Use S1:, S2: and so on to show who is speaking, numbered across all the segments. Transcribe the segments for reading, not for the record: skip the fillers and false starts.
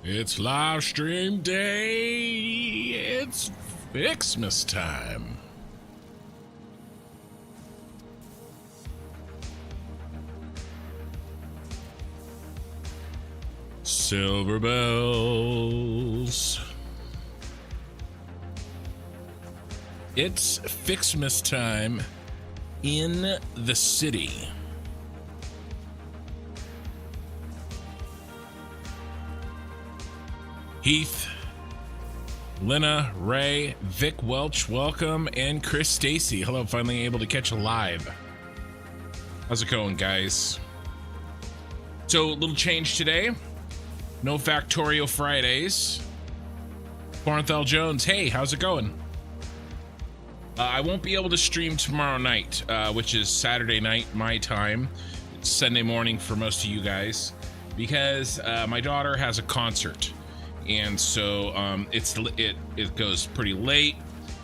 S1: It's live stream day. It's Ficsmas time. Silver bells. It's Ficsmas time in the city. Heath, Lena, Ray, Vic Welch, welcome, and Chris Stacy. Hello, finally able to catch a live. How's it going, guys? So, a little change today. No Factorio Fridays. Barnthel Jones, hey, how's it going? I won't be able to stream tomorrow night, which is Saturday night, my time. It's Sunday morning for most of you guys, because my daughter has a concert. And so it goes pretty late,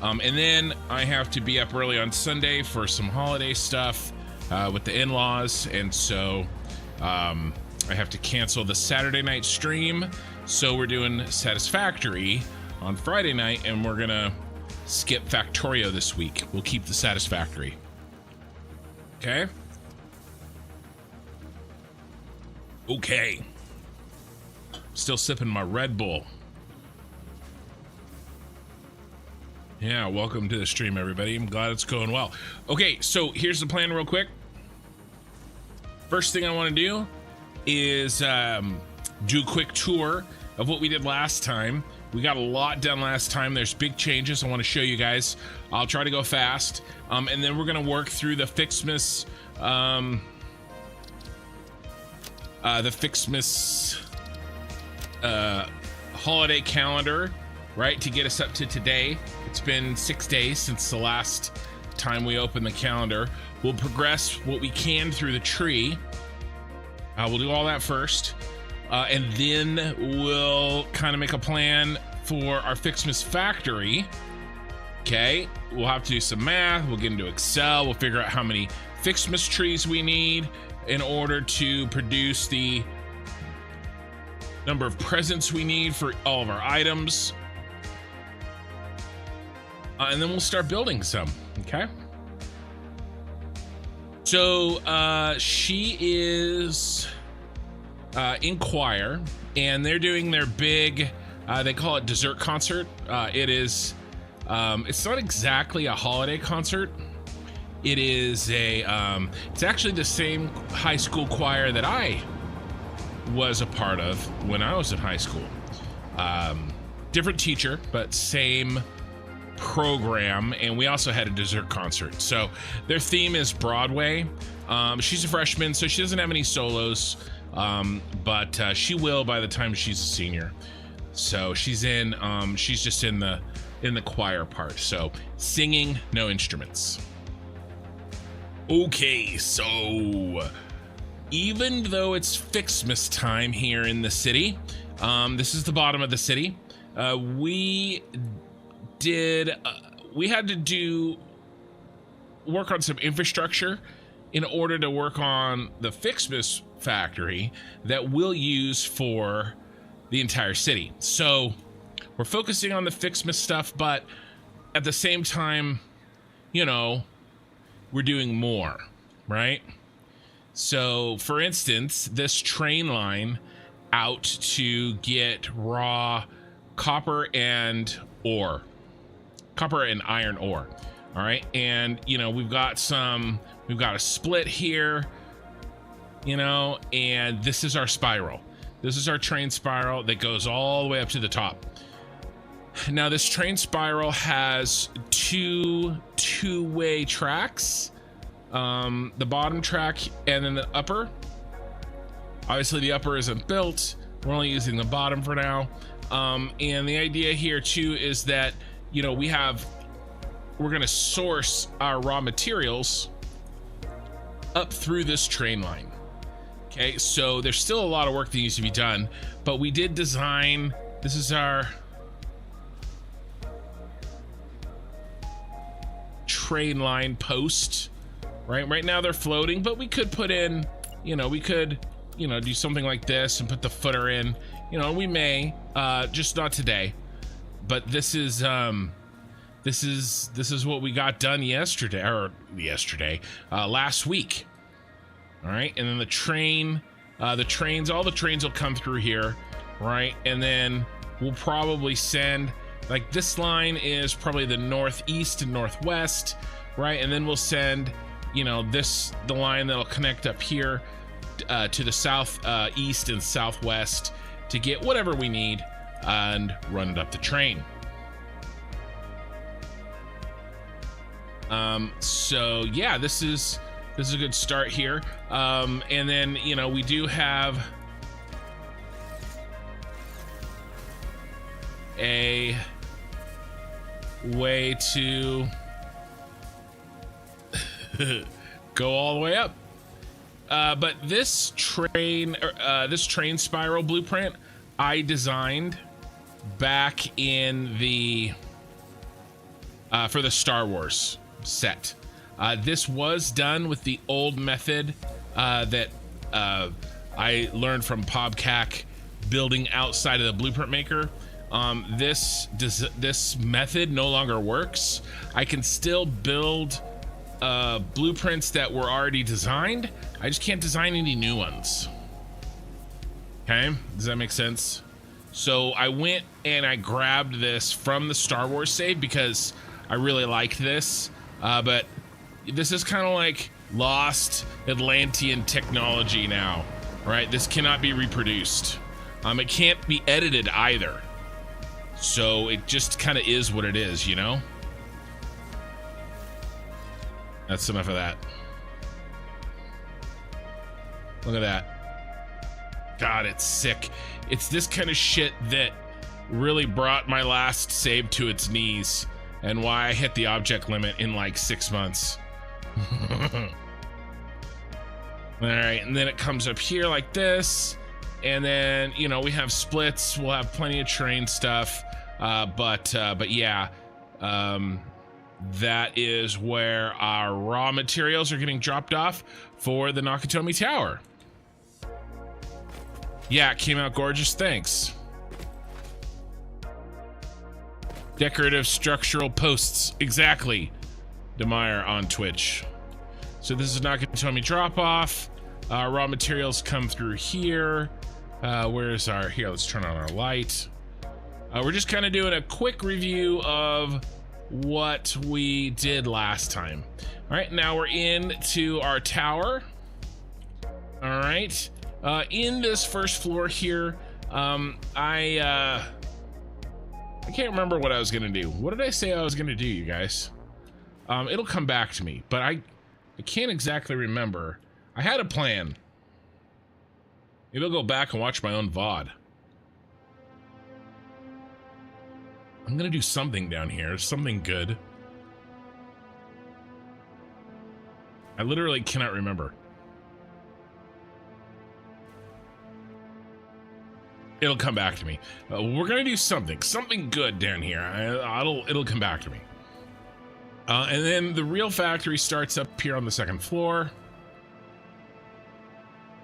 S1: and then I have to be up early on Sunday for some holiday stuff with the in-laws, and so I have to cancel the Saturday night stream. So we're doing Satisfactory on Friday night, and we're gonna skip Factorio this week. We'll keep the Satisfactory. Okay. Still sipping my Red Bull. Yeah, welcome to the stream, everybody. I'm glad it's going well. Okay, so here's the plan real quick. First thing I want to do is do a quick tour of what we did last time. We got a lot done last time. There's big changes I want to show you guys. I'll try to go fast. And then we're going to work through the Ficsmas... holiday calendar, right, to get us up to today. It's been 6 days since the last time we opened the calendar. We'll progress what we can through the tree. We'll do all that first, and then we'll kind of make a plan for our Ficsmas factory. Okay, we'll have to do some math. We'll get into Excel. We'll figure out how many Ficsmas trees we need in order to produce the number of presents we need for all of our items, and then we'll start building some. Okay, so she is in choir, and they're doing their big they call it dessert concert. It is it's not exactly a holiday concert. It is a it's actually the same high school choir that I was a part of when I was in high school. Different teacher, but same program, and we also had a dessert concert. So their theme is Broadway. She's a freshman, so she doesn't have any solos, but she will by the time she's a senior. So she's in she's just in the choir part, so singing, no instruments. Okay, so even though it's Ficsmas time here in the city, this is the bottom of the city. We had to work on some infrastructure in order to work on the Ficsmas factory that we'll use for the entire city. So we're focusing on the Ficsmas stuff, but at the same time, you know, we're doing more, right? So, for instance, this train line out to get raw copper and iron ore. All right. And, you know, we've got a split here, you know, and this is our spiral. This is our train spiral that goes all the way up to the top. Now, this train spiral has two-way tracks. The bottom track and then the upper. Obviously the upper isn't built. We're only using the bottom for now. And the idea here too is that, you know, we're going to source our raw materials up through this train line. Okay, so there's still a lot of work that needs to be done, but we did design, this is our train line post, right now they're floating, but we could put in, you know, we could, you know, do something like this and put the footer in you know, we may, just not today, but this is what we got done last week. All right. And then all the trains will come through here. Right. And then we'll probably send, like, this line is probably the northeast and northwest. Right. And then we'll send, you know, the line that'll connect up here to the south, east and southwest to get whatever we need and run it up the train. So yeah, this is a good start here. And then, you know, we do have a way to go all the way up. But this train spiral blueprint I designed back in the for the Star Wars set. This was done with the old method that I learned from PobCac building outside of the blueprint maker. This method no longer works. I can still build blueprints that were already designed. I just can't design any new ones. Okay, does that make sense? So I went and I grabbed this from the Star Wars save because I really liked this, but this is kind of like lost Atlantean technology now, right? This cannot be reproduced. It can't be edited either. So it just kind of is what it is, you know? That's enough of that. Look at that. God, it's sick. It's this kind of shit that really brought my last save to its knees and why I hit the object limit in like 6 months. All right, and then it comes up here like this, and then, you know, we have splits. We'll have plenty of train stuff, but yeah, that is where our raw materials are getting dropped off for the Nakatomi Tower. Yeah, it came out gorgeous. Thanks. Decorative structural posts. Exactly. Demeyer on Twitch. So this is Nakatomi drop off. Raw materials come through here. Where's our, here, let's turn on our light. We're just kind of doing a quick review of what we did last time. All right, now we're into our tower. All right. In this first floor here, I can't remember what I was gonna do. What did I say I was gonna do, you guys? It'll come back to me, but I can't exactly remember. I had a plan. Maybe I'll go back and watch my own VOD. I'm gonna do something down here, something good. I literally cannot remember. It'll come back to me. We're gonna do something good down here. It'll come back to me. And then the real factory starts up here on the second floor.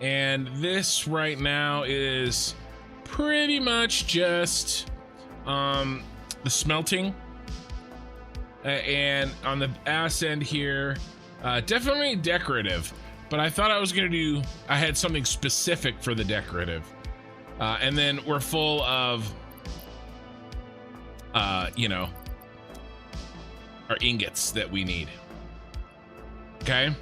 S1: And this right now is pretty much just the smelting. And on the ass end here, definitely decorative. But I thought I had something specific for the decorative. And then we're full of, you know, our ingots that we need. Okay,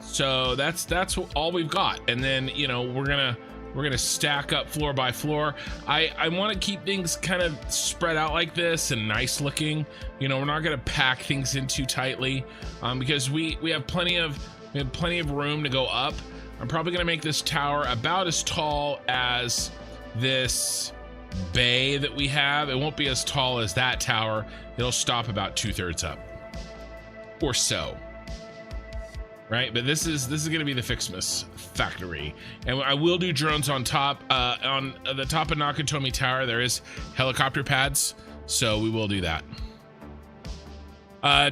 S1: so that's all we've got. And then, you know, we're gonna stack up floor by floor. I want to keep things kind of spread out like this and nice looking. You know, we're not gonna pack things in too tightly, because we have plenty of room to go up. I'm probably gonna make this tower about as tall as this bay that we have. It won't be as tall as that tower. It'll stop about 2/3 up or so, right? But this is gonna be the Ficsmas factory, and I will do drones on top. On the top of Nakatomi Tower there is helicopter pads, so we will do that.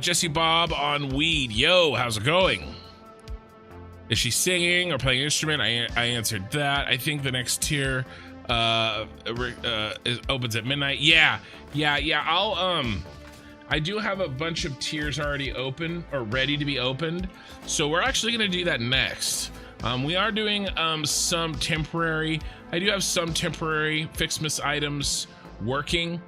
S1: Jesse Bob on weed. Yo, how's it going? Is she singing or playing an instrument? I answered that. I think the next tier It opens at midnight. Yeah. I do have a bunch of tiers already open or ready to be opened, so we're actually going to do that next. We are doing some temporary. I do have some temporary Ficsmas items working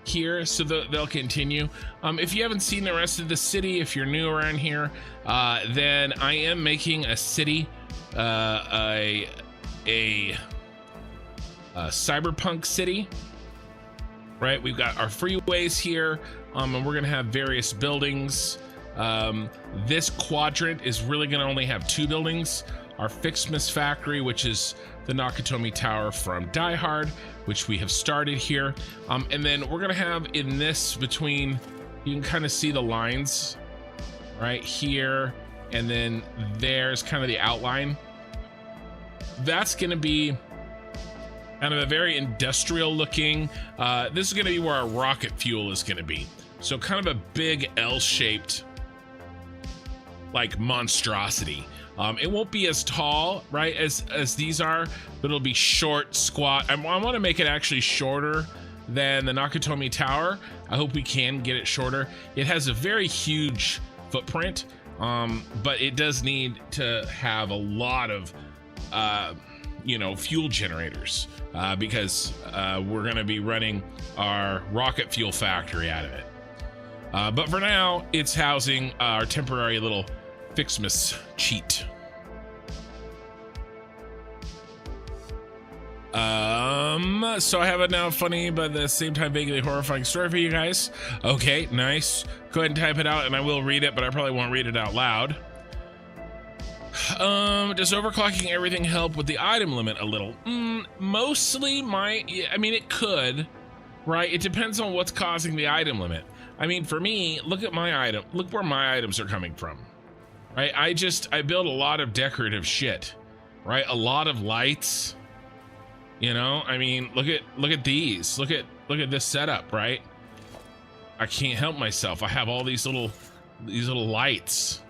S1: here, so they'll continue. If you haven't seen the rest of the city, if you're new around here, then I am making a city, a cyberpunk city. Right, we've got our freeways here, and we're gonna have various buildings. This quadrant is really gonna only have 2 buildings. Our Ficsmas factory, which is the Nakatomi Tower from Die Hard, which we have started here. And then we're gonna have in this between, you can kind of see the lines right here, and then there's kind of the outline. That's gonna be kind of a very industrial looking, this is gonna be where our rocket fuel is gonna be. So kind of a big L-shaped, like, monstrosity. It won't be as tall, right, as these are, but it'll be short, squat. I want to make it actually shorter than the Nakatomi Tower. I hope we can get it shorter. It has a very huge footprint, but it does need to have a lot of, fuel generators, because we're going to be running our rocket fuel factory out of it. But for now, it's housing our temporary little Ficsmas cheat. So I have a now funny but at the same time vaguely horrifying story for you guys. Okay, nice. Go ahead and type it out and I will read it, but I probably won't read it out loud. Does overclocking everything help with the item limit a little? Mostly it could, right? It depends on what's causing the item limit. I mean, for me, look at my item. Look where my items are coming from, right? I build a lot of decorative shit, right? A lot of lights, I mean, look at these. Look at this setup, right? I can't help myself. I have all these little lights,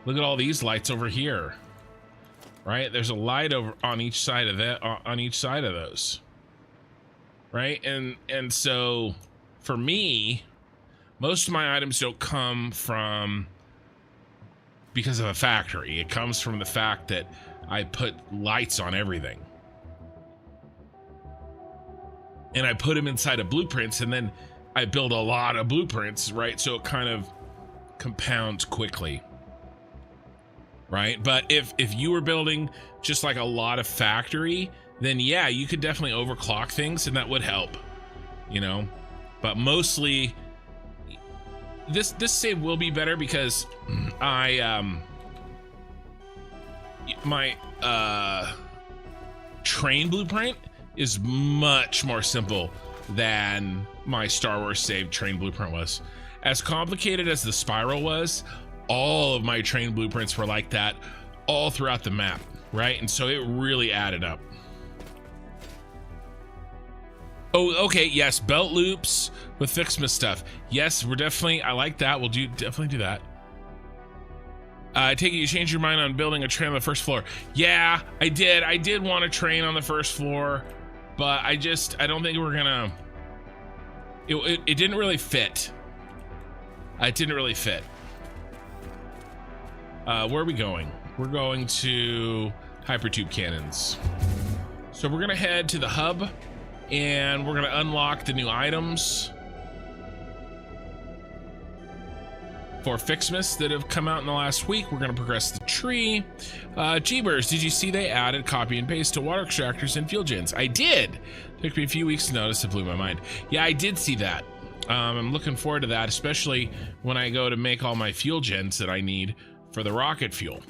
S1: Look at all these lights over here, right? There's a light over on each side of that, on each side of those, right? And so for me, most of my items don't come from because of a factory. It comes from the fact that I put lights on everything. And I put them inside of blueprints, and then I build a lot of blueprints, right? So it kind of compounds quickly, right? But if you were building just like a lot of factory, then yeah, you could definitely overclock things, and that would help, But mostly, this save will be better because my train blueprint is much more simple than my Star Wars save train blueprint was. As complicated as the spiral was, all of my train blueprints were like that all throughout the map, right? And so it really added up. Oh, okay, yes, belt loops with Ficsmas stuff. Yes, I like that. We'll definitely do that. I take it you changed your mind on building a train on the first floor. Yeah, I did. I did want a train on the first floor, but I don't think we're gonna, it didn't really fit. It didn't really fit. Where are we going? We're going to hypertube cannons. So we're gonna head to the hub and we're gonna unlock the new items for Ficsmas that have come out in the last week. We're gonna progress the tree. Jeebers, did you see they added copy and paste to water extractors and fuel gens? I did. Took me a few weeks to notice. It blew my mind. Yeah, I did see that. I'm looking forward to that, especially when I go to make all my fuel gens that I need for the rocket fuel.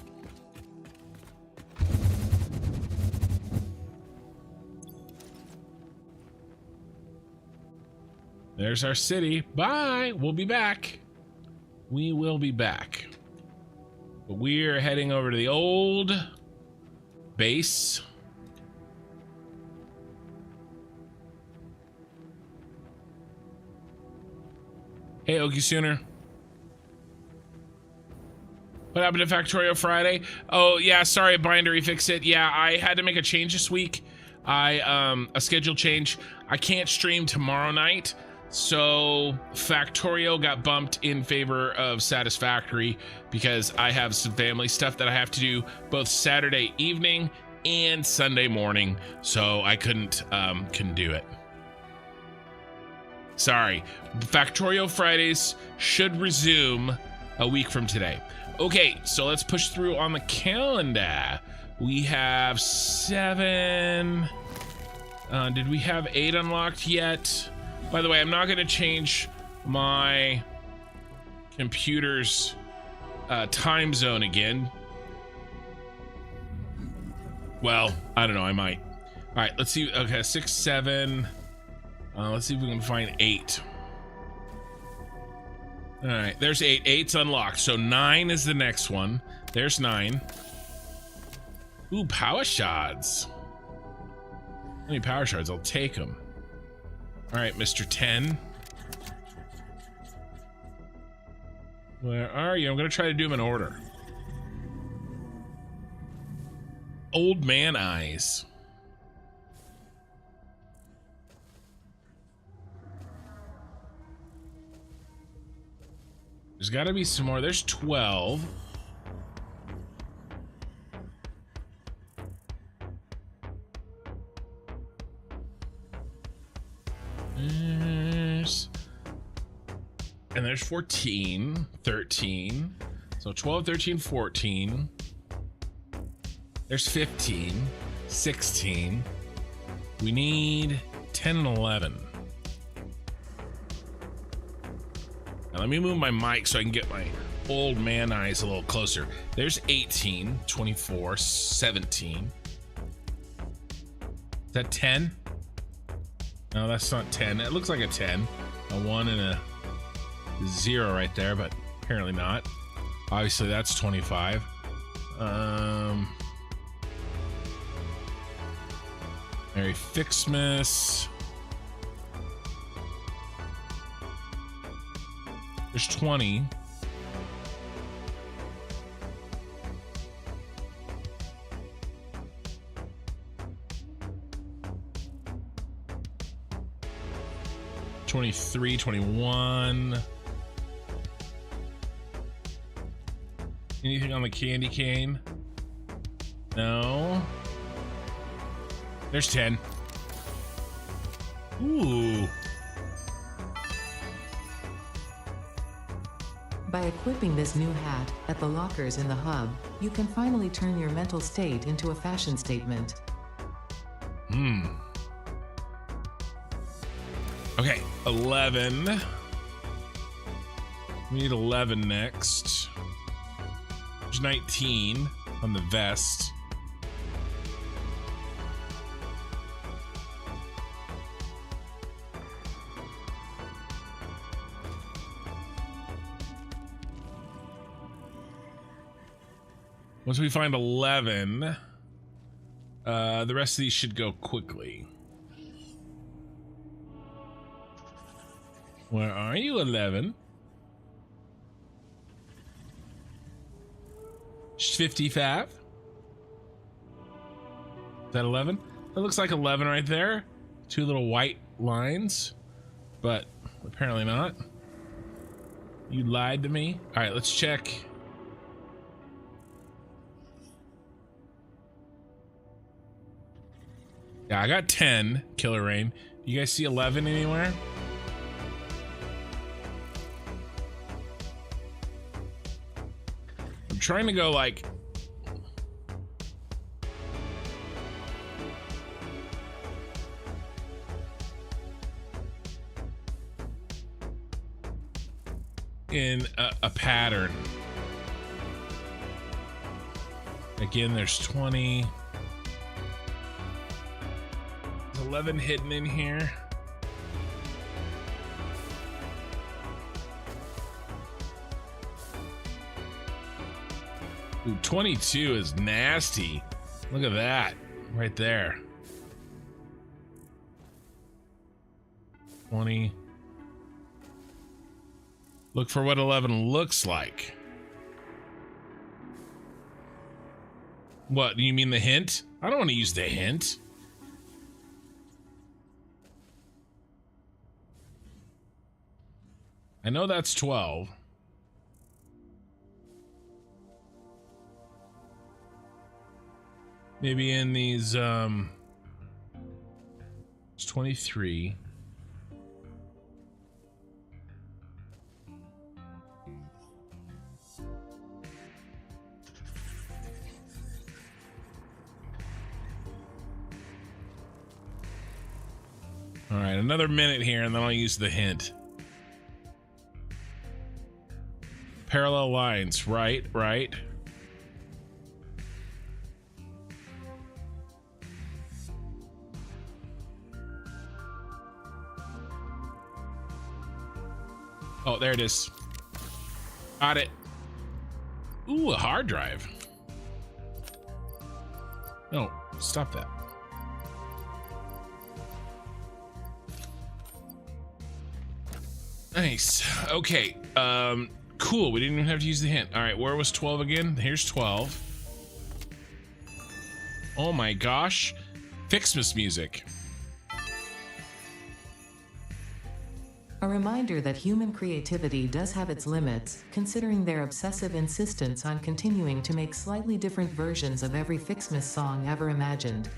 S1: There's our city. Bye. We'll be back. We will be back. But we're heading over to the old base. Hey, Okie Sooner. What happened to Factorio Friday? Oh, yeah, sorry, Binder, fix it. Yeah, I had to make a change this week. A schedule change. I can't stream tomorrow night, so Factorio got bumped in favor of Satisfactory because I have some family stuff that I have to do both Saturday evening and Sunday morning, so I couldn't do it. Sorry. Factorio Fridays should resume a week from today. Okay, so let's push through on the calendar. We have 7. Did we have 8 unlocked yet? By the way, I'm not going to change my computer's time zone again. Well, I don't know. I might. All right, let's see. Okay, 6, 7. Let's see if we can find 8. All right, there's 8. 8's unlocked. So 9 is the next one. There's 9. Ooh, power shards. Any power shards? I'll take them. All right, Mr. 10. Where are you? I'm gonna try to do them in order. Old man eyes. There's got to be some more. There's 12. And there's 14, 13. So 12, 13, 14. There's 15, 16. We need 10 and 11. Now let me move my mic so I can get my old man eyes a little closer. There's 18, 24, 17. Is that 10? No, that's not 10. It looks like a 10. A 1 and a 0 right there, but apparently not. Obviously that's 25. Merry Ficsmas. There's 20. $23, $21. Anything on the candy cane? No. There's 10. Ooh.
S2: By equipping this new hat at the lockers in the hub, you can finally turn your mental state into a fashion statement.
S1: Okay, 11. We need 11 next. There's 19 on the vest. Once we find 11, the rest of these should go quickly. Where are you, 11? 55? Is that 11? That looks like 11 right there. 2 little white lines, but apparently not. You lied to me. All right, let's check. Yeah, I got 10, Killer Rain. You guys see 11 anywhere? I'm trying to go like... in a pattern. Again, there's 20. 11 hidden in here. Ooh, 22 is nasty. Look at that right there. 20. Look for what 11 looks like. What, do you mean the hint? I don't want to use the hint. I know that's 12. Maybe in these, it's 23. All right, another minute here, and then I'll use the hint. Parallel lines, right. Oh, there it is. Got it. Ooh, a hard drive. No, stop that. Nice. Okay. Cool. We didn't even have to use the hint. All right. Where was 12 again? Here's 12. Oh my gosh. Ficsmas music.
S2: A reminder that human creativity does have its limits, considering their obsessive insistence on continuing to make slightly different versions of every Ficsmas song ever imagined.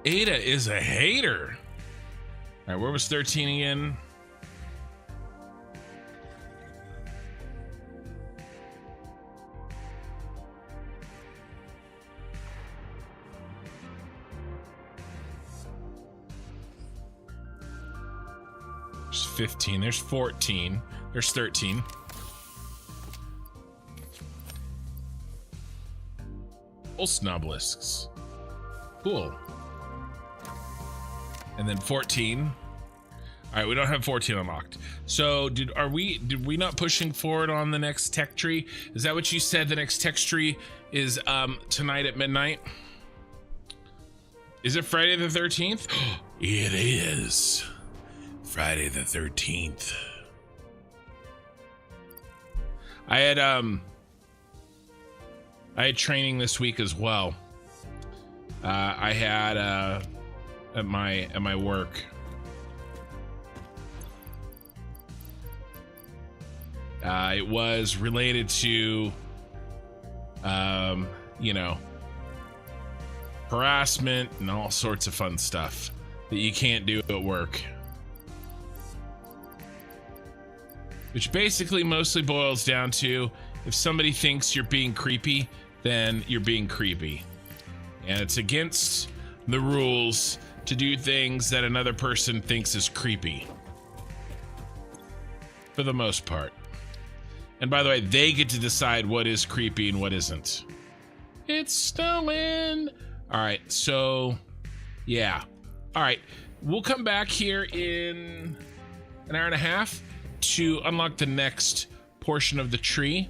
S1: Ada is a hater. All right, where was 13 again? There's 15, there's 14, there's 13. Pulse obelisks. Cool. And then 14. All right, we don't have 14 unlocked. So did we not pushing forward on the next tech tree? Is that what you said? The next tech tree is tonight at midnight? Is it Friday the 13th? It is Friday the 13th. I had training this week as well. I had at my work. It was related to, you know, harassment and all sorts of fun stuff that you can't do at work. Which basically mostly boils down to, if somebody thinks you're being creepy, then you're being creepy. And it's against the rules to do things that another person thinks is creepy. For the most part. And by the way, they get to decide what is creepy and what isn't. It's stolen. All right, so yeah. All right, we'll come back here in an hour and a half to unlock the next portion of the tree.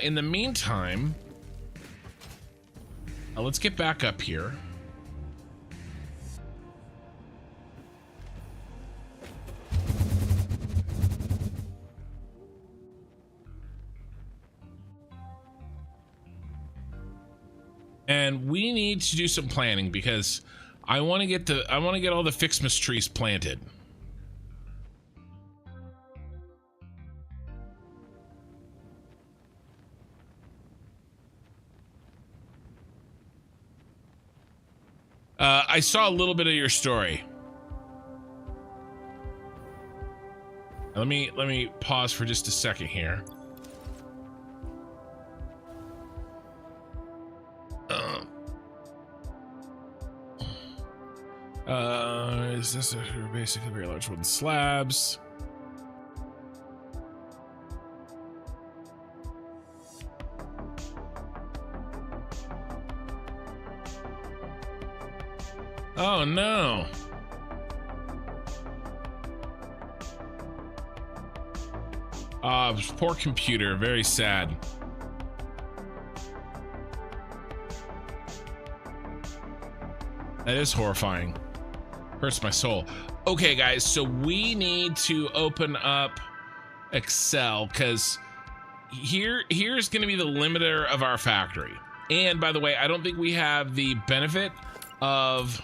S1: In the meantime, let's get back up here. And we need to do some planning because I want to get all the Ficsmas trees planted. I saw a little bit of your story. Let me pause for just a second here. Is this basically very large wooden slabs? Oh no. Poor computer, very sad. That is horrifying. Hurts my soul. Okay, guys, so we need to open up Excel because here's going to be the limiter of our factory. And by the way, I don't think we have the benefit of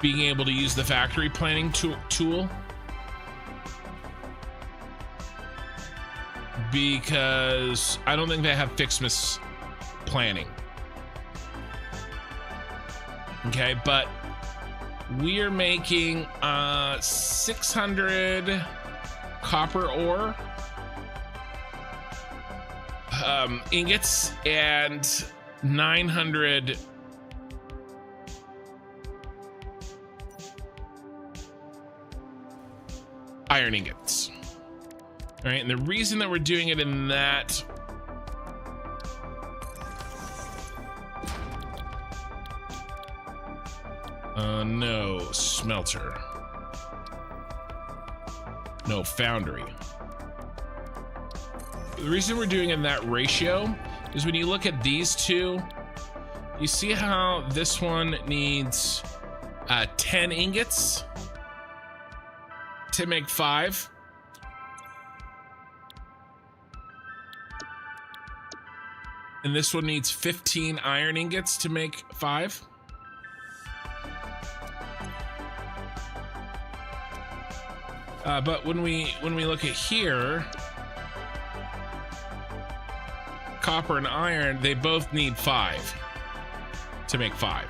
S1: being able to use the factory planning tool. Because I don't think they have Ficsmas planning. Okay, but we are making 600 copper ore ingots and 900 iron ingots. All right, and the reason that we're doing it in that no smelter, no foundry. The reason we're doing it in that ratio is when you look at these two, you see how this one needs 10 ingots to make 5. And this one needs 15 iron ingots to make 5. But when we look at here, copper and iron, they both need 5 to make 5.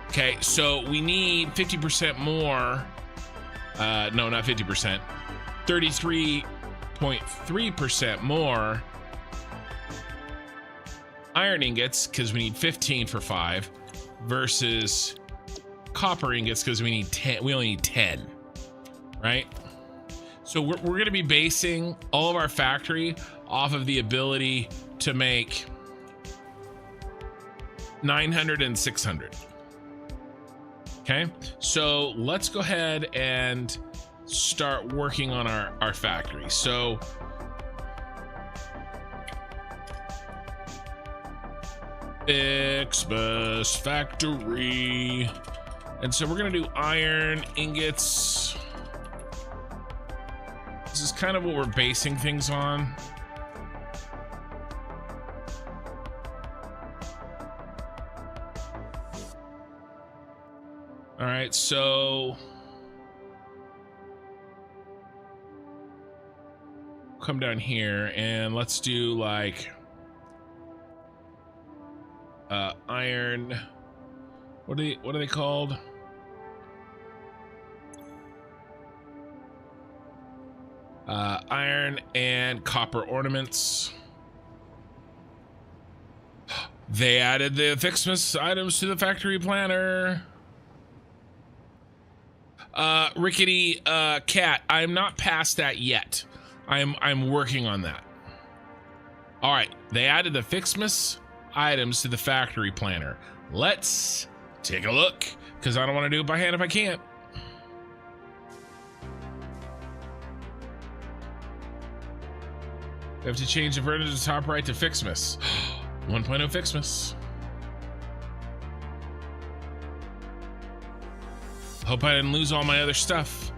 S1: Okay, so we need 50% more. No, not 50%. 33.3% more iron ingots because we need 15 for 5 versus copper ingots because we need 10. We only need 10, right? So we're going to be basing all of our factory off of the ability to make 900 and 600. Okay, so let's go ahead and start working on our factory. So Ficsmas factory. And so we're going to do iron ingots. This is kind of what we're basing things on. All right, so come down here and let's do like iron. What are they called? Iron and copper ornaments. They added the Ficsmas items to the factory planner. Rickety cat, I'm not past that yet. I'm working on that. All right, they added the Ficsmas items to the factory planner. Let's take a look, because I don't want to do it by hand if I can't. We have to change the version to top right to Ficsmas. 1.0 Ficsmas. Hope I didn't lose all my other stuff.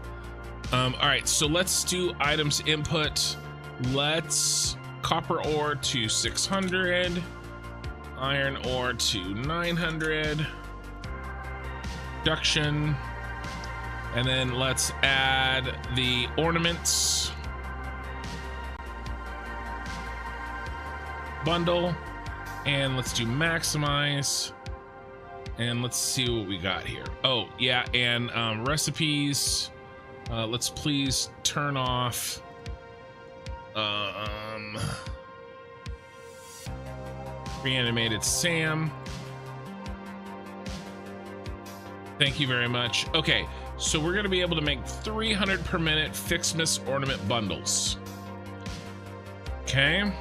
S1: All right, so let's do items input. Let's copper ore to 600, iron ore to 900, production, and then let's add the ornaments bundle, and let's do maximize. And let's see what we got here. Oh, yeah, and recipes. Let's please turn off reanimated Sam. Thank you very much. Okay, so we're going to be able to make 300 per minute Ficsmas ornament bundles. Okay.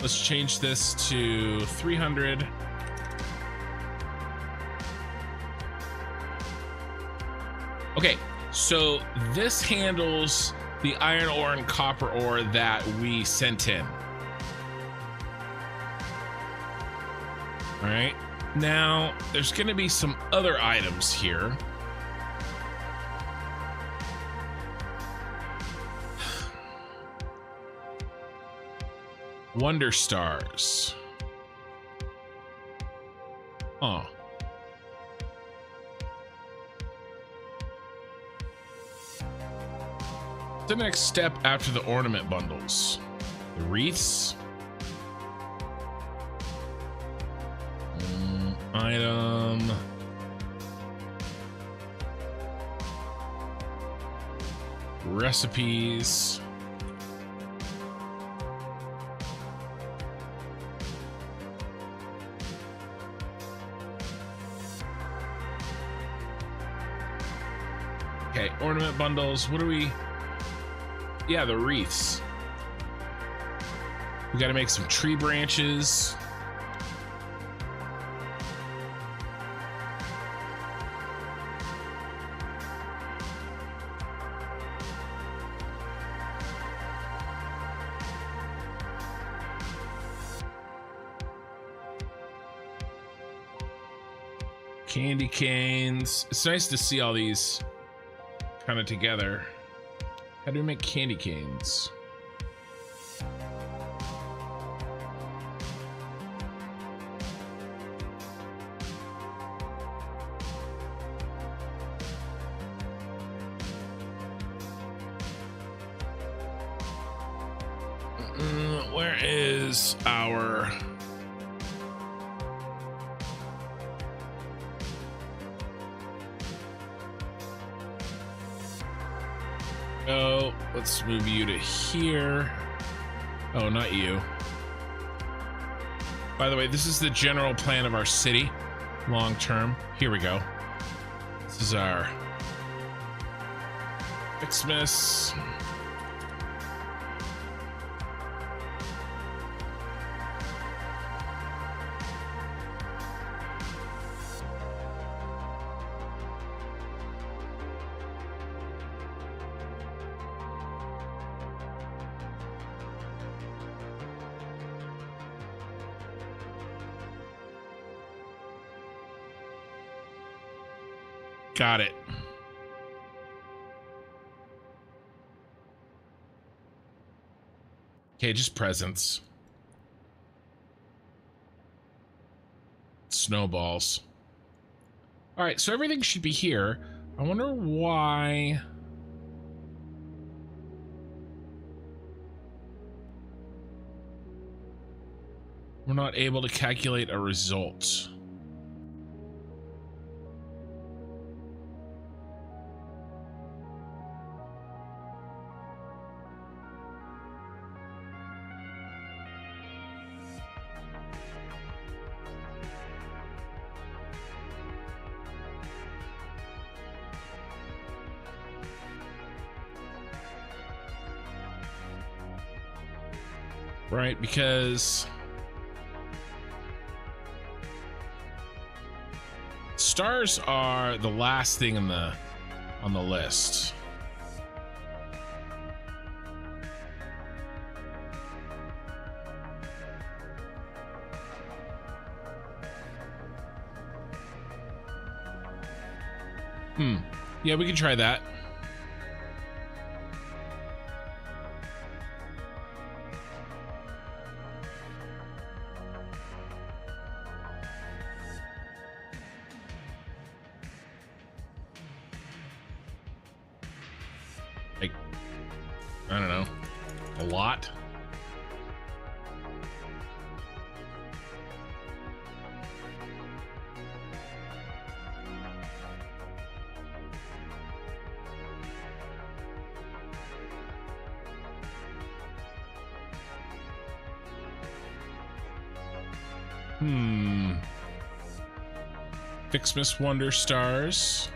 S1: Let's change this to 300. Okay, so this handles the iron ore and copper ore that we sent in. All right, now there's going to be some other items here. Wonder stars. Huh. The next step after the ornament bundles. The wreaths. Item. Recipes. Okay, ornament bundles. What do we... Yeah, the wreaths. We got to make some tree branches. Candy canes. It's nice to see all these kind of together. How do we make candy canes? Where is our... Oh, let's move you to here. Oh, not you. By the way, this is the general plan of our city, long term. Here we go. This is our Ficsmas. Got it. Okay, just presents. Snowballs. All right, so everything should be here. I wonder why... we're not able to calculate a result. Right, because stars are the last thing on the list. Yeah, we can try that. Like, I don't know, a lot. Ficsmas Wonder Stars.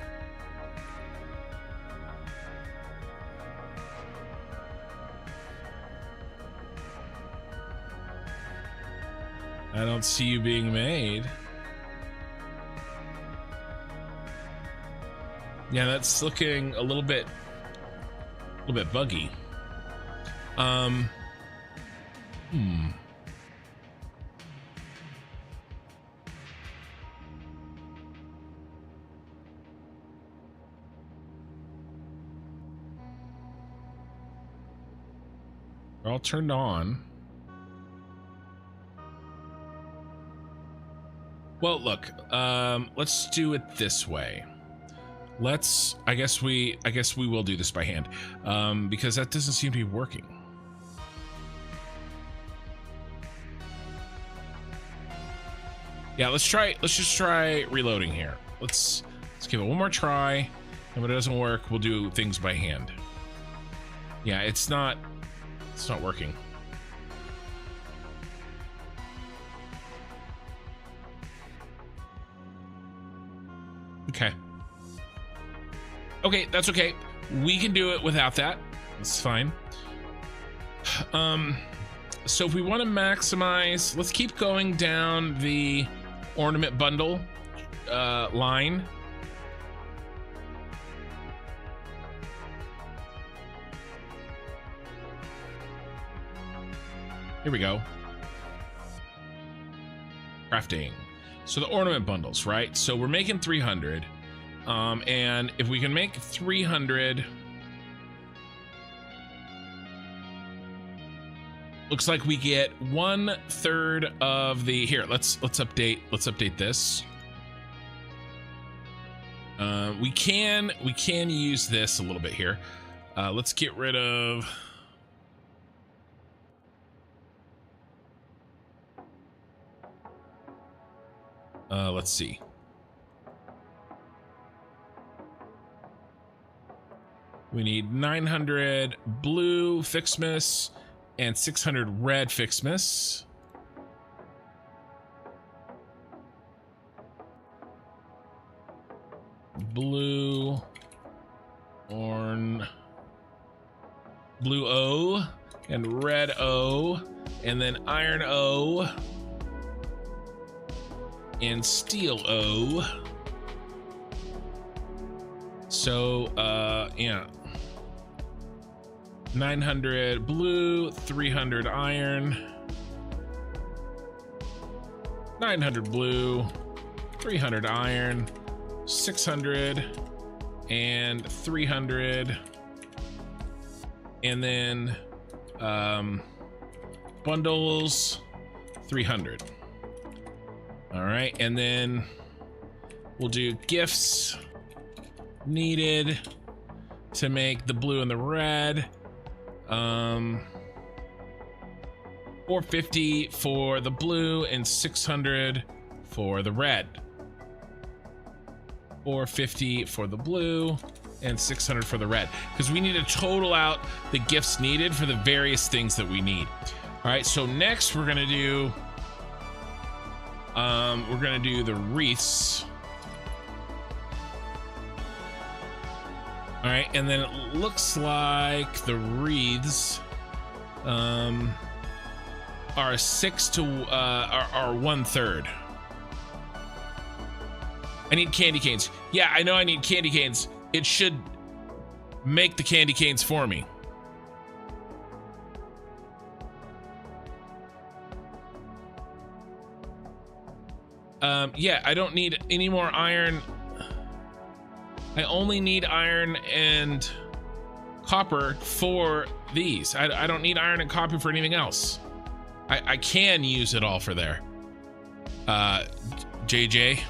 S1: I don't see you being made. Yeah, that's looking a little bit buggy. They're all turned on. Well, look, let's do it this way. I guess we will do this by hand, because that doesn't seem to be working. Yeah, let's just try reloading here. Let's give it one more try, and when it doesn't work, we'll do things by hand. Yeah, it's not working. Okay. Okay, that's okay. We can do it without that. That's fine. So if we want to maximize, let's keep going down the ornament bundle line. Here we go. Crafting. So the ornament bundles, right? So we're making 300. And if we can make 300, looks like we get 1/3 of the, here, let's update this. We can use this a little bit here. Let's get rid of, let's see. We need 900 blue Ficsmas and 600 red Ficsmas. Blue O and red O, and then iron O and steel O. So yeah, 900 blue, 300 iron, 900 blue, 300 iron, 600 and 300, and then bundles 300. All right, and then we'll do gifts needed to make the blue and the red. 450 for the blue and 600 for the red. 450 for the blue and 600 for the red, because we need to total out the gifts needed for the various things that we need. All right, so next we're gonna do the wreaths. All right, and then it looks like the wreaths are 1/3. I need candy canes. Yeah, I know I need candy canes. It should make the candy canes for me. Yeah, I don't need any more iron. I only need iron and copper for these. I don't need iron and copper for anything else. I can use it all for there. JJ.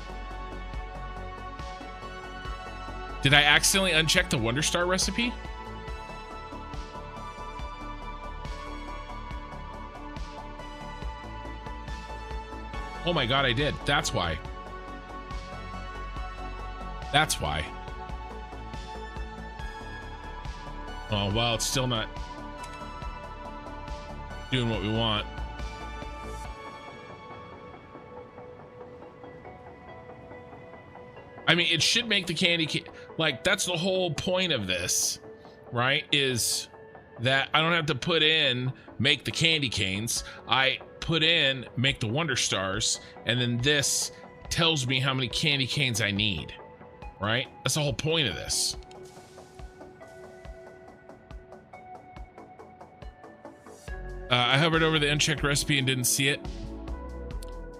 S1: Did I accidentally uncheck the Wonder Star recipe? Oh my god, I did. That's why. That's why. Oh, well, it's still not doing what we want. I mean, it should make the candy cane. Like, that's the whole point of this, right? Is that I don't have to put in make the candy canes. I put in make the Wonder Stars, and then this tells me how many candy canes I need, right? That's the whole point of this. I hovered over the unchecked recipe and didn't see it.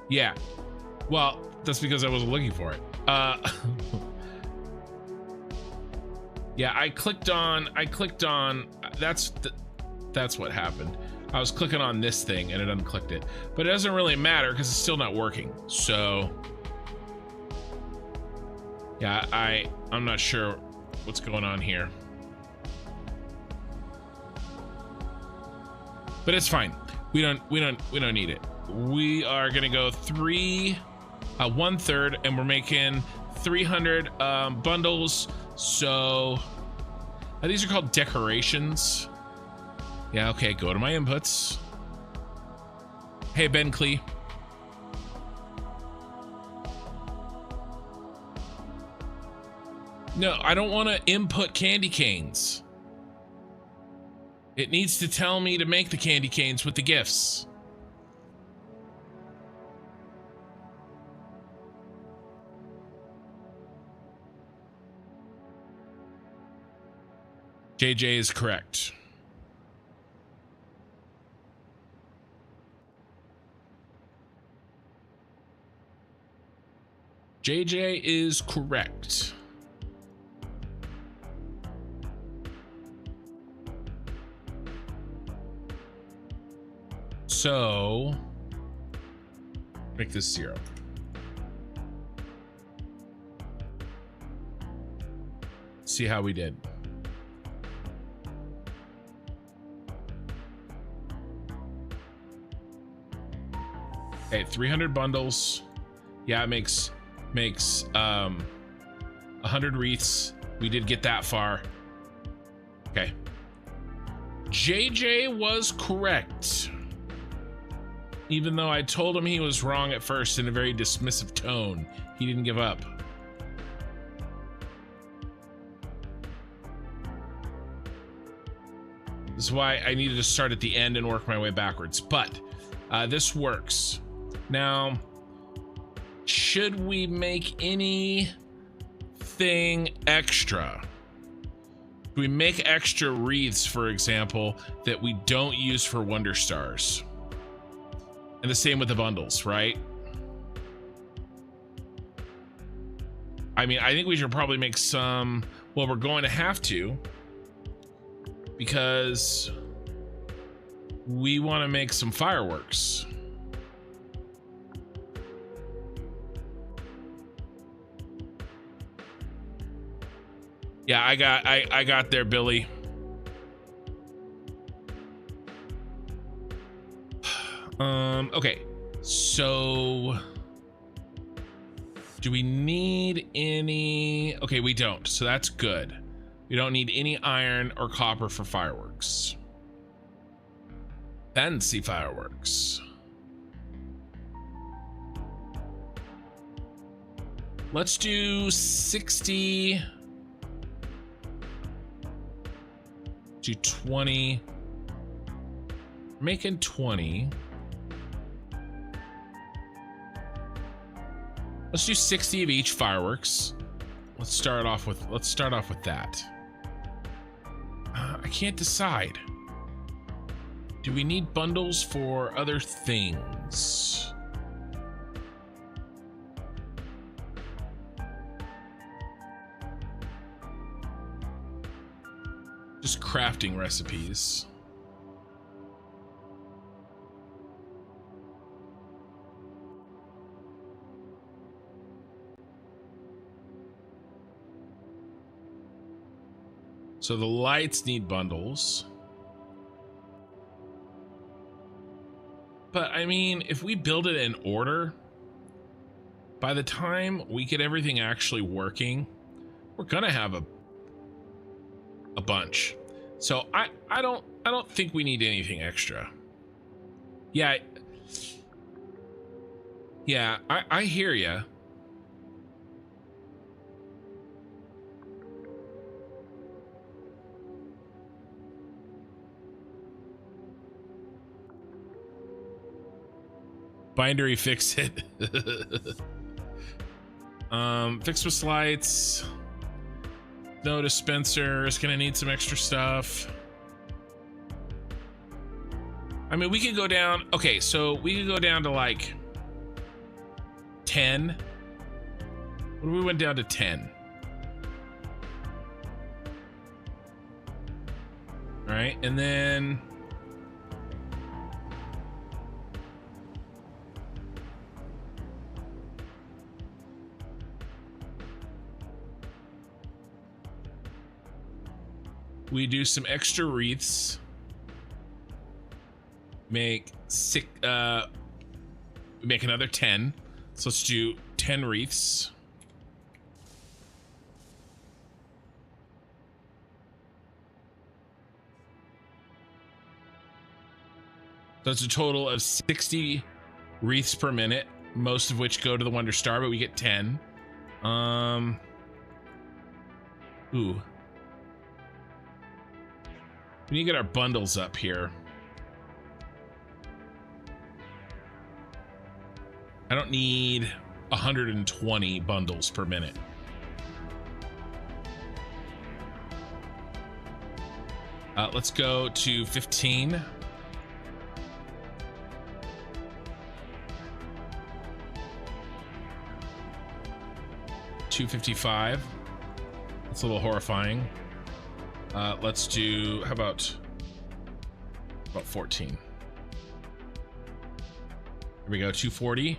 S1: Yeah, well, that's because I wasn't looking for it. Yeah, I clicked on, that's what happened. I was clicking on this thing and it unclicked it, but it doesn't really matter because it's still not working. So Yeah, I'm not sure what's going on here. But it's fine. We don't need it. We are gonna go 1/3, and we're making 300 bundles. So these are called decorations. Yeah, okay, go to my inputs. Hey, Ben Klee. No, I don't want to input candy canes. It needs to tell me to make the candy canes with the gifts. JJ is correct. JJ is correct. So make this 0. See how we did. Okay, 300 bundles. Yeah, it makes 100 wreaths. We did get that far. Okay. JJ was correct. Even though I told him he was wrong at first in a very dismissive tone, he didn't give up. This is why I needed to start at the end and work my way backwards, but this works. Now, should we make anything extra? Do we make extra wreaths, for example, that we don't use for Wonder Stars? And the same with the bundles, right? I mean, I think we should probably make some. Well, we're going to have to, because we want to make some fireworks. Yeah, I got there, Billy. Okay, so do we need any? Okay, we don't, so that's good. We don't need any iron or copper for fireworks. Fancy fireworks. Let's do 60 to 20. We're making 20. Let's do 60 of each fireworks. Let's start off with that. I can't decide. Do we need bundles for other things? Just crafting recipes. So the lights need bundles. But I mean, if we build it in order, by the time we get everything actually working, we're gonna have a bunch. So I don't think we need anything extra. Yeah. Yeah, I hear ya. Bindery, fix it. Ficsmas lights. No dispenser. It's gonna need some extra stuff. I mean, we could go down. Okay, so we could go down to like 10. What if we went down to 10? All right, and then we do some extra wreaths. Make make another 10. So let's do 10 wreaths. That's a total of 60 wreaths per minute, most of which go to the Wonder Star, but we get 10. Ooh. We need to get our bundles up here. I don't need 120 bundles per minute. Let's go to 15. $255. That's a little horrifying. Let's do, how about 14. Here we go, 240.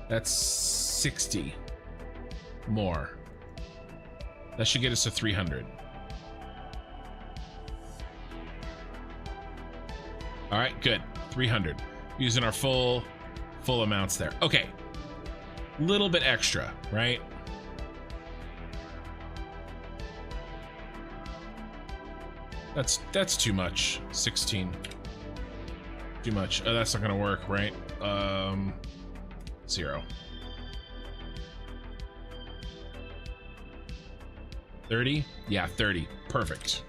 S1: That's 60 more. That should get us to 300. All right, good. 300. Using our full amounts there. Okay. Little bit extra, right? That's too much. 16. Too much. Oh, that's not gonna work, right? 0. 30? Yeah, 30. Perfect.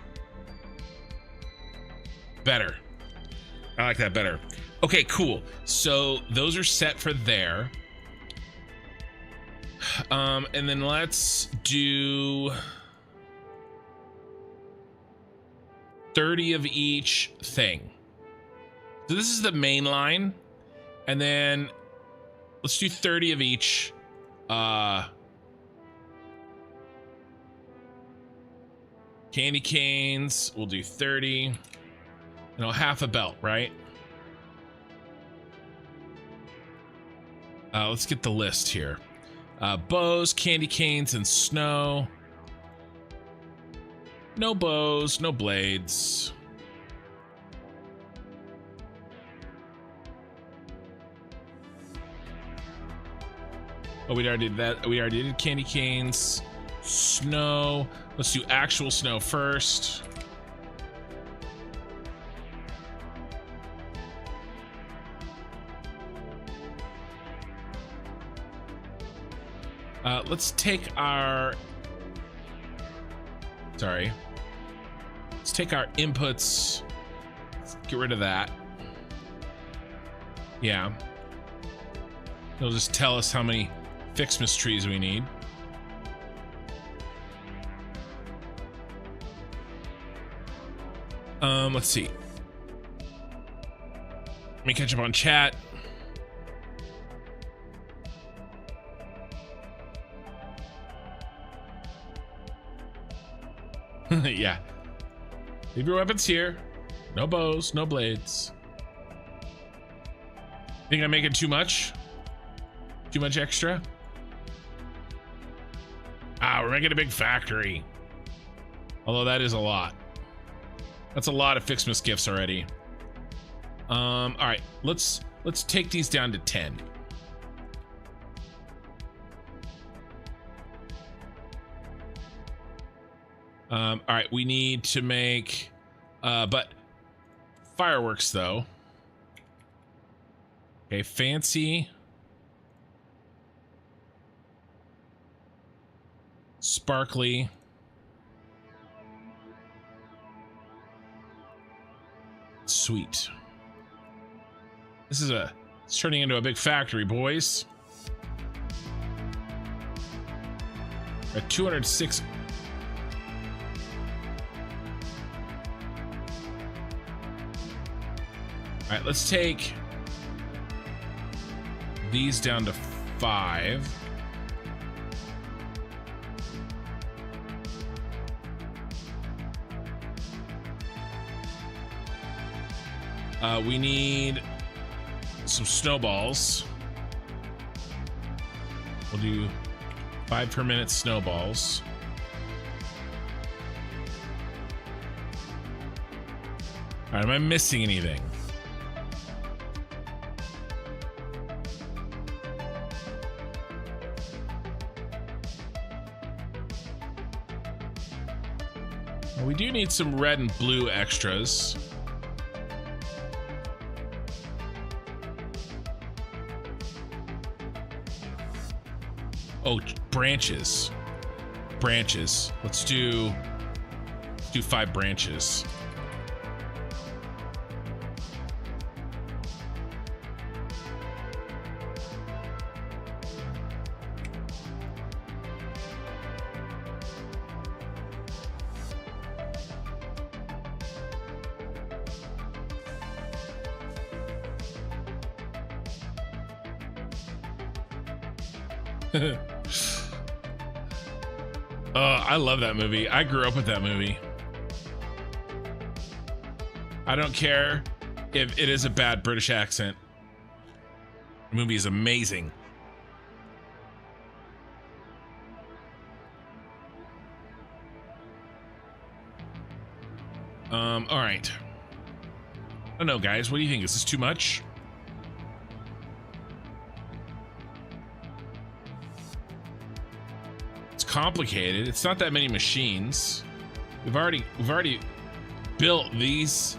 S1: Better. I like that better. Okay, cool. So those are set for there. And then let's do 30 of each thing. So this is the main line. And then let's do 30 of each. Candy canes, we'll do 30. You know, half a belt, right? Let's get the list here. Bows, candy canes, and snow. No bows, no blades. Oh, we already did that. We already did candy canes. Snow. Let's do actual snow first. Let's take our... Sorry. Let's take our inputs. Let's get rid of that. Yeah. It'll just tell us how many Ficsmas trees we need. Let's see. Let me catch up on chat. Yeah. Leave your weapons here. No bows, no blades. Think I'm making too much? Too much extra? We're making a big factory. Although that is a lot. That's a lot of Ficsmas gifts already. All right, let's take these down to 10. All right, we need to make, but fireworks though. Okay, fancy. Sparkly. Sweet. It's turning into a big factory, boys. At 206. All right, let's take these down to 5. We need some snowballs. We'll do 5 per minute snowballs. All right, am I missing anything? Well, we do need some red and blue extras. Oh, branches. Branches. Let's do 5 branches. I love that movie. I grew up with that movie. I don't care if it is a bad British accent. The movie is amazing. All right. I don't know, guys. What do you think? Is this too much? Complicated. It's not that many machines. We've already built these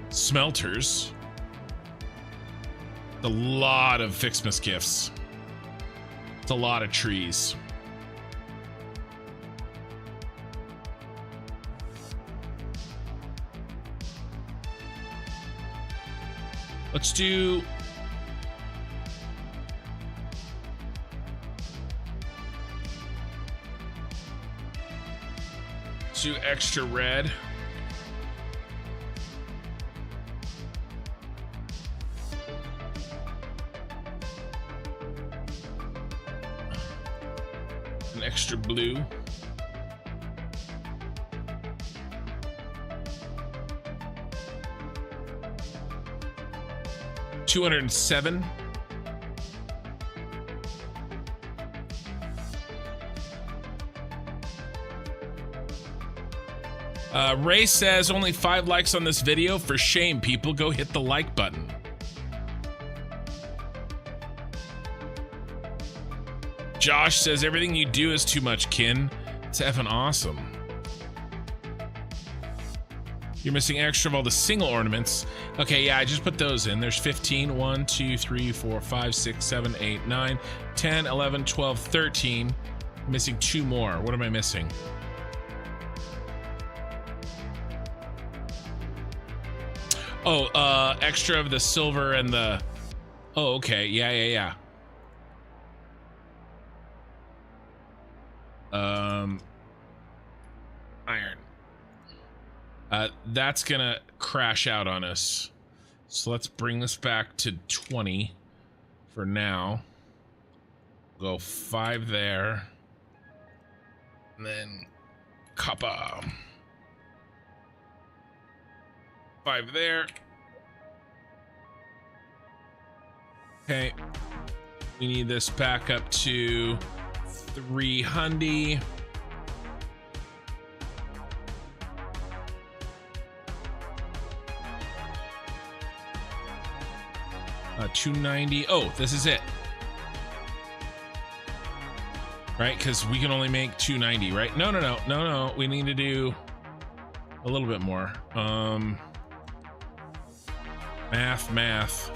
S1: smelters. A lot of Ficsmas gifts. It's a lot of trees. Let's do extra red. An extra blue. $207. Ray says only 5 likes on this video. For shame, people. Go hit the like button. Josh says everything you do is too much, Kin. It's effing awesome. You're missing extra of all the single ornaments. Okay, yeah, I just put those in. There's 15. 1, 2, 3, 4, 5, 6, 7, 8, 9, 10, 11, 12, 13. I'm missing 2 more. What am I missing? Oh, extra of the silver and the... Oh, okay. Yeah. Iron. That's gonna crash out on us. So let's bring this back to 20 for now. Go 5 there. And then copper. 5 there. Okay. We need this back up to 300. $290. Oh, this is it. Right? Because we can only make 290, right? No. We need to do a little bit more. Math.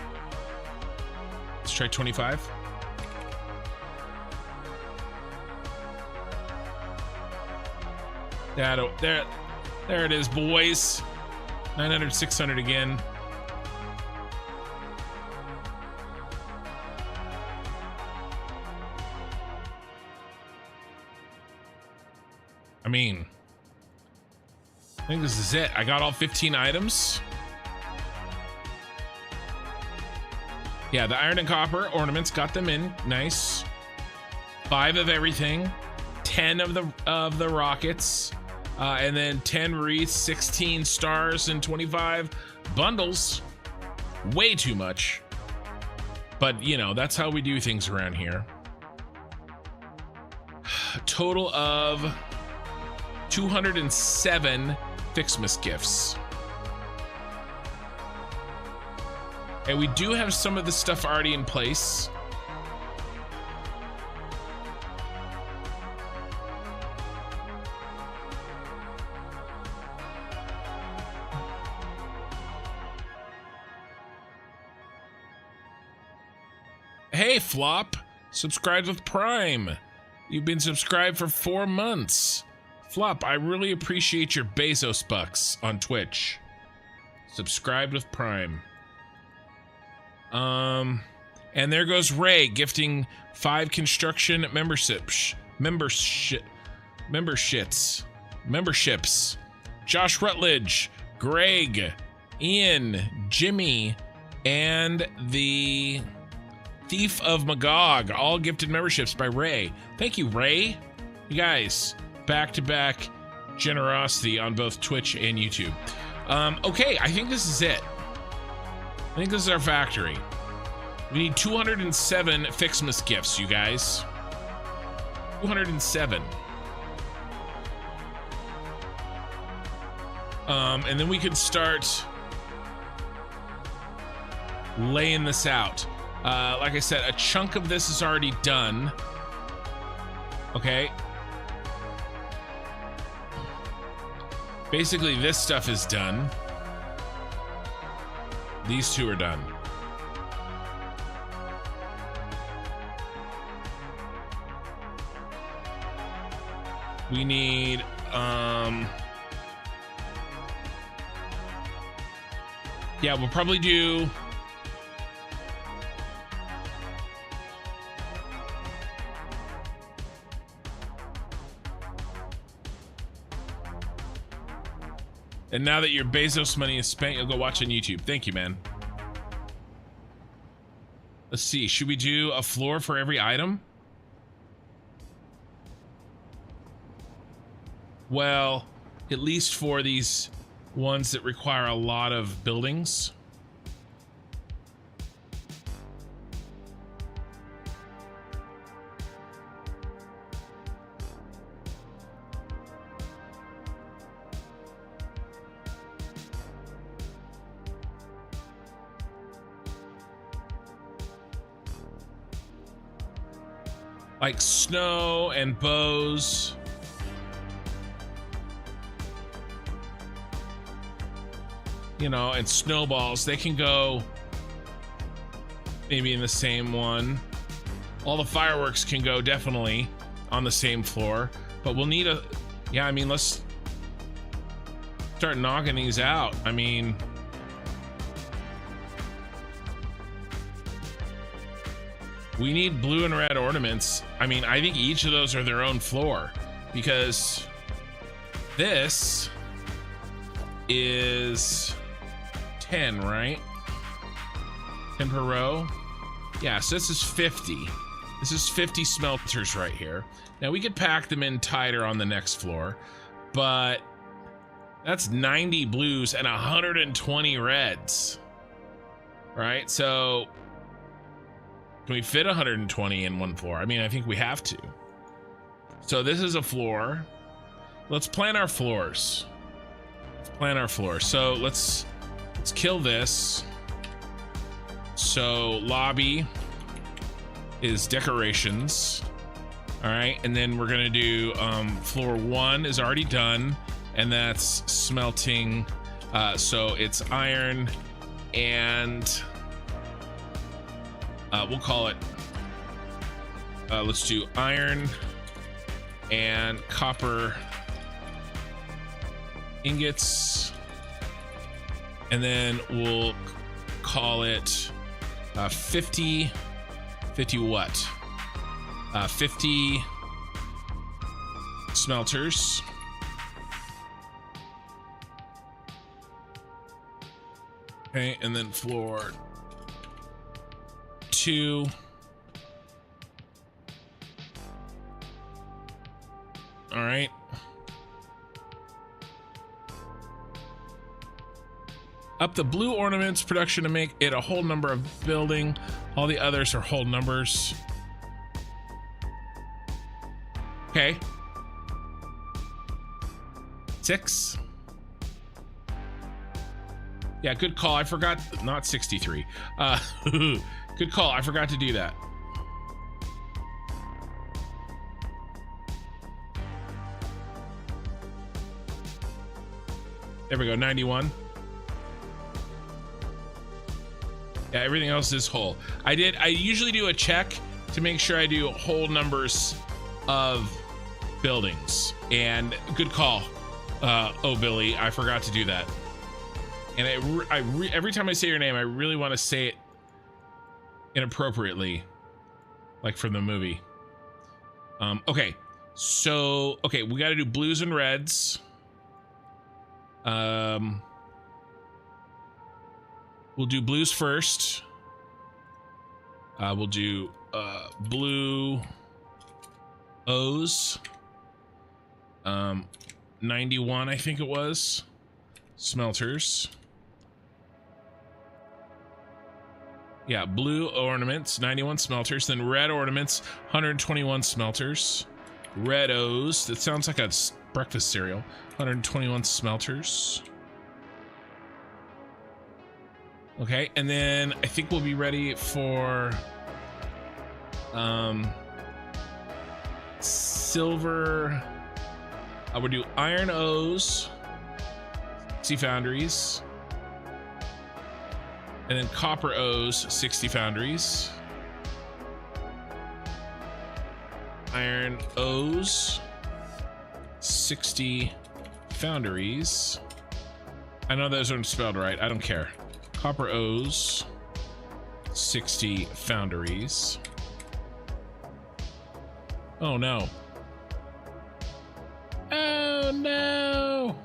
S1: Let's try 25. There it is, boys. 900, 600 again. I mean, I think this is it. I got all 15 items. Yeah, the iron and copper ornaments, got them in. Nice. 5 of everything. 10 of the rockets. And then 10 wreaths, 16 stars, and 25 bundles. Way too much. But, you know, that's how we do things around here. total of 207 Ficsmas gifts. And we do have some of the stuff already in place. Hey, Flop, subscribed with Prime. You've been subscribed for 4 months. Flop, I really appreciate your Bezos bucks on Twitch. Subscribed with Prime. And there goes Ray gifting 5 construction memberships. Josh Rutledge, Greg, Ian, Jimmy, and the Thief of Magog, all gifted memberships by Ray. Thank you, Ray. You guys, back-to-back generosity on both Twitch and YouTube. Okay, I think this is it. I think this is our factory. We need 207 Ficsmas gifts, you guys. 207. And then we can start laying this out. Like I said, a chunk of this is already done. Okay. Basically, this stuff is done. These two are done. We need, yeah, we'll probably do and now that your Bezos money is spent, you'll go watch on YouTube. Thank you, man. Let's see. Should we do a floor for every item? Well, at least for these ones that require a lot of buildings. Like snow and bows. You know, and snowballs, they can go maybe in the same one. All the fireworks can go definitely on the same floor, but we'll need a, yeah, I mean, let's start knocking these out. I mean, we need blue and red ornaments. I mean, I think each of those are their own floor, because this is 10, right? 10 per row. Yeah, so this is 50. This is 50 smelters right here. Now we could pack them in tighter on the next floor, but that's 90 blues and 120 reds, right? So can we fit 120 in one floor? I mean, I think we have to. So this is a floor. Let's plan our floors. Plan our floor. So let's kill this. So lobby is decorations. All right, and then we're gonna do floor 1 is already done, and that's smelting. So it's iron, and we'll call it. Let's do iron and copper ingots, and then we'll call it 50 what? 50 smelters. Okay, and then floor 2. All right. Up the blue ornaments production to make it a whole number of building. All the others are whole numbers. Okay. 6. Yeah, good call. I forgot, not 63. Good call. I forgot to do that. There we go, 91. Yeah, everything else is whole. I usually do a check to make sure I do whole numbers of buildings. And good call. Oh, Billy, I forgot to do that. And every time I say your name, I really want to say it inappropriately, like from the movie. Okay, so we got to do blues and reds. We'll do blues first. We'll do blue O's. 91, I think it was. Smelters. Yeah, blue ornaments, 91 smelters. Then red ornaments, 121 smelters. Red O's, that sounds like a breakfast cereal. 121 smelters. Okay, and then I think we'll be ready for silver. I would do iron O's, 60 foundries. And then copper O's, 60 foundries. Iron O's, 60 foundries. I know those aren't spelled right. I don't care. Copper O's, 60 foundries. Oh no. Oh no.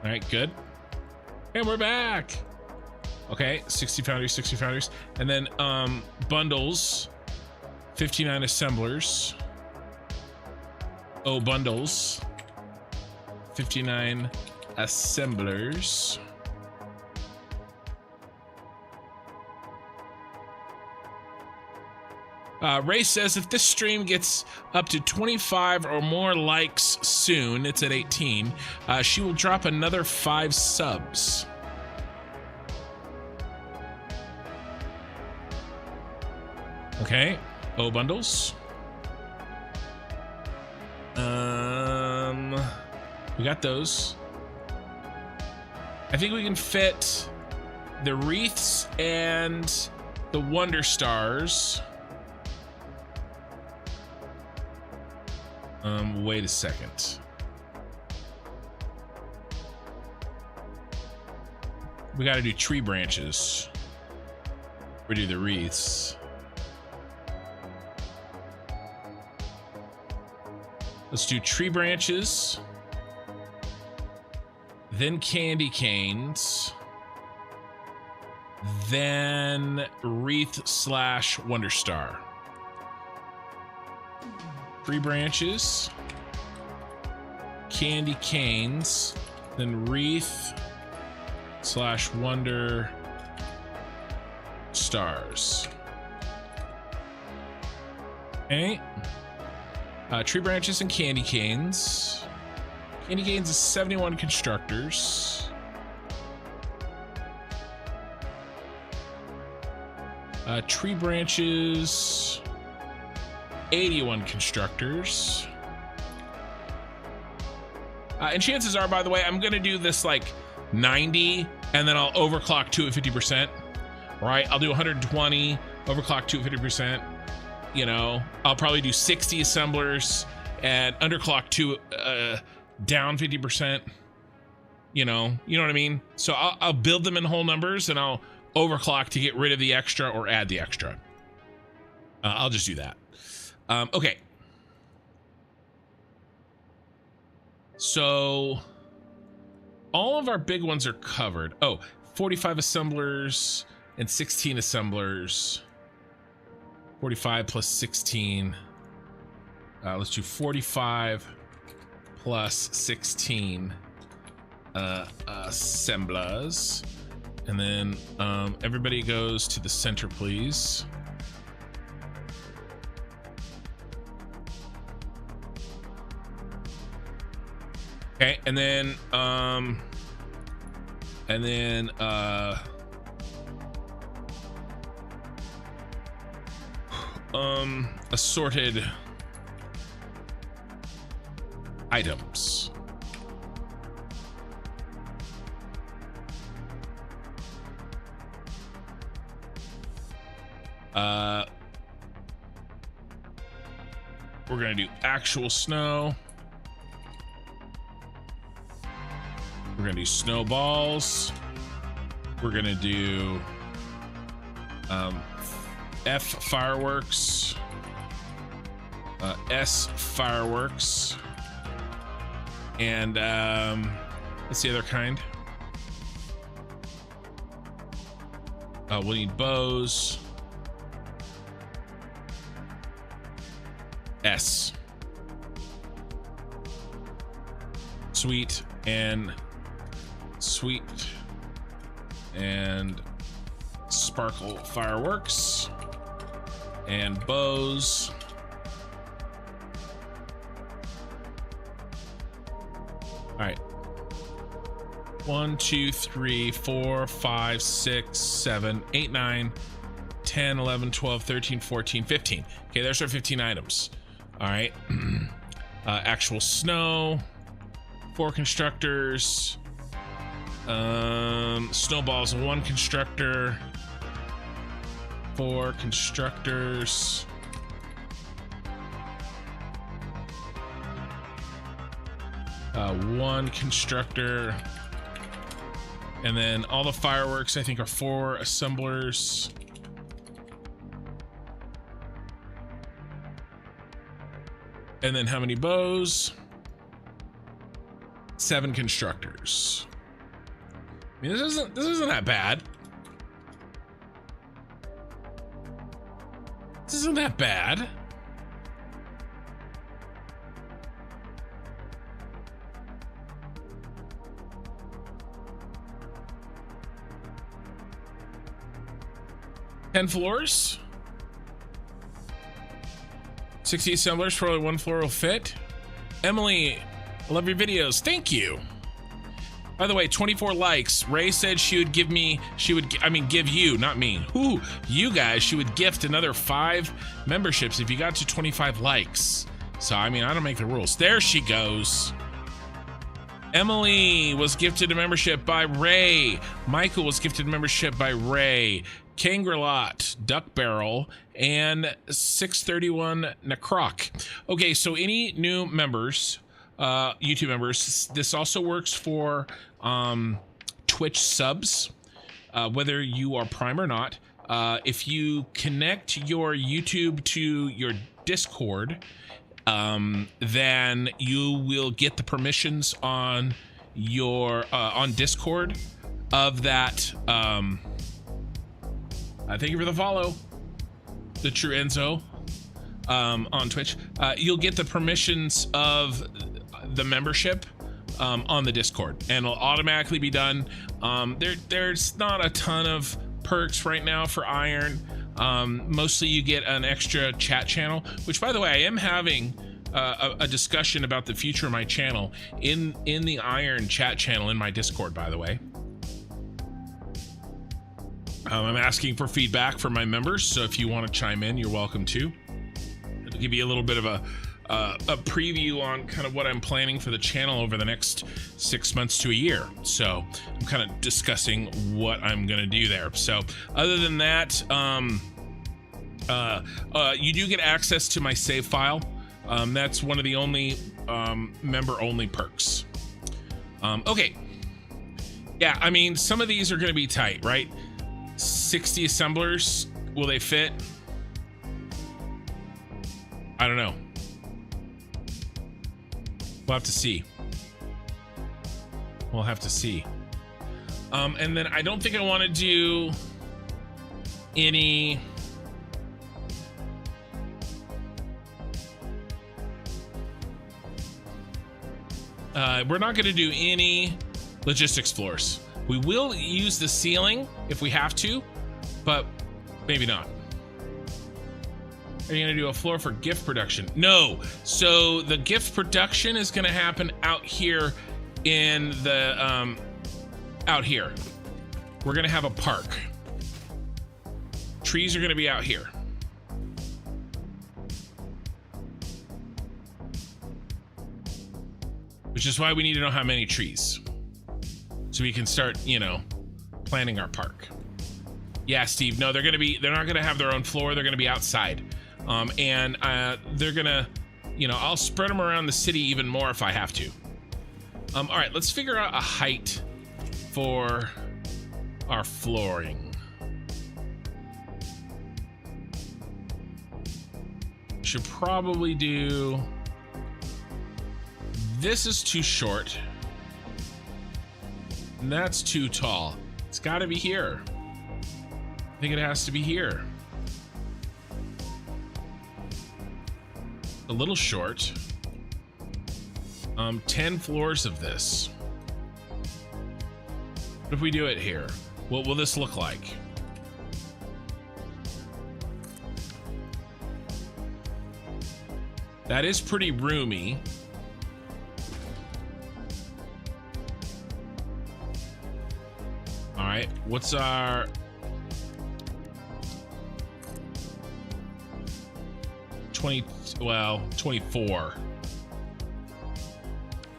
S1: All right, good. And we're back. Okay, 60 foundries, 60 foundries. And then bundles, 59 assemblers. Oh, bundles, 59 assemblers. Ray says if this stream gets up to 25 or more likes soon, it's at 18, she will drop another 5 subs. Okay, O bundles. We got those. I think we can fit the wreaths and the wonder stars. Wait a second. We got to do tree branches. We do the wreaths. Let's do tree branches. Then candy canes. Then wreath / wonder star. Tree branches, candy canes, then wreath / wonder stars. Okay. Tree branches and candy canes. Candy canes is 71 constructors. Tree branches, 81 constructors. And chances are, by the way, I'm gonna do this like 90 and then I'll overclock 2 at 50%. Right? I'll do 120, overclock 2 at 50%. You know, I'll probably do 60 assemblers and underclock 2 down 50%. You know what I mean? So I'll build them in whole numbers and I'll overclock to get rid of the extra or add the extra. I'll just do that. Okay. So all of our big ones are covered. Oh, 45 assemblers and 16 assemblers. 45 plus 16. Let's do 45 plus 16 assemblers. And then everybody goes to the center, please. Okay, and then assorted items. We're gonna do actual snow. We're gonna do snowballs. We're gonna do F fireworks, S fireworks, and what's the other kind? We'll need bows. S. Sweet and sparkle fireworks and bows. All right. 1, 2, 3, 4, 5, 6, 7, 8, 9, 10, 11, 12, 13, 14, 15. Okay, there's our 15 items. All right. Actual snow, 4 constructors, snowballs, 1 constructor, 4 constructors, one constructor, and then all the fireworks I think are 4 assemblers. And then how many bows? 7 constructors. I mean, this isn't that bad. This isn't that bad. Ten floors. 60 assemblers for only 1 floor will fit. Emily, I love your videos. Thank you. By the way, 24 likes. Ray said she would give me, give you, not me. Ooh, you guys, she would gift another 5 memberships if you got to 25 likes. So, I mean, I don't make the rules. There she goes. Emily was gifted a membership by Ray. Michael was gifted a membership by Ray. Kangrelot, Duck Barrel, and 631 Necroc. Okay, so any new members, YouTube members, this also works for Twitch subs, whether you are Prime or not. If you connect your YouTube to your Discord, then you will get the permissions on your on Discord of that. Thank you for the follow, the True Enzo, on Twitch. You'll get the permissions of the membership on the Discord, and it'll automatically be done. There's not a ton of perks right now for Iron. Mostly you get an extra chat channel, which, by the way, I am having a discussion about the future of my channel in the Iron chat channel in my Discord, by the way. I'm asking for feedback from my members, so if you want to chime in, you're welcome to. It'll give you a little bit of a preview on kind of what I'm planning for the channel over the next 6 months to a year. So I'm kind of discussing what I'm going to do there. So other than that, you do get access to my save file. That's one of the only member-only perks. Okay. Yeah, I mean, some of these are going to be tight, right? 60 assemblers, will they fit? I don't know. We'll have to see. We'll have to see. And then I don't think I want to do any we're not going to do any logistics floors. We will use the ceiling if we have to, but maybe not. Are you gonna do a floor for gift production? No. So the gift production is gonna happen out here in the out here. We're gonna have a park. Trees are gonna be out here. Which is why we need to know how many trees, so we can start, you know, planning our park. Yeah, Steve. No, they're not gonna have their own floor. They're gonna be outside. And they're gonna, you know, I'll spread them around the city even more if I have to. All right, let's figure out a height for our flooring. Should probably do, this is too short. And that's too tall. It's gotta be here. I think it has to be here. A little short. 10 floors of this. What if we do it here? What will this look like? That is pretty roomy. All right, what's our... well, 24.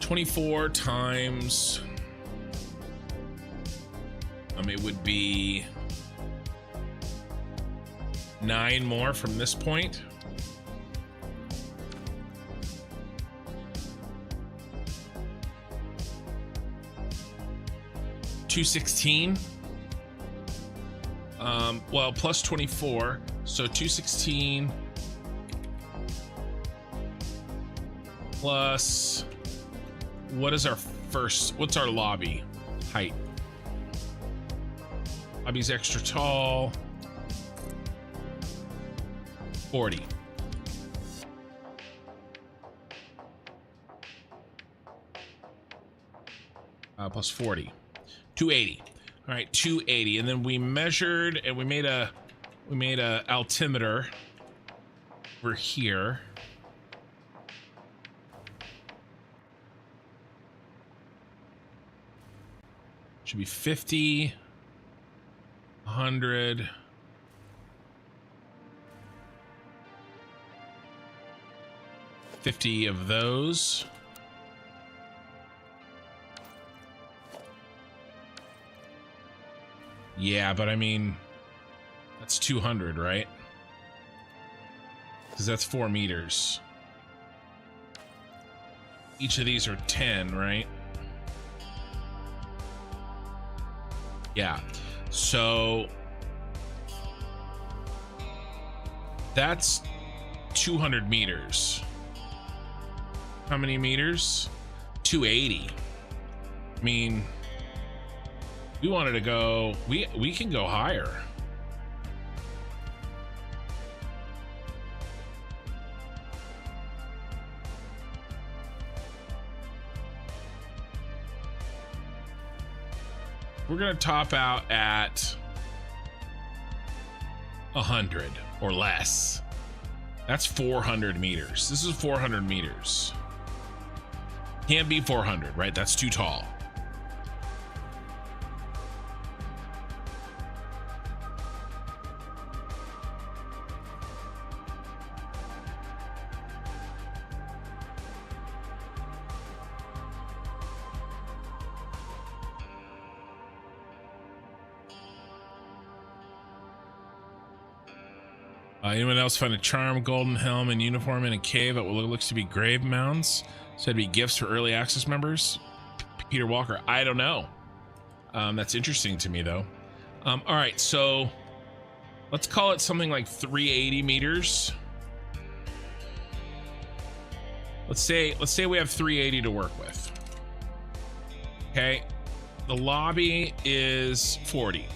S1: 24 times... it would be 9 more from this point. $216. Well, plus 24, so 216 plus, what is our first, what's our lobby height? Lobby's extra tall. 40. Plus 40. 280. All right, 280. And then we measured and we made a altimeter over here. Should be 50, 100, 50 of those. Yeah, but I mean, that's 200, right? Because that's 4 meters. Each of these are 10, right? Yeah, so that's 200 meters. How many meters? 280. I mean, we wanted to go, we can go higher. We're gonna top out at 100 or less. That's 400 meters. This is 400 meters. Can't be 400, right? That's too tall. Anyone else find a charm, golden helm, and uniform in a cave at what looks to be grave mounds? Said to be gifts for early access members. Peter Walker, I don't know. That's interesting to me though. All right, so let's call it something like 380 meters. Let's say we have 380 to work with. Okay, the lobby is 40.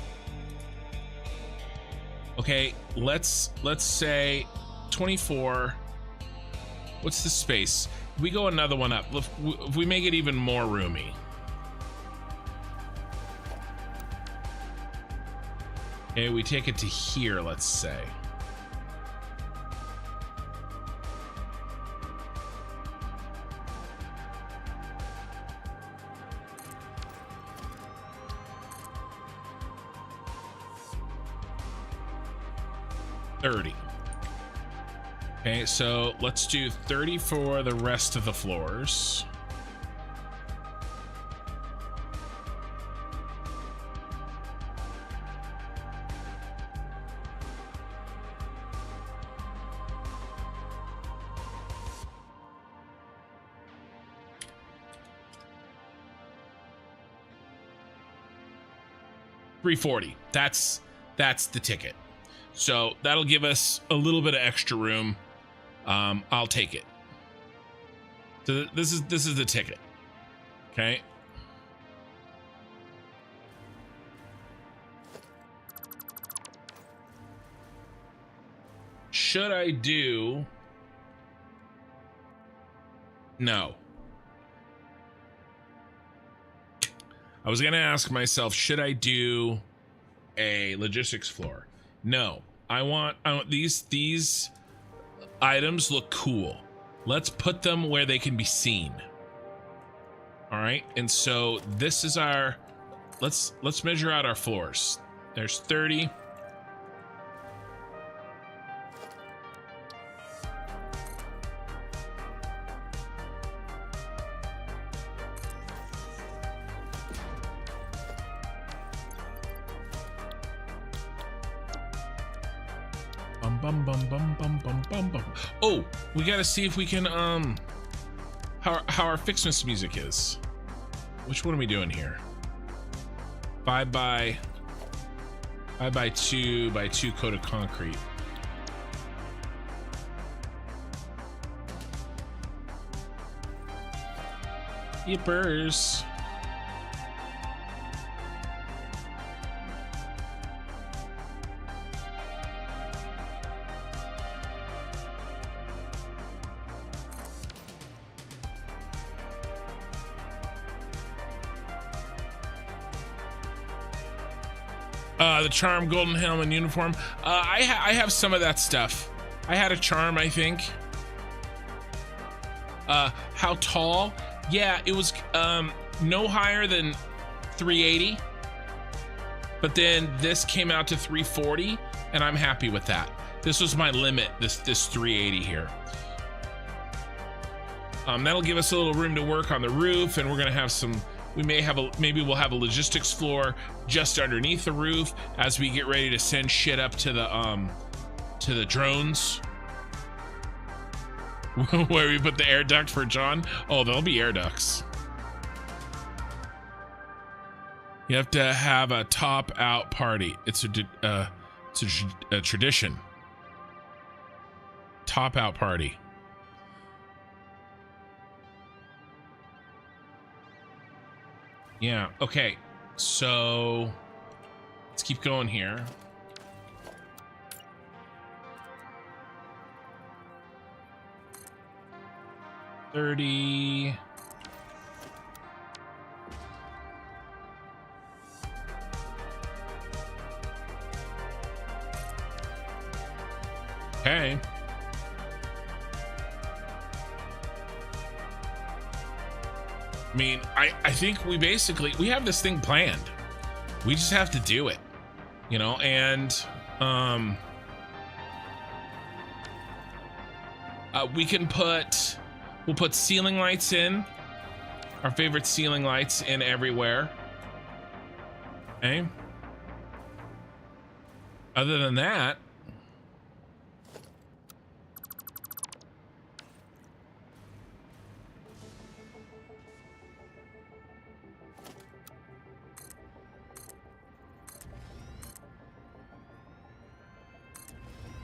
S1: Okay, let's say 24. What's the space? We go another one up. If we make it even more roomy. Okay, we take it to here, let's say. Okay, so let's do 30 for the rest of the floors. $340. That's the ticket. So that'll give us a little bit of extra room. I'll take it. So this is the ticket. Okay. Should I do? No. I was gonna ask myself, should I do a logistics floor? No. I want these items look cool. Let's put them where they can be seen. All right, and so this is our. Let's measure out our floors. There's 30. Bum bum bum bum bum bum bum. Oh, we gotta see if we can how our Ficsmas music is. Which one are we doing here? 5 by 2 by 2 coat of concrete. Yippers. The charm, golden helm, and uniform. I have some of that stuff. I had a charm, I think. How tall? Yeah, it was no higher than 380. But then this came out to 340, and I'm happy with that. This was my limit. This 380 here. That'll give us a little room to work on the roof, and we're gonna have some. Maybe we'll have a logistics floor just underneath the roof as we get ready to send shit up to the drones. Where we put the air duct for John. Oh, there'll be air ducts. You have to have a top out party. It's a tradition. Top out party. Yeah, okay, so let's keep going here. $30. Okay. I mean, I think we have this thing planned. We just have to do it, you know, and we'll put ceiling lights in, our favorite ceiling lights in everywhere. Okay. Other than that,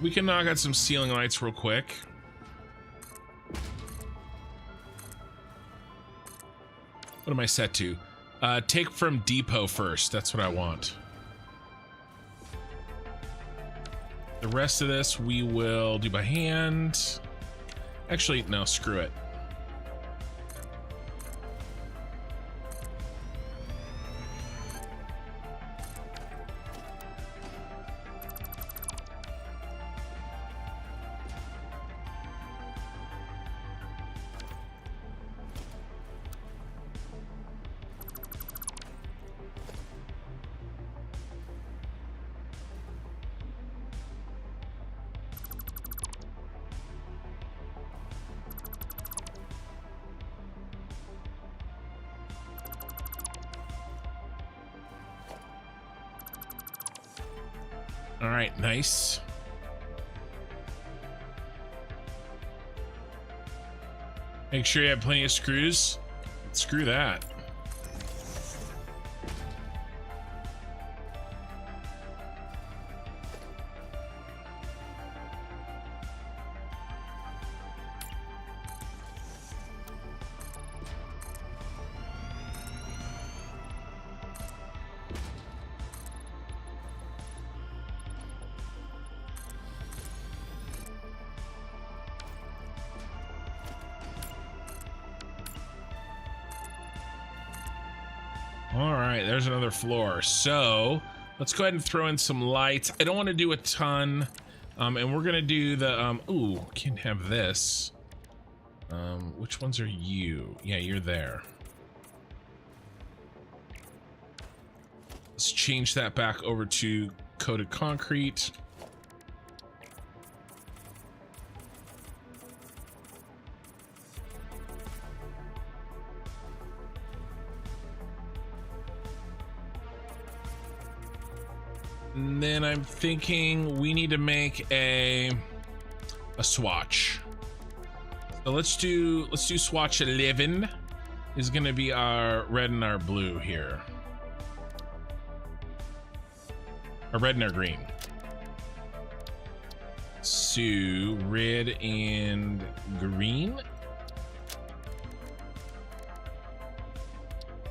S1: we can knock out some ceiling lights real quick. What am I set to? Take from depot first. That's what I want. The rest of this we will do by hand. Actually, no, screw it. All right, nice. Make sure you have plenty of screws. Screw that. All right, there's another floor. So let's go ahead and throw in some lights. I don't want to do a ton. And we're gonna do the ooh, can have this. Which ones are you? Yeah, you're there. Let's change that back over to coated concrete. And then I'm thinking we need to make a swatch. So let's do swatch 11 is going to be our red and our blue here. Our red and our green. So red and green.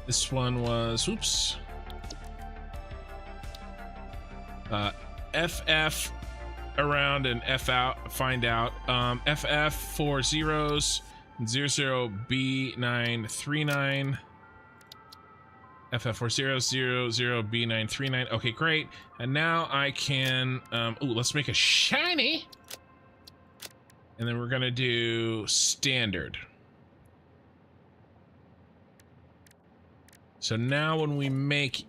S1: This one was, oops. FF around and F out, find out. FF for zeros, 00B939. FF4000B939. Okay, great. And now I can, ooh, let's make a shiny. And then we're gonna do standard. So now when we make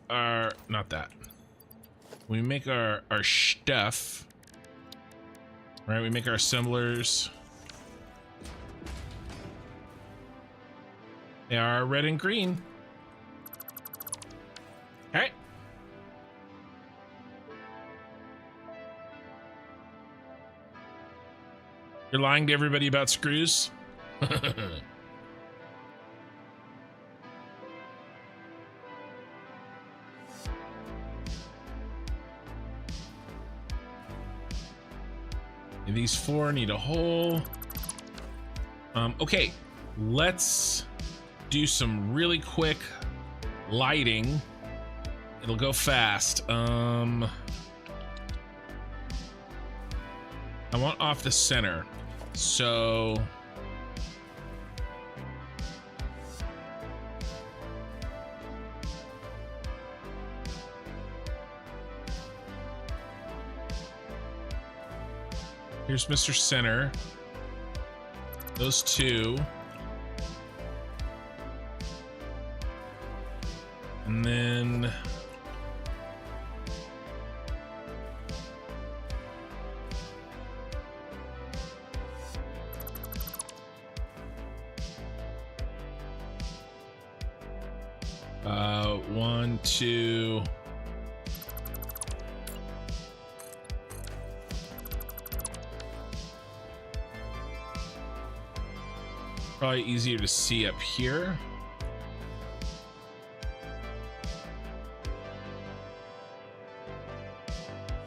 S1: our, not that. We make our stuff, right? We make our assemblers. They are red and green. Okay. You're lying to everybody about screws? These four need a hole. Okay, let's do some really quick lighting. It'll go fast. I want off the center. So here's Mr. Center. Those two. And then one, two. Probably easier to see up here.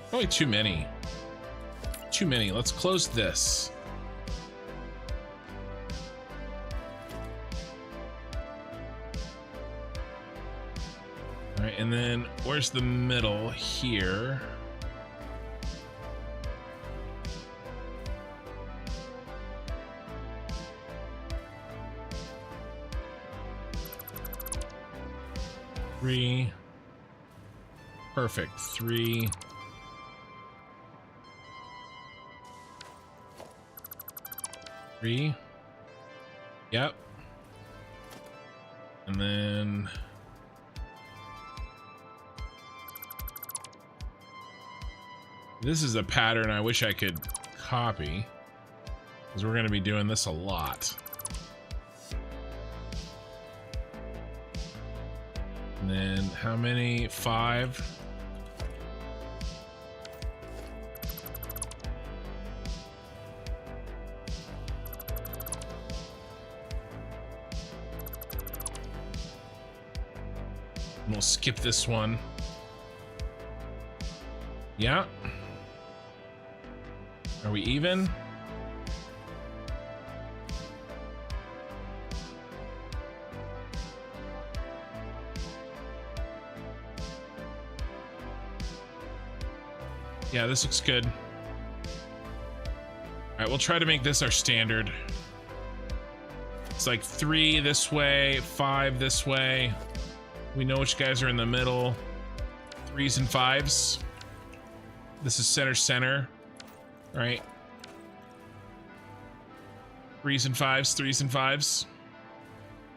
S1: Probably too many. Too many. Let's close this. All right, and then where's the middle here? Three. Perfect. Three. Three. Yep. And then this is a pattern I wish I could copy, because we're going to be doing this a lot. And then how many? 5. We'll skip this one. Yeah. Are we even? Yeah, this looks good. All right, we'll try to make this our standard. It's like 3 this way, 5 this way. We know which guys are in the middle. 3s and 5s. This is center, right? 3s and 5s, 3s and 5s.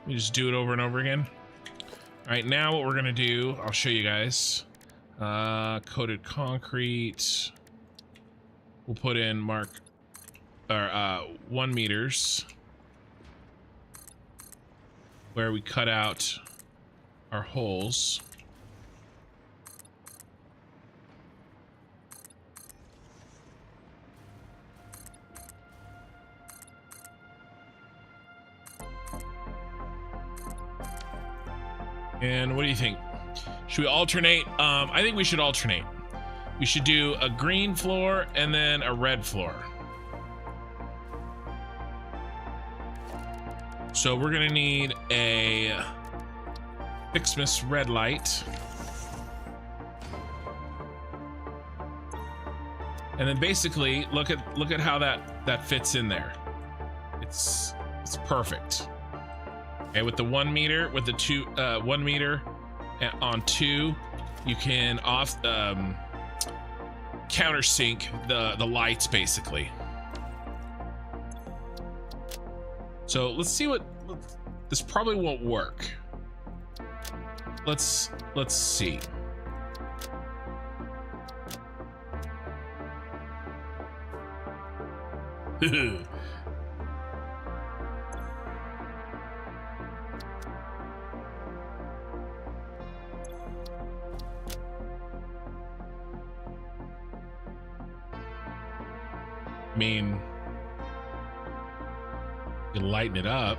S1: We just do it over and over again. All right, now what we're gonna do, I'll show you guys. Coated concrete. We'll put in 1 meters where we cut out our holes. And what do you think? Should we alternate? I think we should alternate. We should do a green floor and then a red floor. So we're gonna need a Ficsmas red light. And then basically look at how that fits in there. It's perfect. Okay, with the 1 meter, with the 1 meter on 2, you can countersink the lights basically. So let's see what this probably won't work. Let's see. I mean, you lighten it up.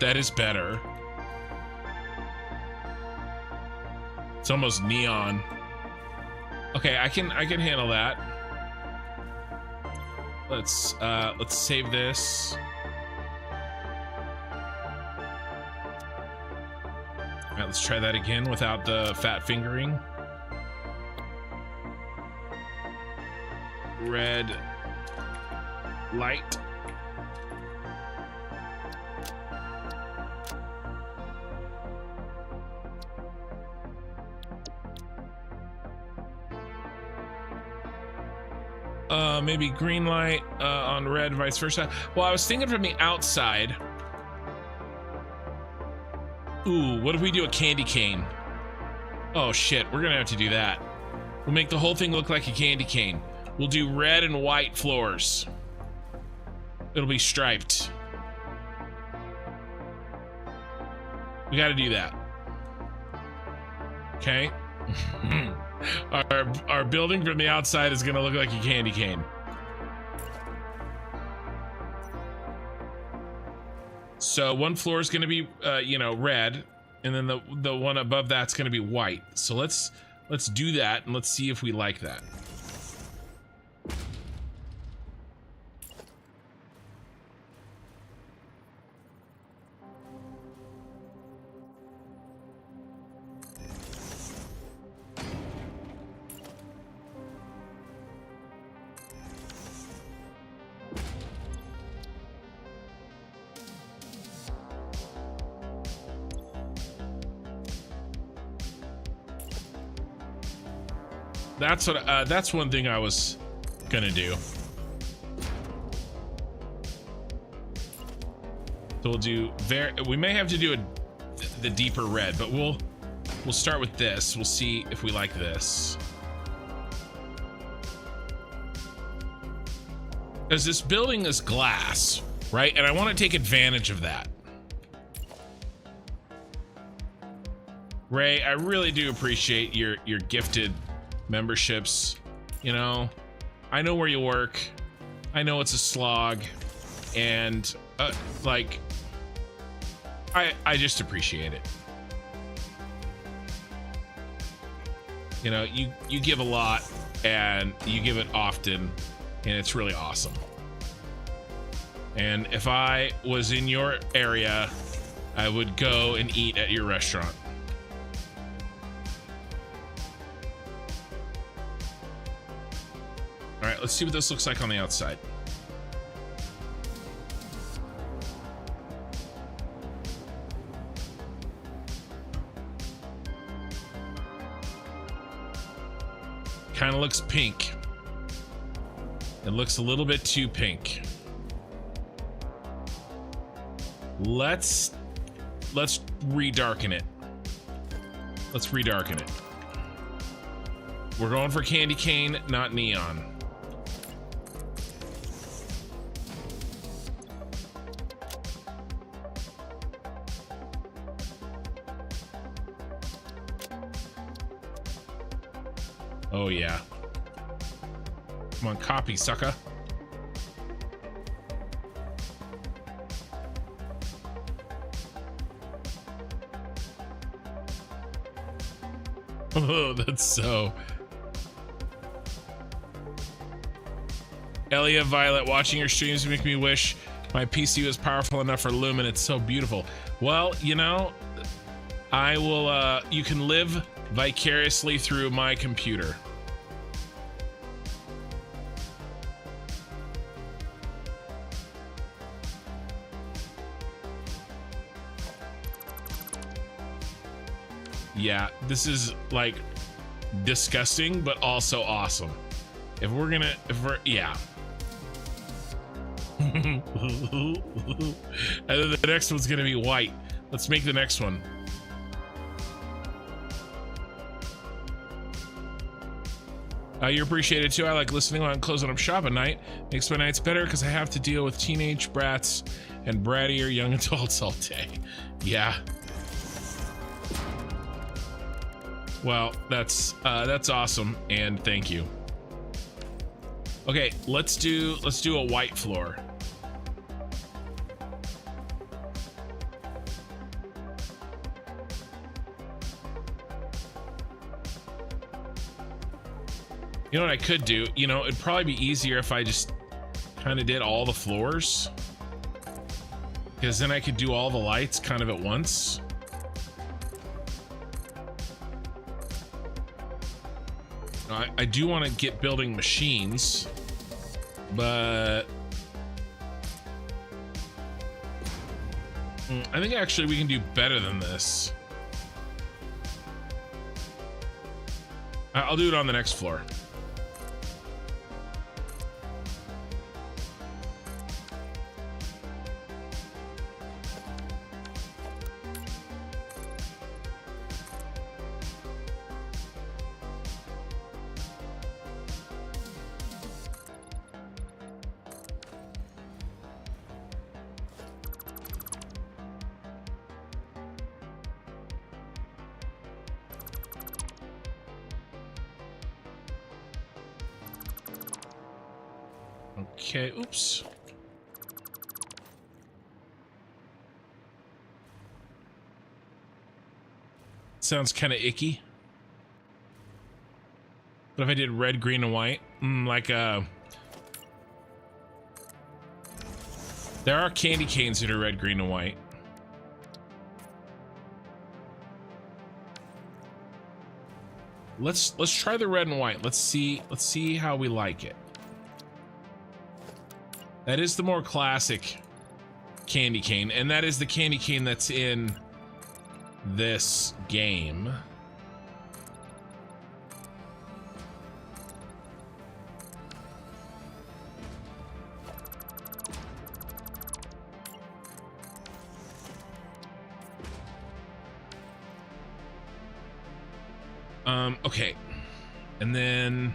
S1: That is better. It's almost neon. Okay, I can handle that. Let's save this. All right, let's try that again without the fat fingering. Red light. Maybe green light on red, vice versa. Well, I was thinking from the outside. Ooh, what if we do a candy cane? Oh shit, we're gonna have to do that. We'll make the whole thing look like a candy cane. We'll do red and white floors. It'll be striped. We gotta do that. Okay. Our building from the outside is gonna look like a candy cane. So one floor is gonna be red, and then the one above that's gonna be white. So let's do that and let's see if we like that. That's one thing I was gonna do. So we'll do we may have to do the deeper red, but we'll start with this. We'll see if we like this. Because this building is glass, right? And I want to take advantage of that. Ray, I really do appreciate your gifted memberships. You know, I know where you work. I know it's a slog, and like, I just appreciate it. You know, you give a lot, and you give it often, and it's really awesome. And if I was in your area, I would go and eat at your restaurant. All right, let's see what this looks like on the outside. Kind of looks pink. It looks a little bit too pink. Let's redarken it. Let's redarken it. We're going for candy cane, not neon. Oh yeah. Come on, copy, sucker. Oh, that's so. Elia Violet, watching your streams make me wish my PC was powerful enough for Lumen. It's so beautiful. Well, you know, I will, you can live vicariously through my computer. Yeah, this is like disgusting, but also awesome. If we're, yeah. And then the next one's gonna be white. Let's make the next one. You appreciate it too. I like listening while I'm closing up shop at night. Makes my nights better because I have to deal with teenage brats and brattier young adults all day. Yeah. Well, that's awesome, and thank you. Okay, let's do a white floor. You know what I could do? You know, it'd probably be easier if I just kind of did all the floors, because then I could do all the lights kind of at once. I do want to get building machines, but I think actually we can do better than this. I'll do it on the next floor. Okay, oops. Sounds kind of icky. But if I did red, green, and white, there are candy canes that are red, green, and white. Let's try the red and white. Let's see how we like it. That is the more classic candy cane, and that is the candy cane that's in this game. Okay. And then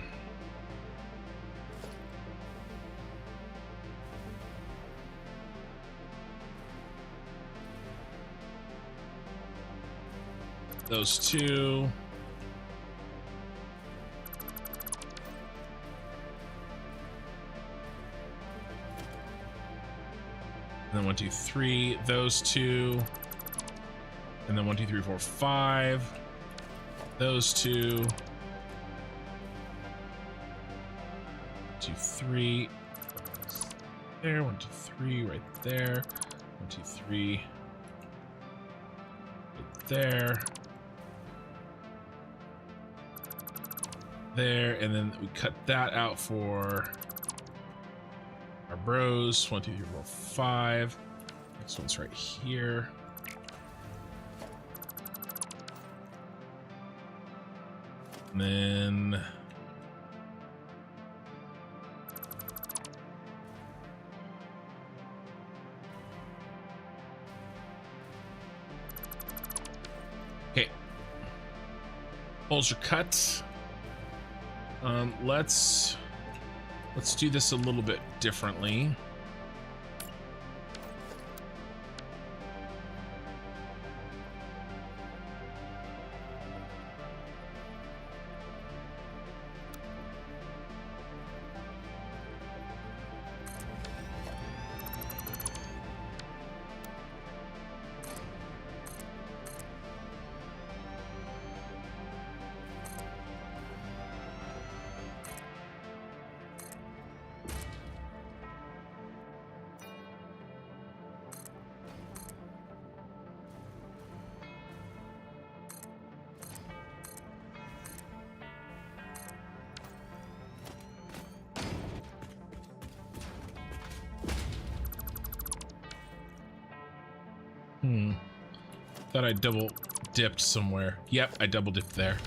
S1: those two. And then 1, 2, 3, those two. And then 1, 2, 3, 4, 5. Those two. 2, 3. There. 1, 2, 3, right there. 1, 2, 3. Right there. There, and then we cut that out for our bros. 1, 2, 3, 4, 5. Next one's right here. And then okay. Holes are cut. Let's do this a little bit differently. Thought I double dipped somewhere. Yep, I double dipped there.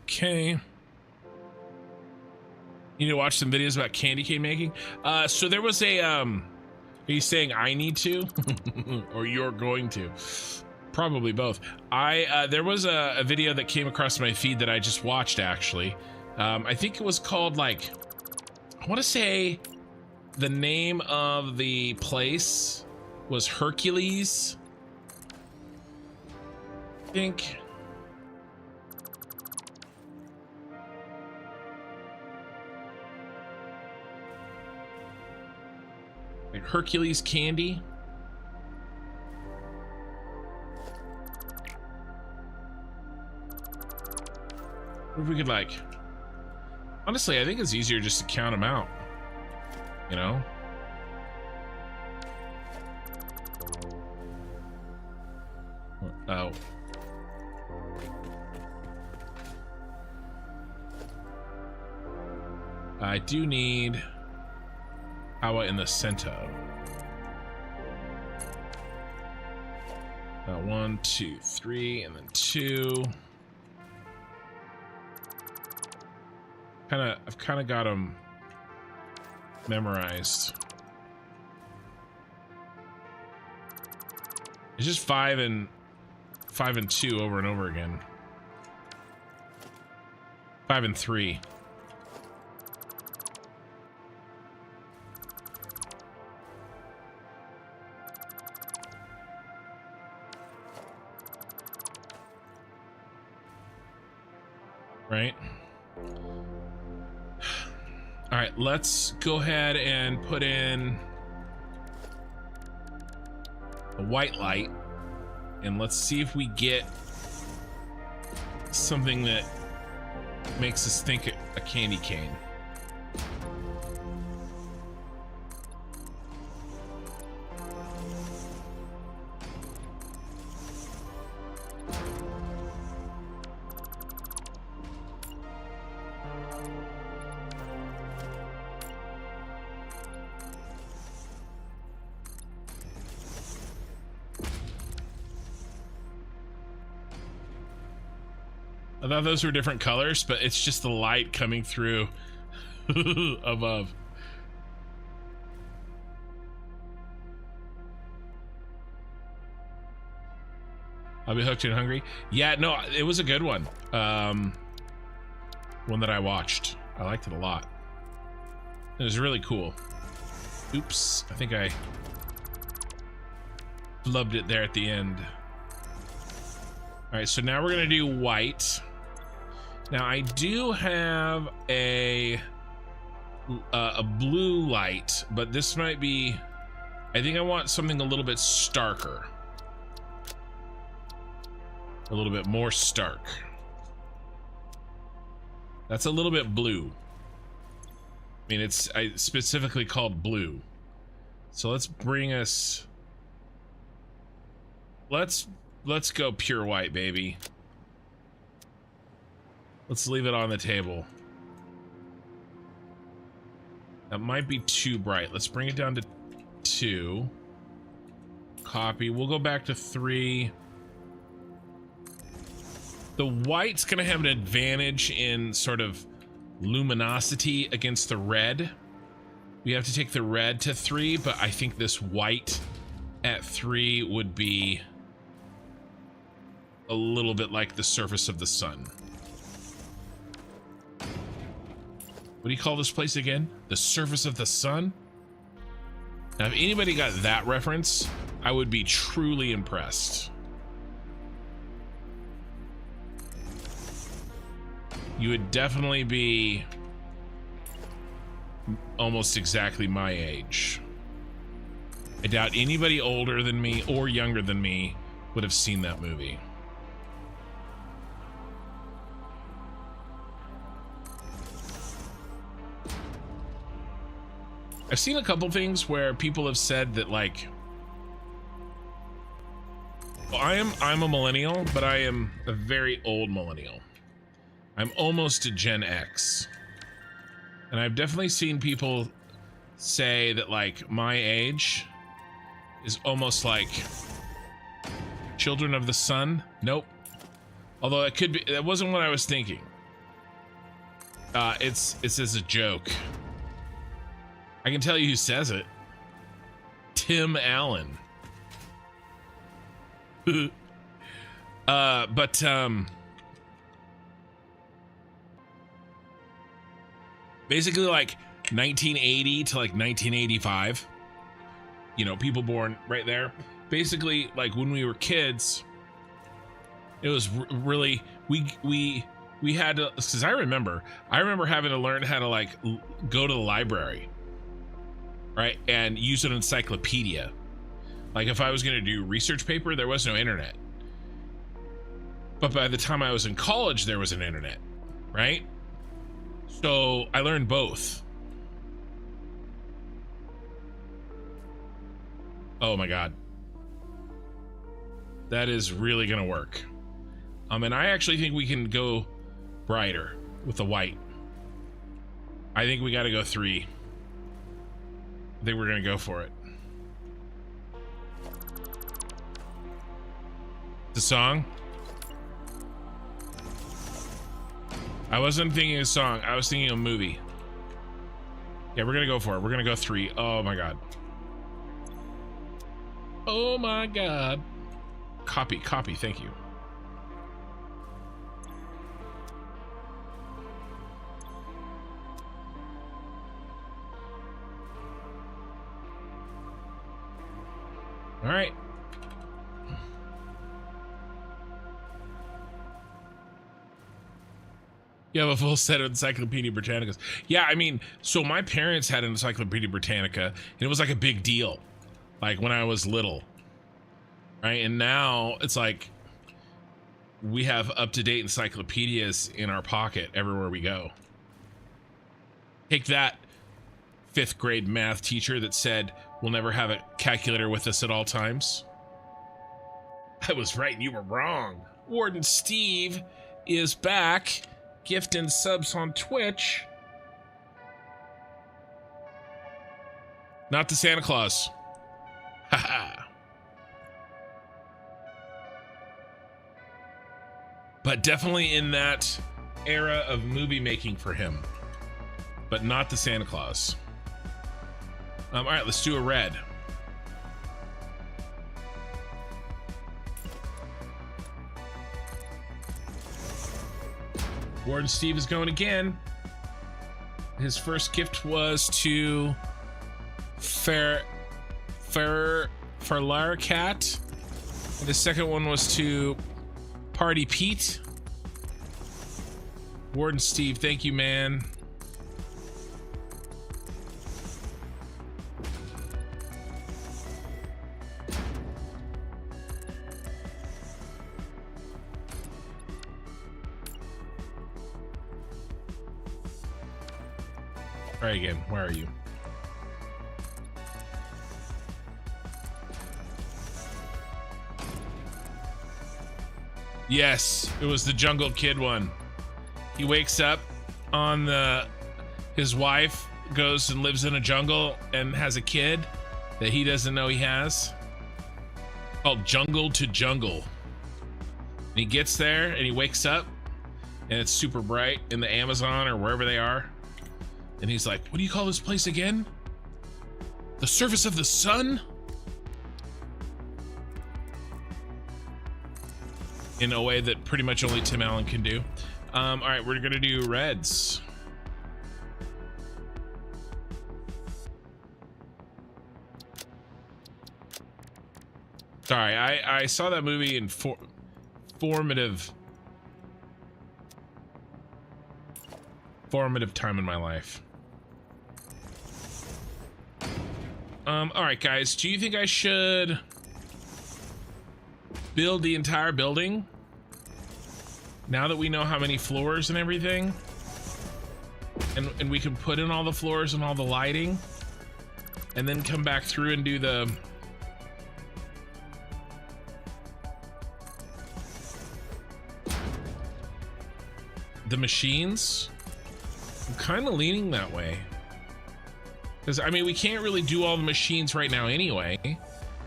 S1: Okay. You need to watch some videos about candy cane making. So there was a are you saying I need to or you're going to? Probably both. There was a video that came across my feed that I just watched actually. I think it was called like, I want to say the name of the place was Hercules, I think. Like Hercules candy. What if we could like, honestly, I think it's easier just to count them out, you know? Oh. I do need Awa in the center. 1, 2, 3, and then 2. I've kind of got them memorized. It's just 5 and 2 over and over again. 5 and 3. Right. All right, let's go ahead and put in a white light and let's see if we get something that makes us think a candy cane. I thought those were different colors, but it's just the light coming through above. I'll be hooked and hungry. Yeah, no, it was a good one. One that I watched. I liked it a lot. It was really cool. Oops, I think I flubbed it there at the end. All right, so now we're gonna do white. Now I do have a blue light, but this might be, I think I want something a little bit starker. A little bit more stark. That's a little bit blue. I mean, it's specifically called blue. So let's bring us, let's go pure white, baby. Let's leave it on the table. That might be too bright. Let's bring it down to 2. Copy. We'll go back to 3. The white's gonna have an advantage in sort of luminosity against the red. We have to take the red to 3, but I think this white at 3 would be a little bit like the surface of the sun. What do you call this place again? The surface of the sun? Now, if anybody got that reference, I would be truly impressed. You would definitely be almost exactly my age. I doubt anybody older than me or younger than me would have seen that movie. I've seen a couple things where people have said that, like, well, I'm a millennial, but I am a very old millennial. I'm almost a Gen X. And I've definitely seen people say that, like, my age is almost like children of the sun. Nope. Although it could be, that wasn't what I was thinking. It's as a joke. I can tell you who says it. Tim Allen. Basically like 1980 to like 1985. You know, people born right there. Basically, like when we were kids, it was really, we had to, because I remember having to learn how to like go to the library, right, and use an encyclopedia. Like if I was going to do research paper, there was no internet. But by the time I was in college, there was an internet, right? So I learned both. Oh my God. That is really going to work. And I actually think we can go brighter with the white. I think we got to go 3. I think we're going to go for it. The song? I wasn't thinking a song. I was thinking a movie. Yeah, we're going to go for it. We're going to go 3. Oh my God. Oh my God. Copy. Thank you. All right. You have a full set of Encyclopedia Britannicas. Yeah, I mean, so my parents had an Encyclopedia Britannica, and it was like a big deal, like when I was little, right? And now it's like we have up-to-date encyclopedias in our pocket everywhere we go. Take that, 5th grade math teacher that said we'll never have a calculator with us at all times. I was right and you were wrong. Warden Steve is back. Gifting subs on Twitch. Not the Santa Claus. Haha. but definitely in that era of movie making for him, but not the Santa Claus. All right, let's do a red. Warden Steve is going again. His first gift was to Farlar Cat. And the second one was to Party Pete. Warden Steve, thank you, man. Try again. Where are you? Yes, it was the Jungle Kid one. He wakes up on his wife goes and lives in a jungle and has a kid that he doesn't know he has, called Jungle to Jungle. And he gets there and he wakes up and it's super bright in the Amazon or wherever they are. And he's like, what do you call this place again? The surface of the sun? In a way that pretty much only Tim Allen can do. All right, we're gonna do reds. Sorry, I saw that movie in formative time in my life. All right, guys, do you think I should build the entire building now that we know how many floors and everything, and we can put in all the floors and all the lighting, and then come back through and do the machines? I'm kind of leaning that way, because I mean, we can't really do all the machines right now anyway,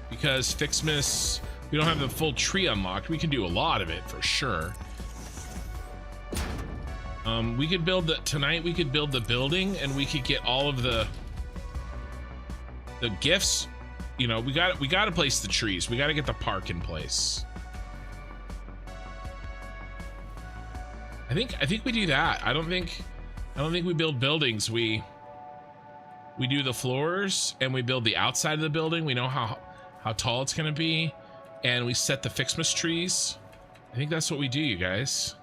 S1: because Ficsmas, we don't have the full tree unlocked. We can do a lot of it for sure. We could build tonight we could build the building, and we could get all of the gifts. You know, we got to place the trees. We got to get the park in place. I think we do that. I don't think we build buildings. We do the floors, and we build the outside of the building. We know how tall it's gonna be, and we set the Ficsmas trees. I think that's what we do, you guys.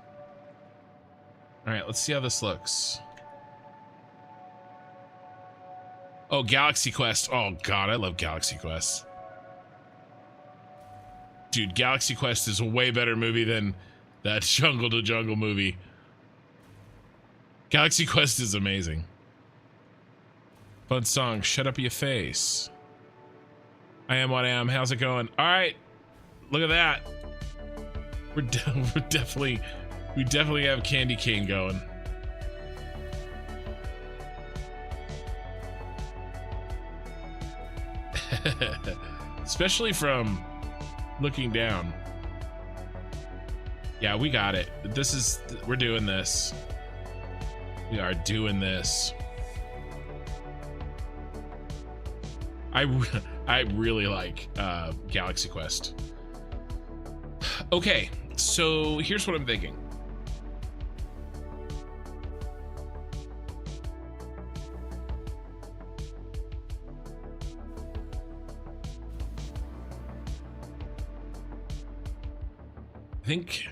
S1: All right, let's see how this looks. Oh, Galaxy Quest. Oh God, I love Galaxy Quest. Dude, Galaxy Quest is a way better movie than that Jungle to Jungle movie. Galaxy Quest is amazing. Fun song, Shut Up Your Face. I am what I am. How's it going? All right, look at that. We definitely have Candy Cane going. Especially from looking down. Yeah, we got it. We're doing this. We are doing this. I really like Galaxy Quest. Okay, so here's what I'm thinking. I think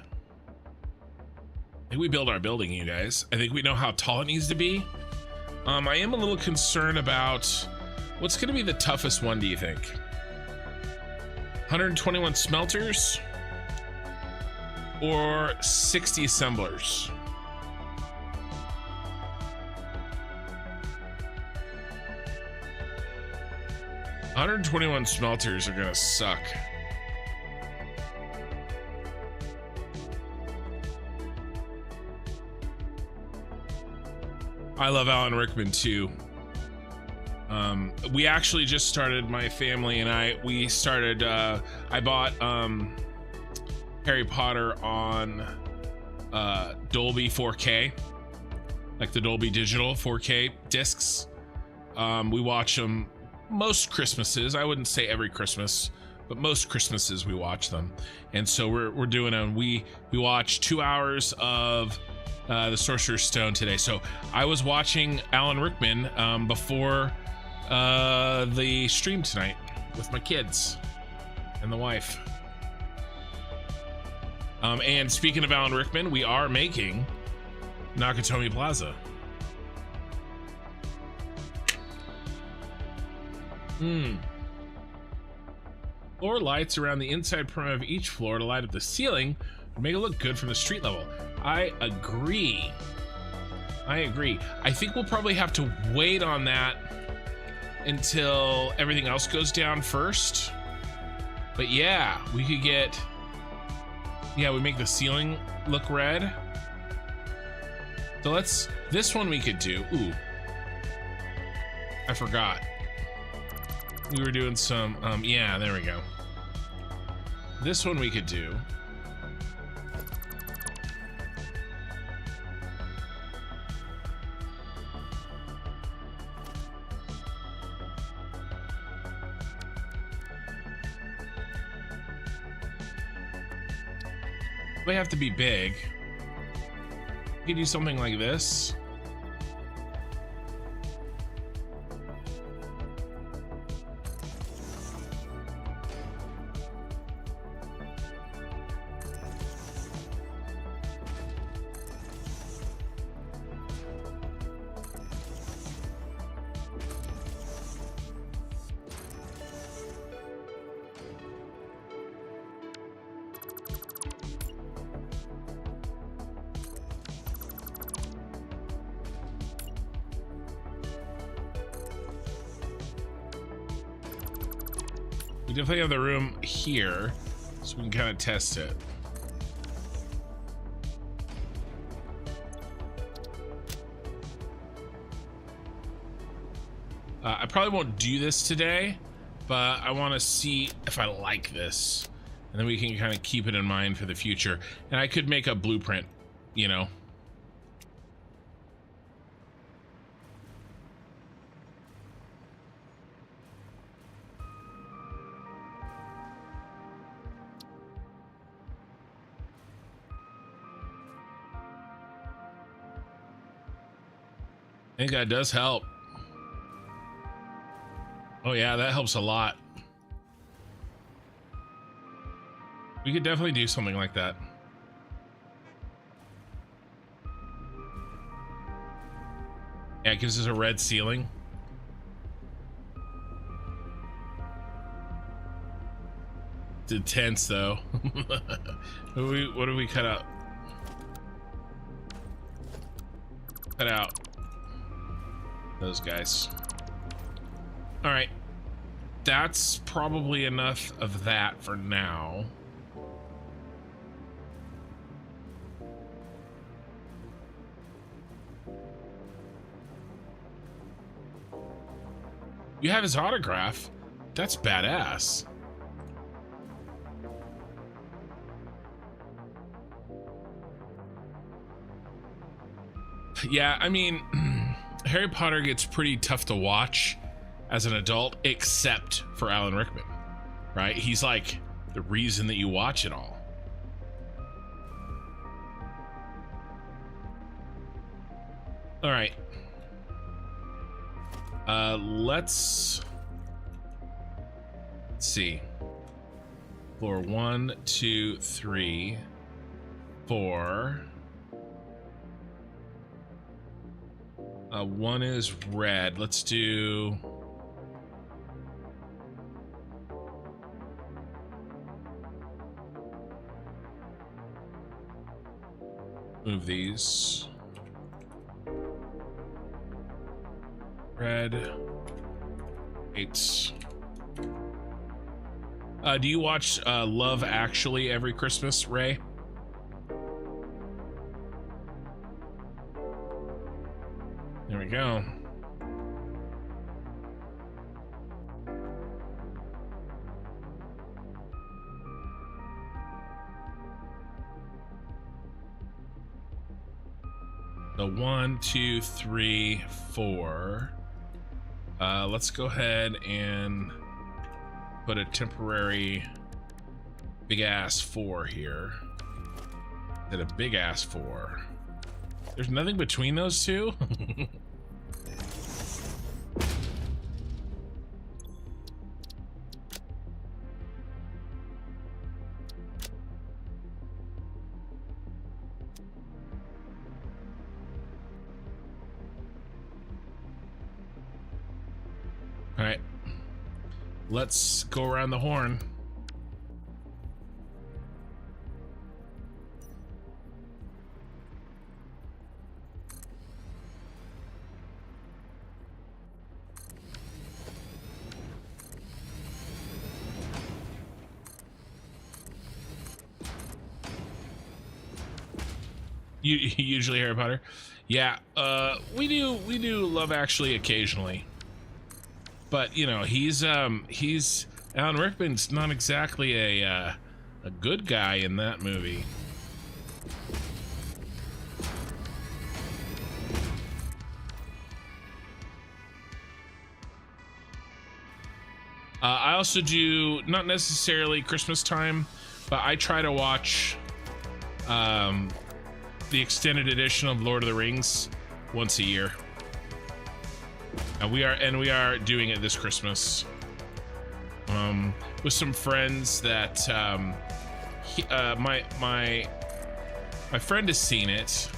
S1: we build our building, you guys. I think we know how tall it needs to be. I am a little concerned about what's going to be the toughest one, do you think? 121 smelters or 60 assemblers? $121 smelters are gonna suck. I love Alan Rickman too. We actually just started, my family and we started, I bought Harry Potter on Dolby 4K, like the Dolby Digital 4K discs. We watch them most Christmases. I wouldn't say every Christmas, but most Christmases we watch them. And so we're doing them. We watched 2 hours of the Sorcerer's Stone today. So I was watching Alan Rickman before the stream tonight with my kids and the wife. And speaking of Alan Rickman, we are making Nakatomi Plaza. Floor lights around the inside perimeter of each floor to light up the ceiling to make it look good from the street level. I agree. I think we'll probably have to wait on that until everything else goes down first. But yeah, we could get... Yeah, we make the ceiling look red. So this one we could do. Ooh. I forgot. We were doing some, yeah, there we go. This one we could do. We have to be big. We could do something like this. We definitely have the room here, so we can kind of test it. I probably won't do this today, but I want to see if I like this, and then we can kind of keep it in mind for the future. And I could make a blueprint, you know. I think that does help. Oh yeah, that helps a lot. We could definitely do something like that. Yeah, it gives us a red ceiling. It's intense though. What do we cut out? Cut out those guys. All right, that's probably enough of that for now. You have his autograph? That's badass. Yeah, I mean, Harry Potter gets pretty tough to watch as an adult, except for Alan Rickman, right? He's like the reason that you watch it all. All right. Let's see. Floor 1, 2, 3, 4. One is red. Let's do... Move these. Red. 8. Do you watch Love Actually every Christmas, Ray? There we go. So 1, 2, 3, 4. Let's go ahead and put a temporary big ass 4 here. Did a big ass 4. There's nothing between those two. All right, let's go around the horn. Usually Harry Potter. Yeah, we do Love Actually occasionally. But you know, he's Alan Rickman's not exactly a good guy in that movie. I also do, not necessarily Christmas time, but I try to watch the extended edition of Lord of the Rings once a year. And we are doing it this Christmas with some friends that my friend has seen it,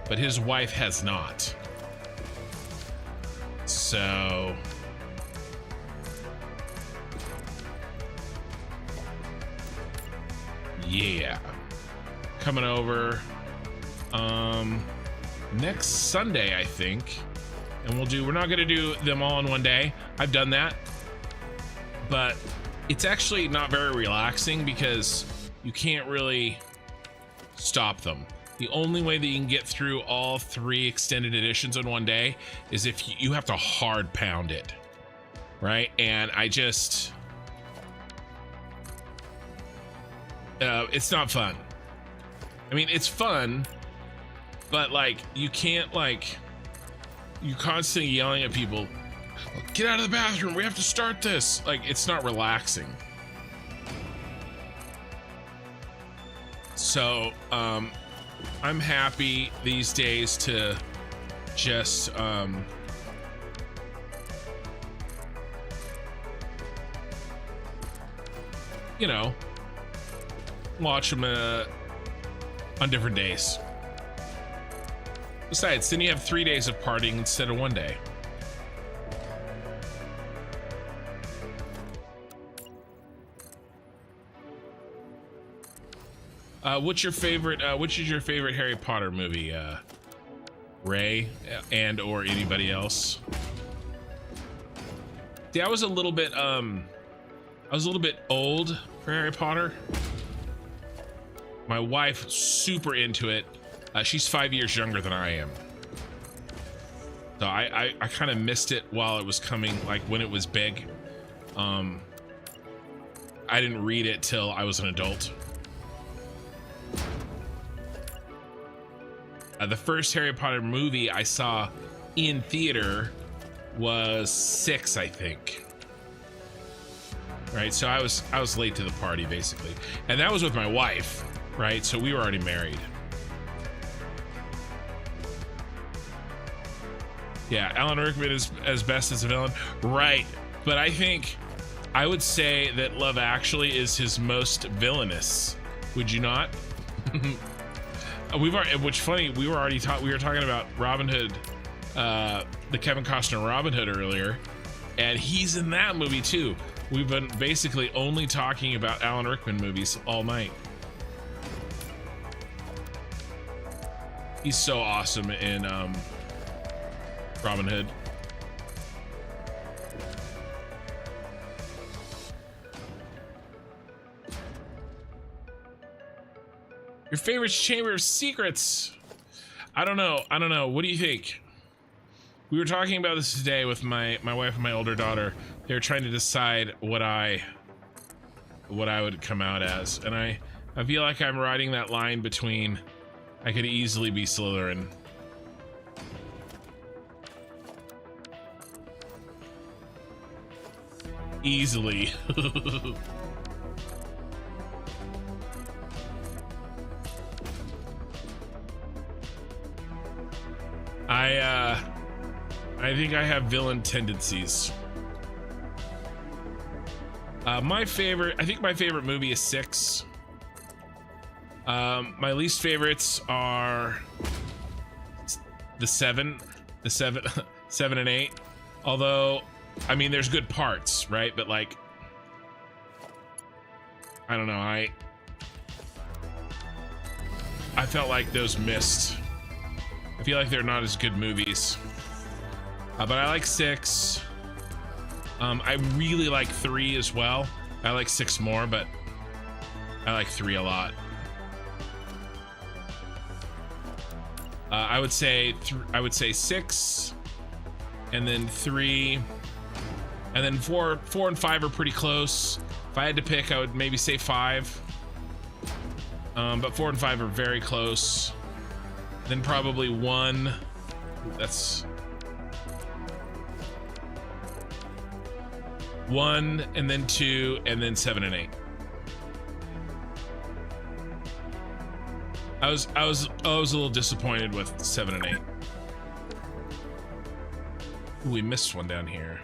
S1: but his wife has not. So yeah, coming over next Sunday, I think. And we're not gonna do them all in one day. I've done that, but it's actually not very relaxing because you can't really stop them. The only way that you can get through all 3 extended editions in one day is if you have to hard pound it, right? And I just, it's not fun. I mean, it's fun, but like, you can't, like, you're constantly yelling at people, get out of the bathroom, we have to start this. Like, it's not relaxing. So I'm happy these days to just you know, watch them on different days. Besides, then you have 3 days of partying instead of 1 day. Which is your favorite Harry Potter movie, Ray, and or anybody else? See, I was a little bit old for Harry Potter. My wife, super into it. She's 5 years younger than I am. So I kind of missed it while it was coming, like when it was big. I didn't read it till I was an adult. The first Harry Potter movie I saw in theater was 6, I think. Right, so I was late to the party basically, and that was with my wife, right? So we were already married. Yeah, Alan Rickman is as best as a villain, right? But I would say that Love Actually is his most villainous. Would you not? Which funny, we were talking about Robin Hood, the Kevin Costner Robin Hood earlier, and he's in that movie too. We've been basically only talking about Alan Rickman movies all night. He's so awesome in Robin Hood. Your favorite Chamber of Secrets? I don't know. What do you think? We were talking about this today with my wife and my older daughter. They were trying to decide what I would come out as, and I feel like I'm riding that line between I could easily be Slytherin Easily. I think I have villain tendencies. I think my favorite movie is 6. My least favorites are the 7 and 8. Although, I mean, there's good parts, right? But like, I don't know. I felt like those missed. I feel like they're not as good movies. But I like 6. I really like 3 as well. I like 6 more, but I like 3 a lot. I would say 6, and then 3, and then 4 and 5 are pretty close. If I had to pick, I would maybe say 5. But 4 and 5 are very close. Then probably 1. That's 1, and then 2, and then 7 and 8. I was a little disappointed with 7 and 8. Ooh, we missed one down here.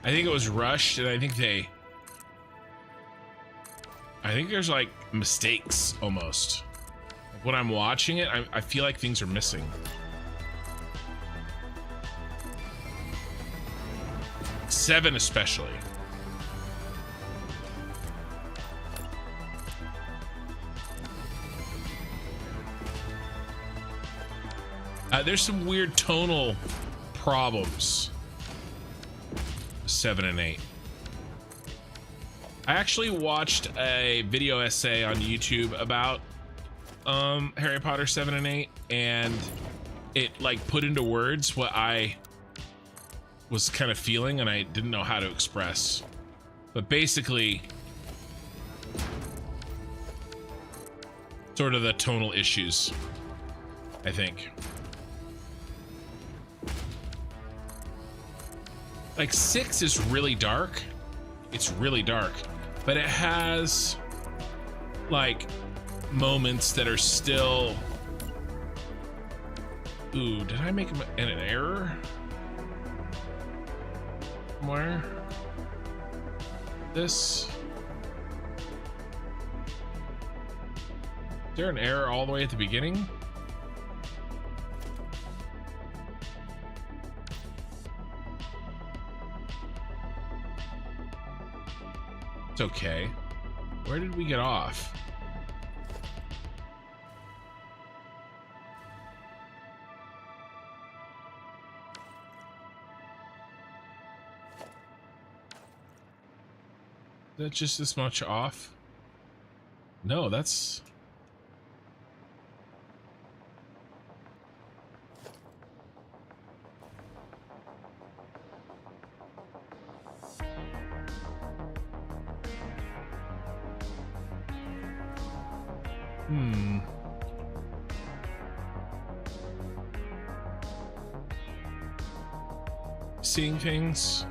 S1: I think it was rushed, and I think there's like mistakes almost. When I'm watching it, I feel like things are missing. Seven especially. There's some weird tonal problems. 7 and 8. I actually watched a video essay on YouTube about Harry Potter 7 and 8, and it like put into words what I was kind of feeling and I didn't know how to express. But basically, sort of the tonal issues, I think. Like 6 is really dark. It's really dark, but it has like moments that are still. Ooh, did I make an error? Somewhere? This? Is there an error all the way at the beginning? It's okay. Where did we get off? Is that just this much off? No, that's... Seeing things.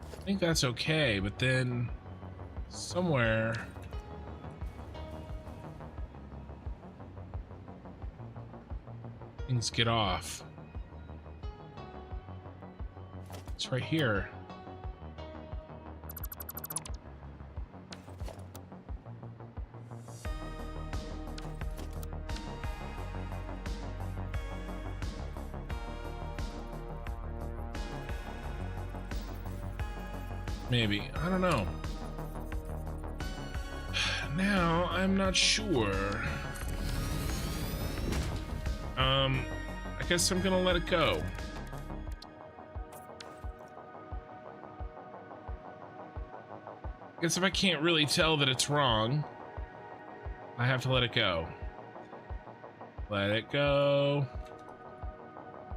S1: I think that's okay, but then somewhere things get off. It's right here. Maybe. I don't know. Now, I'm not sure. I guess I'm gonna let it go. I guess if I can't really tell that it's wrong, I have to let it go. Let it go.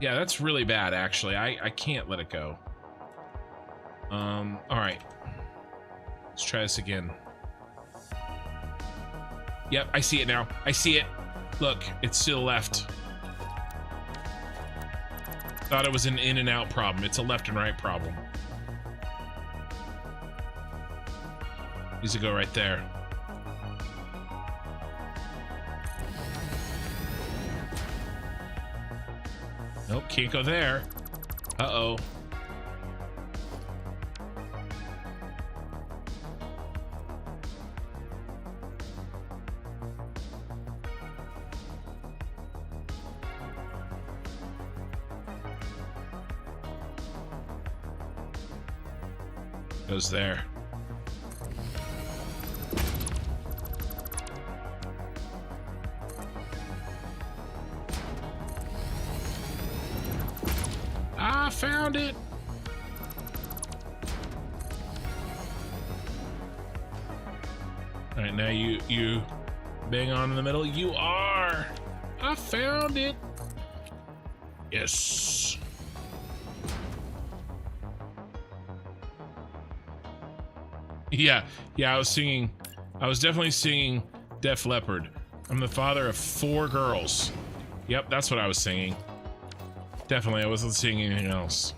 S1: Yeah, that's really bad, actually. I can't let it go. All right. Let's try this again. Yep, I see it now. I see it. Look, it's to the left. Thought it was an in and out problem. It's a left and right problem. Needs to go right there. Nope, can't go there. Uh-oh. Goes there. I found it. All right, now you bang on in the middle. You are. I found it. Yes. Yeah, I was definitely singing Def Leppard. I'm the father of 4 girls. Yep, that's what I was singing. Definitely, I wasn't singing anything else.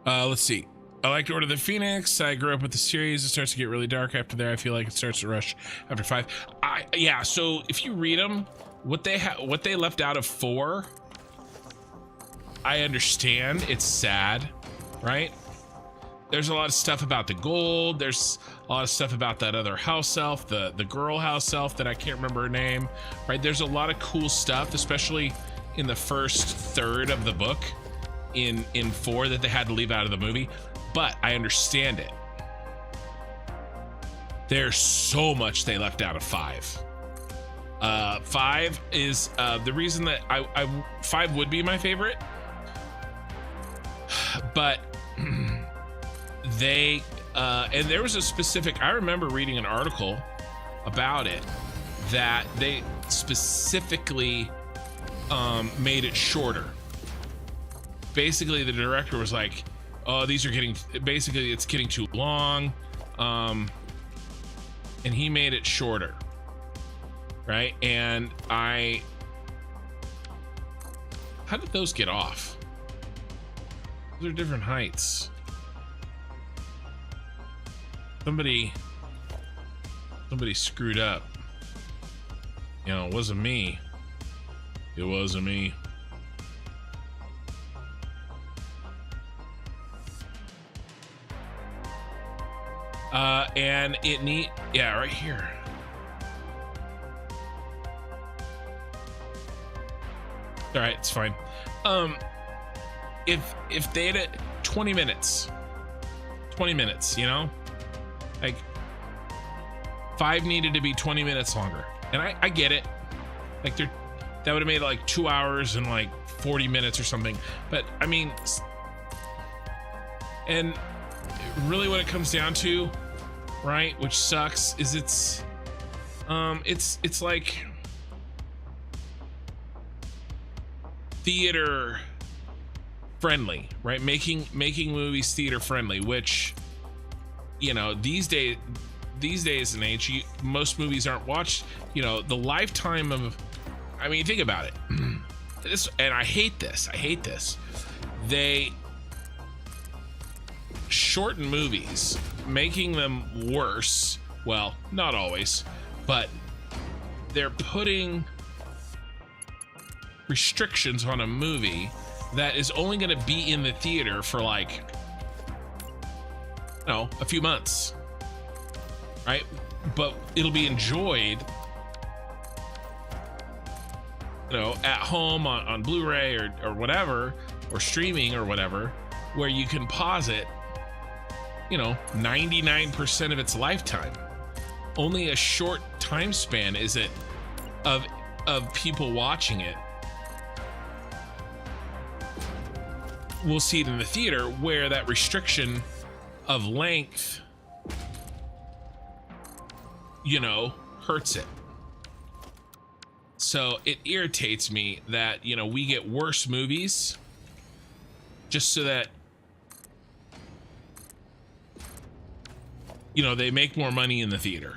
S1: Let's see. I like Order of the Phoenix. I grew up with the series. It starts to get really dark after there. I feel like it starts to rush after 5. Yeah. So if you read them, what they left out of 4, I understand. It's sad, right? There's a lot of stuff about the gold. There's a lot of stuff about that other house elf, the girl house elf that I can't remember her name, right? There's a lot of cool stuff, especially in the first third of the book in 4 that they had to leave out of the movie. But I understand it. There's so much they left out of 5. 5 is the reason that 5 would be my favorite, but they and there was a specific, I remember reading an article about it that they specifically made it shorter. Basically the director was like, oh, these are getting, basically it's getting too long, and he made it shorter, right? And how did those get off? Those are different heights. Somebody screwed up. You know, it wasn't me. It wasn't me. And it yeah, right here. All right, it's fine. If they had 20 minutes, you know, like 5 needed to be 20 minutes longer, and I get it. Like that would have made like 2 hours and like 40 minutes or something. But I mean, and really what it comes down to, right, which sucks, is it's like theater friendly, right? Making movies theater friendly, which, you know, these days and age, most movies aren't watched. You know, the lifetime of, I mean, think about it. This, and I hate this. They shorten movies, making them worse. Well, not always, but they're putting restrictions on a movie that is only going to be in the theater for like, you know, a few months. right? But it'll be enjoyed, you know, at home on Blu-ray or whatever, or streaming or whatever, where you can pause it, you know, 99% of its lifetime. Only a short time span is it of people watching it. We'll see it in the theater, where that restriction of length, you know, hurts it. So it irritates me that, you know, we get worse movies just so that, you know, they make more money in the theater.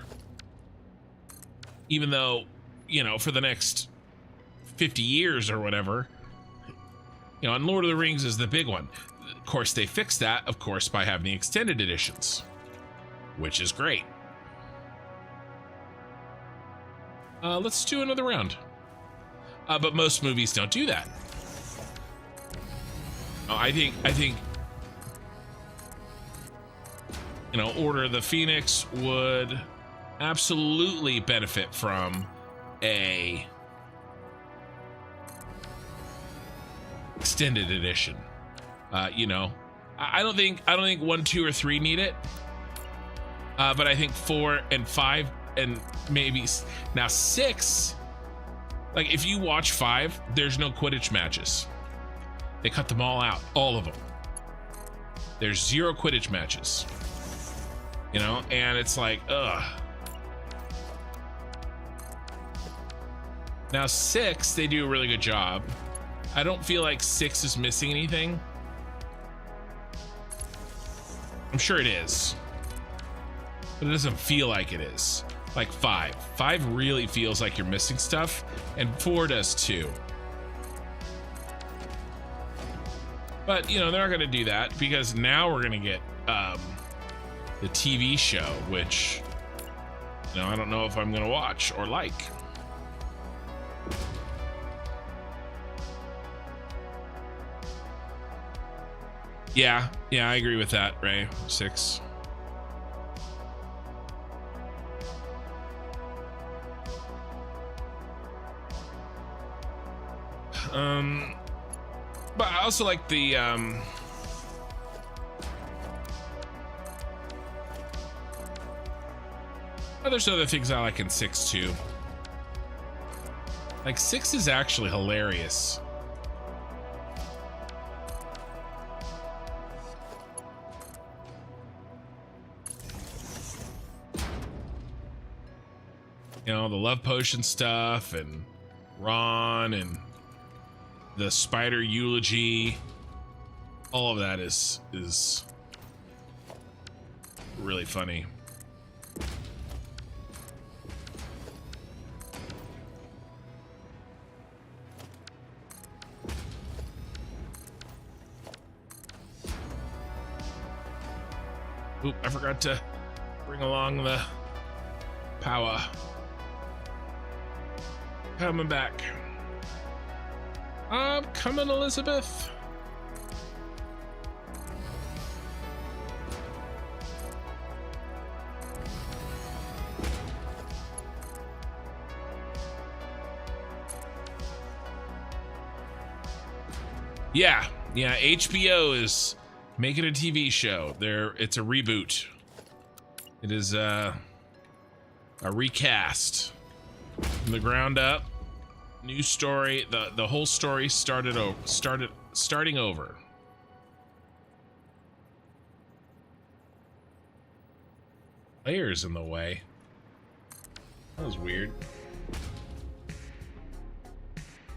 S1: Even though, you know, for the next 50 years or whatever, you know, and Lord of the Rings is the big one. Of course, they fixed that, of course, by having the extended editions, which is great. Let's do another round. But most movies don't do that. I think, you know, Order of the Phoenix would absolutely benefit from a extended edition. You know, I don't think 1, 2, or 3 need it. But I think 4 and 5 and maybe now 6. Like if you watch 5, there's no Quidditch matches. They cut them all out, all of them. There's 0 Quidditch matches. You know, and it's like, ugh. Now 6, they do a really good job. I don't feel like 6 is missing anything. I'm sure it is, but it doesn't feel like it is. Like 5 really feels like you're missing stuff, and 4 does too. But you know, they're not going to do that, because now we're going to get the TV show, which, you know, I don't know if I'm going to watch or like. Yeah, I agree with that, Ray. 6. But I also like the there's other things I like in 6 too. Like 6 is actually hilarious. You know, the love potion stuff and Ron and the spider eulogy, all of that is really funny. Oop, I forgot to bring along the power. Coming back. I'm coming, Elizabeth. Yeah, HBO is making a TV show. It's a reboot. It is a recast from the ground up. New story. The whole story starting over. Players in the way. That was weird.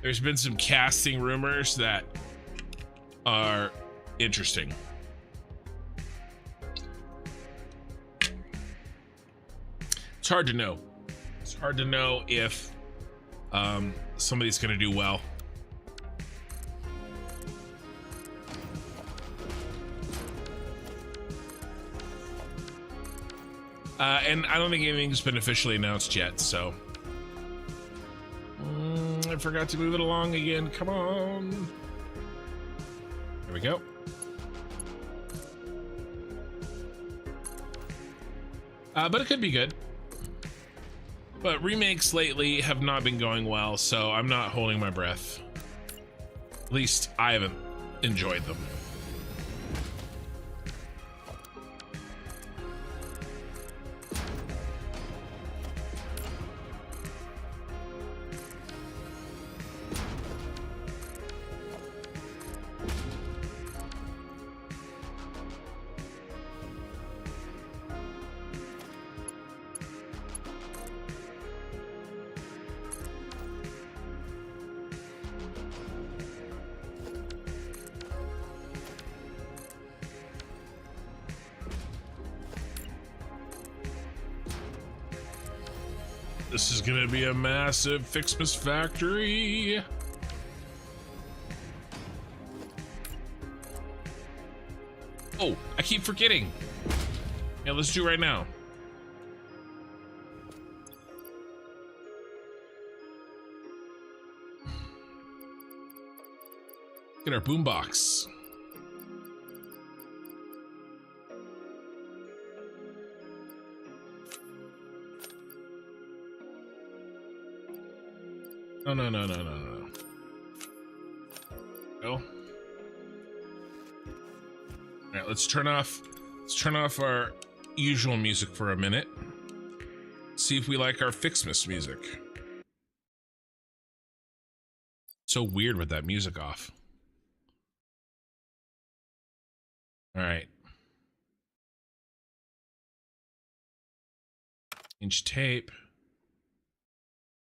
S1: There's been some casting rumors that are interesting. It's hard to know. It's hard to know if somebody's gonna do well. And I don't think anything's been officially announced yet, so I forgot to move it along again. Come on. There we go. but it could be good. But remakes lately have not been going well, so I'm not holding my breath. At least I haven't enjoyed them. This is gonna be a massive Ficsmas factory. Oh, I keep forgetting. Yeah, let's do it right now. Get our boombox. No. Go. All right, let's turn off our usual music for a minute. See if we like our Ficsmas music. So weird with that music off. All right. Inch tape.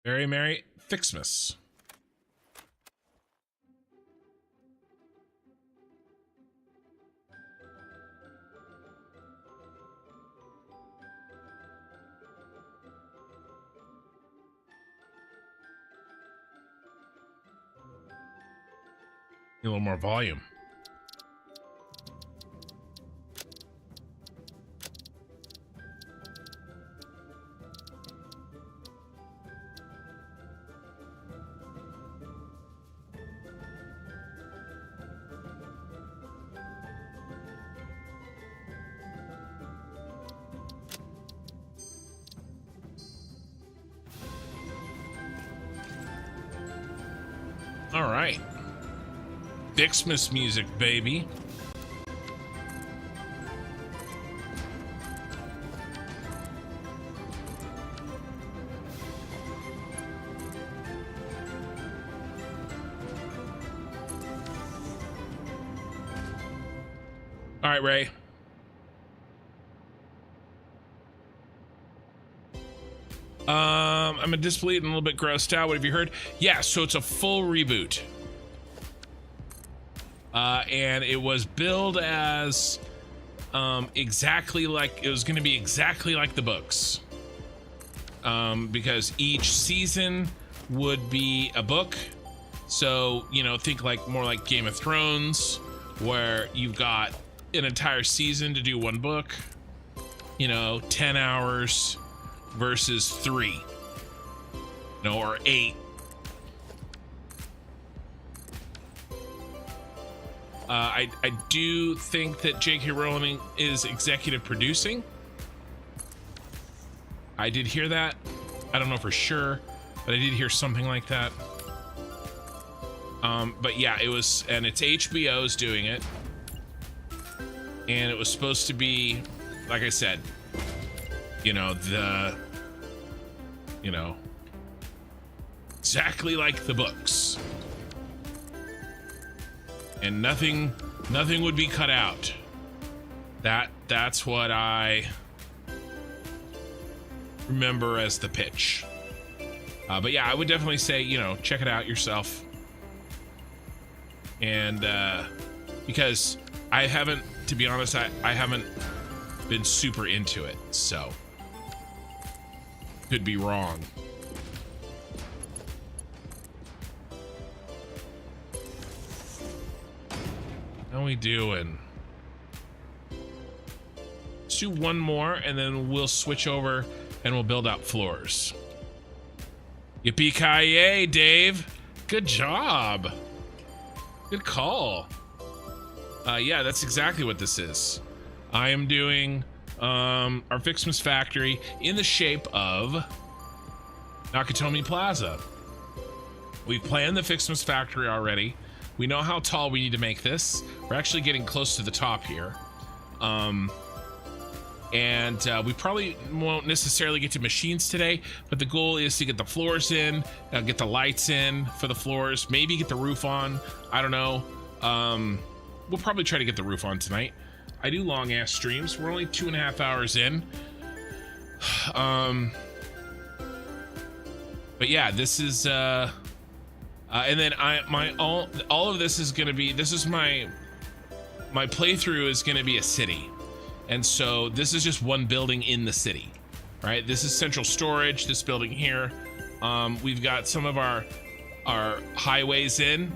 S1: Very merry Ficsmas. A little more volume. All right. Ficsmas music, baby. All right, Ray. I'm a disbelief and a little bit grossed out. What have you heard? Yeah, so it's a full reboot. And it was billed as exactly like it was going to be exactly like the books, because each season would be a book. So, you know, think like more like Game of Thrones, where you've got an entire season to do one book, you know, 10 hours versus 3, you know, or 8. I do think that J.K. Rowling is executive producing. I did hear that. I don't know for sure, but I did hear something like that. But yeah, it was, and it's HBO's doing it. And it was supposed to be, like I said, you know, exactly like the books. And nothing would be cut out. That's what I remember as the pitch. But yeah, I would definitely say, you know, check it out yourself. And because I haven't, to be honest, I haven't been super into it, so could be wrong. How we doing? Let's do one more and then we'll switch over and we'll build out floors. Yippee-ki-yay, Dave. Good job. Good call. Yeah, that's exactly what this is. I am doing our Ficsmas factory in the shape of Nakatomi Plaza. We've planned the Ficsmas factory already. We know how tall we need to make this. We're actually getting close to the top here. We probably won't necessarily get to machines today, but the goal is to get the floors in, get the lights in for the floors, maybe get the roof on. I don't know. We'll probably try to get the roof on tonight. I do long ass streams. We're only 2.5 hours in. But yeah, this is and then all of this is going to be, this is my playthrough is going to be a city. And so this is just one building in the city, right? This is central storage, this building here. We've got some of our highways in.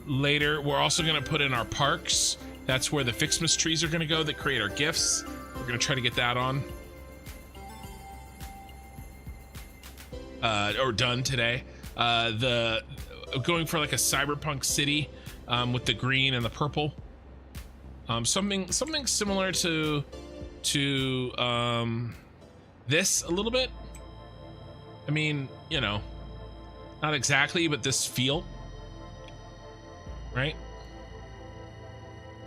S1: Later, we're also going to put in our parks. That's where the Ficsmas trees are going to go that create our gifts. We're going to try to get that on. Or done today. Going for like a cyberpunk city with the green and the purple. Something similar to this a little bit. I mean, you know, not exactly, but this feel, right?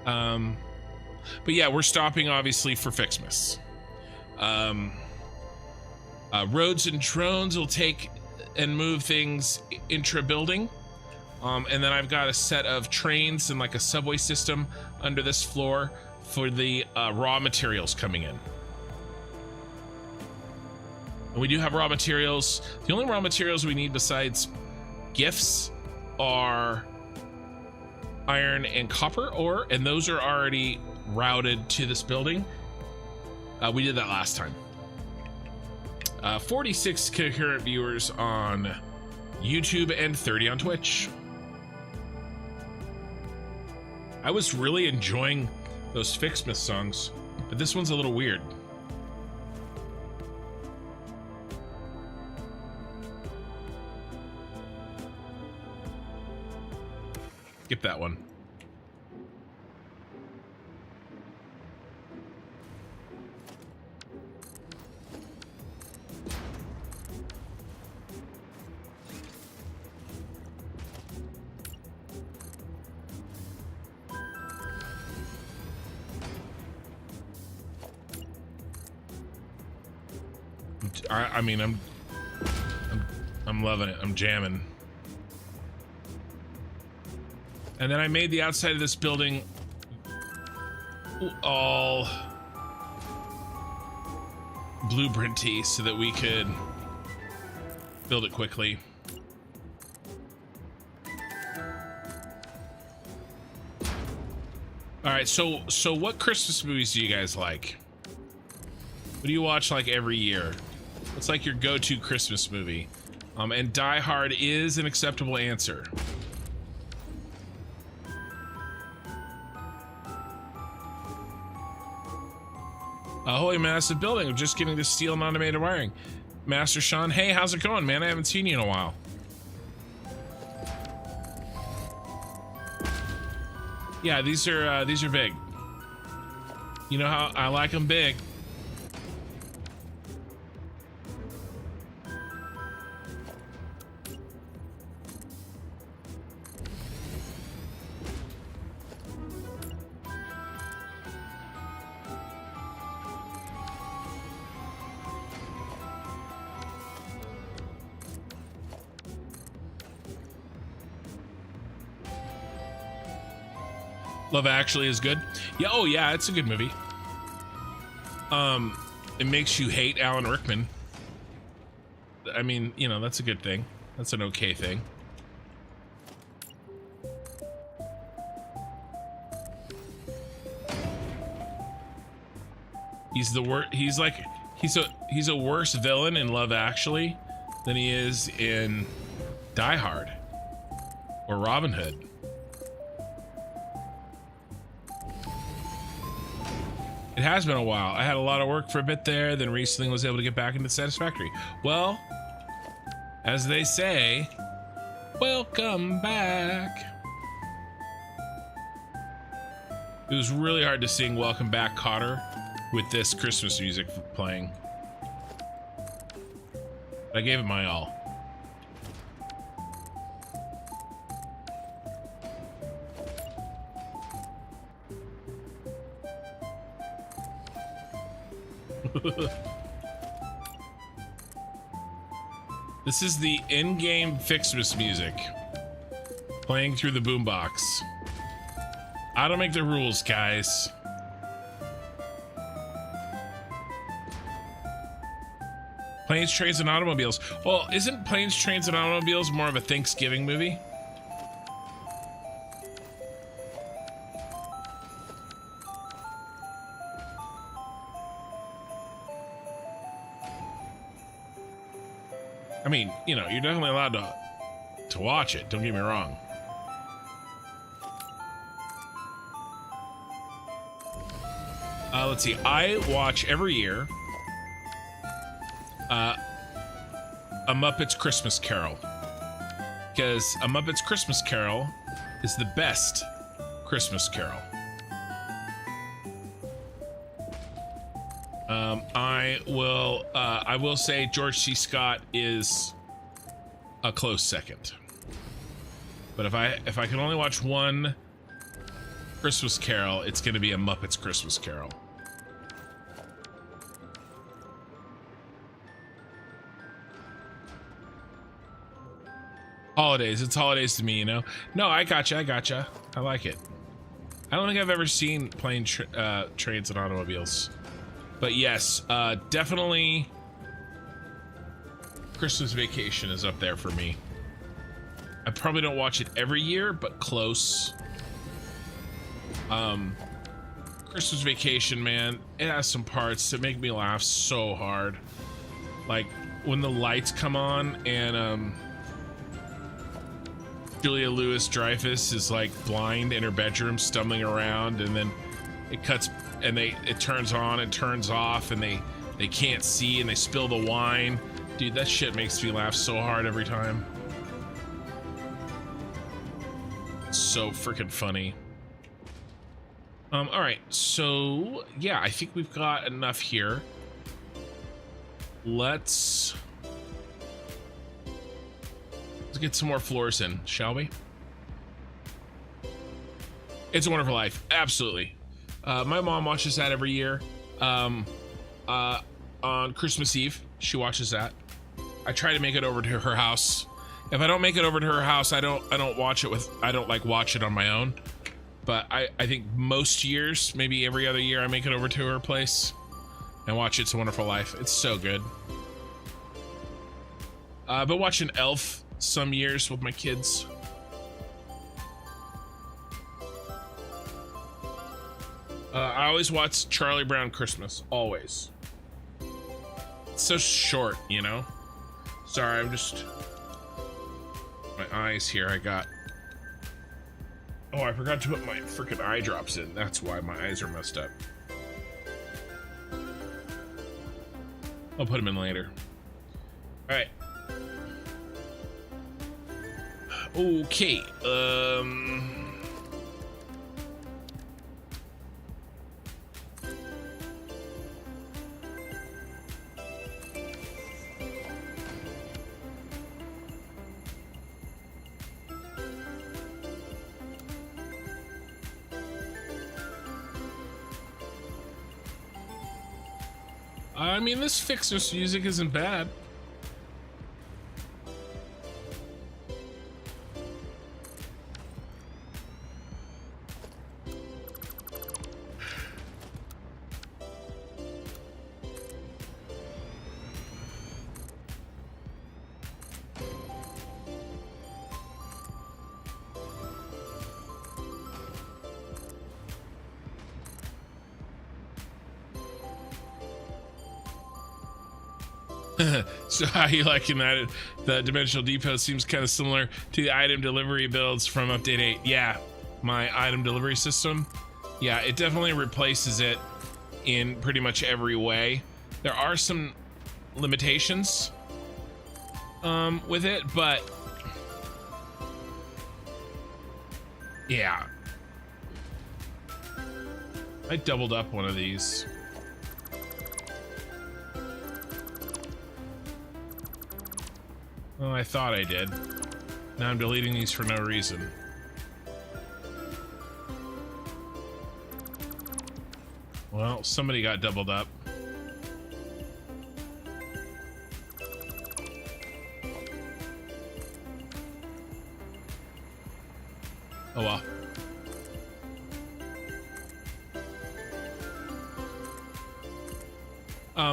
S1: But yeah, we're stopping obviously for Ficsmas. Roads and drones will take and move things intra-building. And then I've got a set of trains and like a subway system under this floor for the raw materials coming in. And we do have raw materials. The only raw materials we need besides gifts are iron and copper ore, and those are already routed to this building. We did that last time. 46 concurrent viewers on YouTube and 30 on Twitch. I was really enjoying those Ficsmas songs, but this one's a little weird. Skip that one. I mean, I'm loving it. I'm jamming. And then I made the outside of this building all blueprinty so that we could build it quickly. All right, so what Christmas movies do you guys like? What do you watch like every year? What's like your go-to Christmas movie? And Die Hard is an acceptable answer. A holy massive building. I'm just getting to steel and automated wiring. Master Sean, hey, how's it going, man? I haven't seen you in a while. Yeah, these are big. You know how I like them big. Love Actually is good. Yeah, oh yeah, it's a good movie. It makes you hate Alan Rickman. I mean, you know, that's a good thing. That's an okay thing. He's the worst. He's like, he's a worse villain in Love Actually than he is in Die Hard or Robin Hood. It has been a while. I had a lot of work for a bit there, then recently was able to get back into Satisfactory. Well, as they say, welcome back. It was really hard to sing Welcome Back, Cotter with this Christmas music playing. I gave it my all. This is the in-game Ficsmas music playing through the boombox. I don't make the rules, guys. Planes, Trains, and Automobiles. Well, isn't Planes, Trains, and Automobiles more of a Thanksgiving movie? I mean, you know, you're definitely allowed to watch it, don't get me wrong. Let's see, I watch every year A Muppet's Christmas Carol, because A Muppet's Christmas Carol is the best Christmas Carol. I will say George C. Scott is a close second. But if I can only watch one Christmas Carol, it's going to be A Muppet's Christmas Carol. Holidays, it's holidays to me, you know. No, I gotcha. I like it. I don't think I've ever seen Planes, Trains, and Automobiles. But yes, definitely Christmas Vacation is up there for me. I probably don't watch it every year, but close. Christmas Vacation, man, it has some parts that make me laugh so hard. Like when the lights come on and Julia Louis-Dreyfus is like blind in her bedroom, stumbling around, and then it cuts and it turns on and turns off, and they can't see, and they spill the wine. Dude, that shit makes me laugh so hard every time. It's so freaking funny. All right, so yeah, I think we've got enough here. Let's get some more floors in, shall we? It's a Wonderful Life, absolutely. My mom watches that every year. On Christmas Eve, she watches that. I try to make it over to her house. If I don't make it over to her house, I don't watch it watch it on my own. But I think most years, maybe every other year, I make it over to her place and watch It's a Wonderful Life. It's so good. But watching Elf some years with my kids. I always watch Charlie Brown Christmas, always. It's so short, you know? Sorry, I'm just... My eyes here, Oh, I forgot to put my freaking eye drops in. That's why my eyes are messed up. I'll put them in later. Alright. Okay, I mean, this Ficsmas music isn't bad. So how you liking that? The Dimensional Depot seems kind of similar to the item delivery builds from Update 8. Yeah, my item delivery system. Yeah, it definitely replaces it in pretty much every way. There are some limitations with it, but I doubled up one of these. Well, I thought I did. Now I'm deleting these for no reason. Well, somebody got doubled up. Oh well.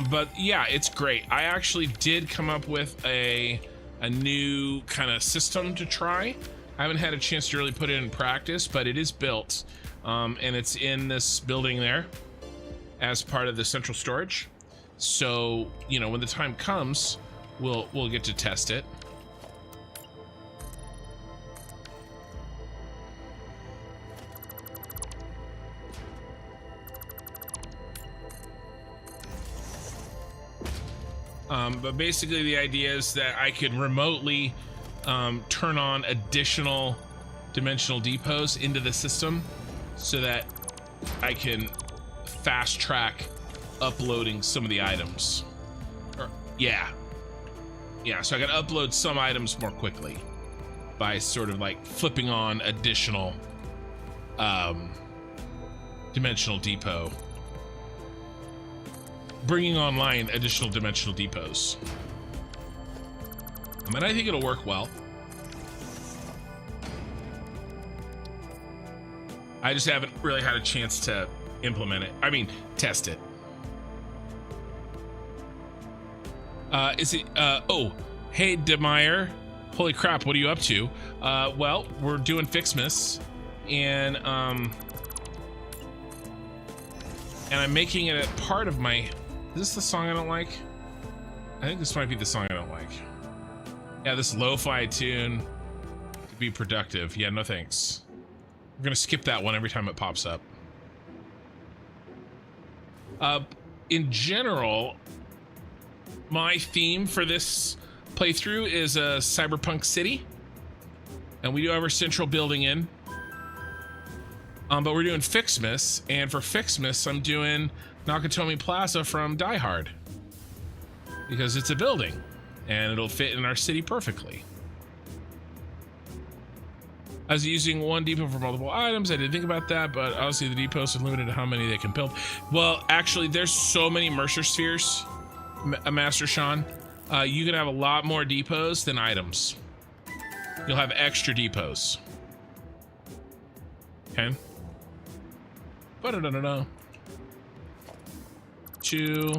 S1: But yeah, it's great. I actually did come up with a new kind of system to try. I haven't had a chance to really put it in practice, but it is built, and it's in this building there as part of the central storage. So, you know, when the time comes, we'll get to test it. But basically the idea is that I could remotely turn on additional dimensional depots into the system so that I can fast track uploading some of the items. Yeah, so I can upload some items more quickly by sort of like flipping on additional dimensional depot. Bringing online additional dimensional depots. I mean, I think it'll work well. I just haven't really had a chance to implement it. I mean, test it. Is it, oh, hey, Demeyer. Holy crap, what are you up to? Well, we're doing Ficsmas, and I'm making it a part of my... Is this the song I don't like? I think this might be the song I don't like. Yeah, this lo-fi tune to be productive. Yeah, no thanks. We're gonna skip that one every time it pops up. In general, my theme for this playthrough is a cyberpunk city, and we do have our central building in. But we're doing Ficsmas, and for Ficsmas, I'm doing Nakatomi Plaza from Die Hard, because it's a building and it'll fit in our city perfectly. I was using one depot for multiple items. I didn't think about that, but obviously the depots are limited to how many they can build. Well, actually, there's so many Mercer spheres, Master Sean. You can have a lot more depots than items. You'll have extra depots. Okay. Ba-da-da-da-da. Two.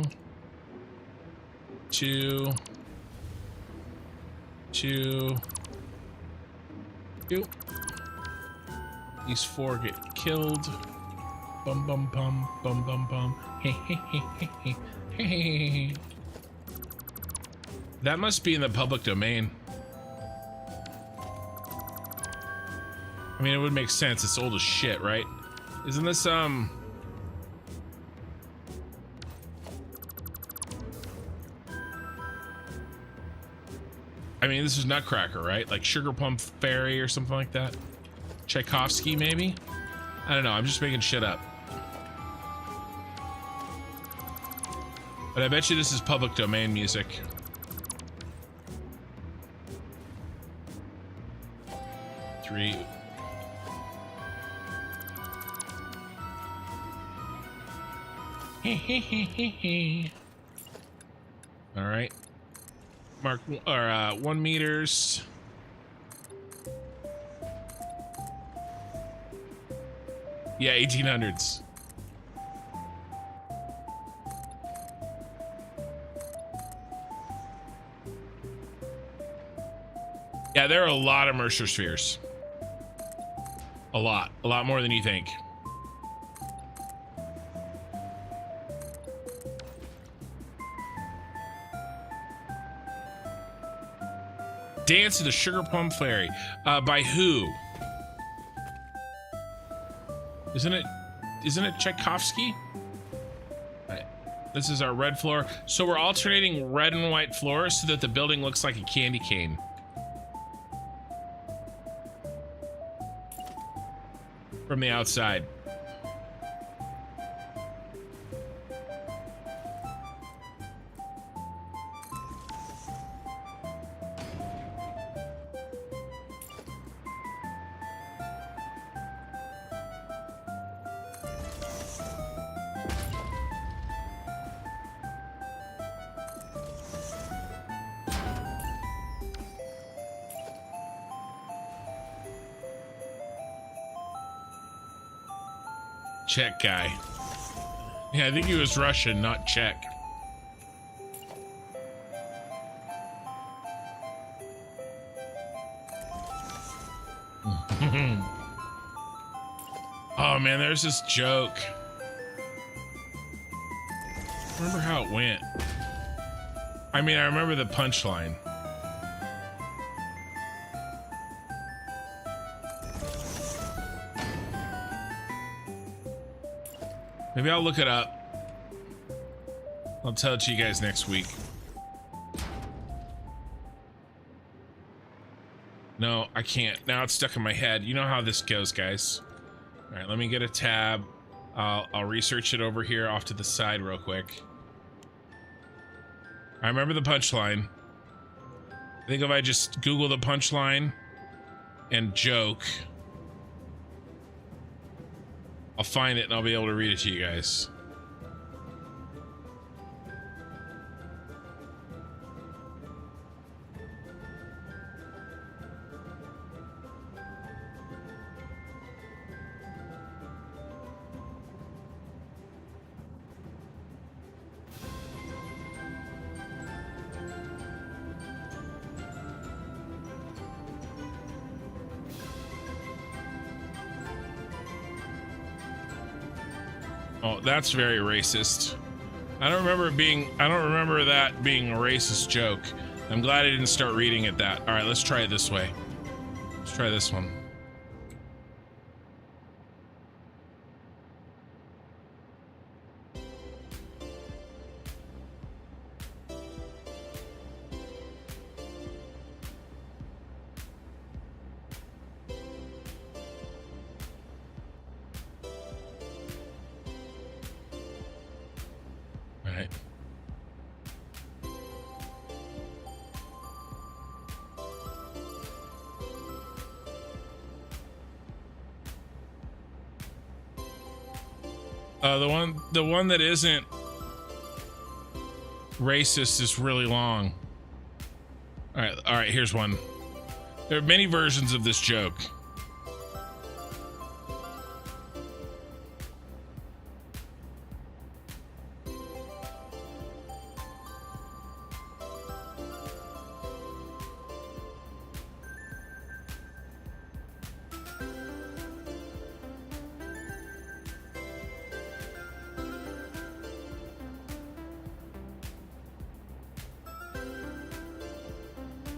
S1: These four get killed. Bum bum bum bum bum bum. Hey hey hey hey hey hey. That must be in the public domain. I mean, it would make sense. It's old as shit, right? Isn't this I mean, this is Nutcracker, right? Like Sugar Plum Fairy or something like that. Tchaikovsky, maybe? I don't know. I'm just making shit up. But I bet you this is public domain music. Three. All right. Mark, or 1 meters. Yeah, 1800s. Yeah, there are a lot of Mercer spheres. A lot more than you think. Dance to the Sugar Plum Fairy. By who? Isn't it Tchaikovsky? Right. This is our red floor. So we're alternating red and white floors so that the building looks like a candy cane. From the outside. Czech guy. Yeah, I think he was Russian, not Czech. Oh man, there's this joke. Remember how it went? I mean, I remember the punchline. Maybe I'll look it up. I'll tell it to you guys next week. No, I can't. Now it's stuck in my head. You know how this goes, guys. All right, let me get a tab. I'll research it over here off to the side real quick. I remember the punchline. I think if I just Google the punchline and joke, I'll find it and I'll be able to read it to you guys. Oh, that's very racist. I don't remember that being a racist joke. I'm glad I didn't start reading it that. All right, let's try it this way. Let's try this one. The one that isn't racist is really long. All right, here's one. There are many versions of this joke.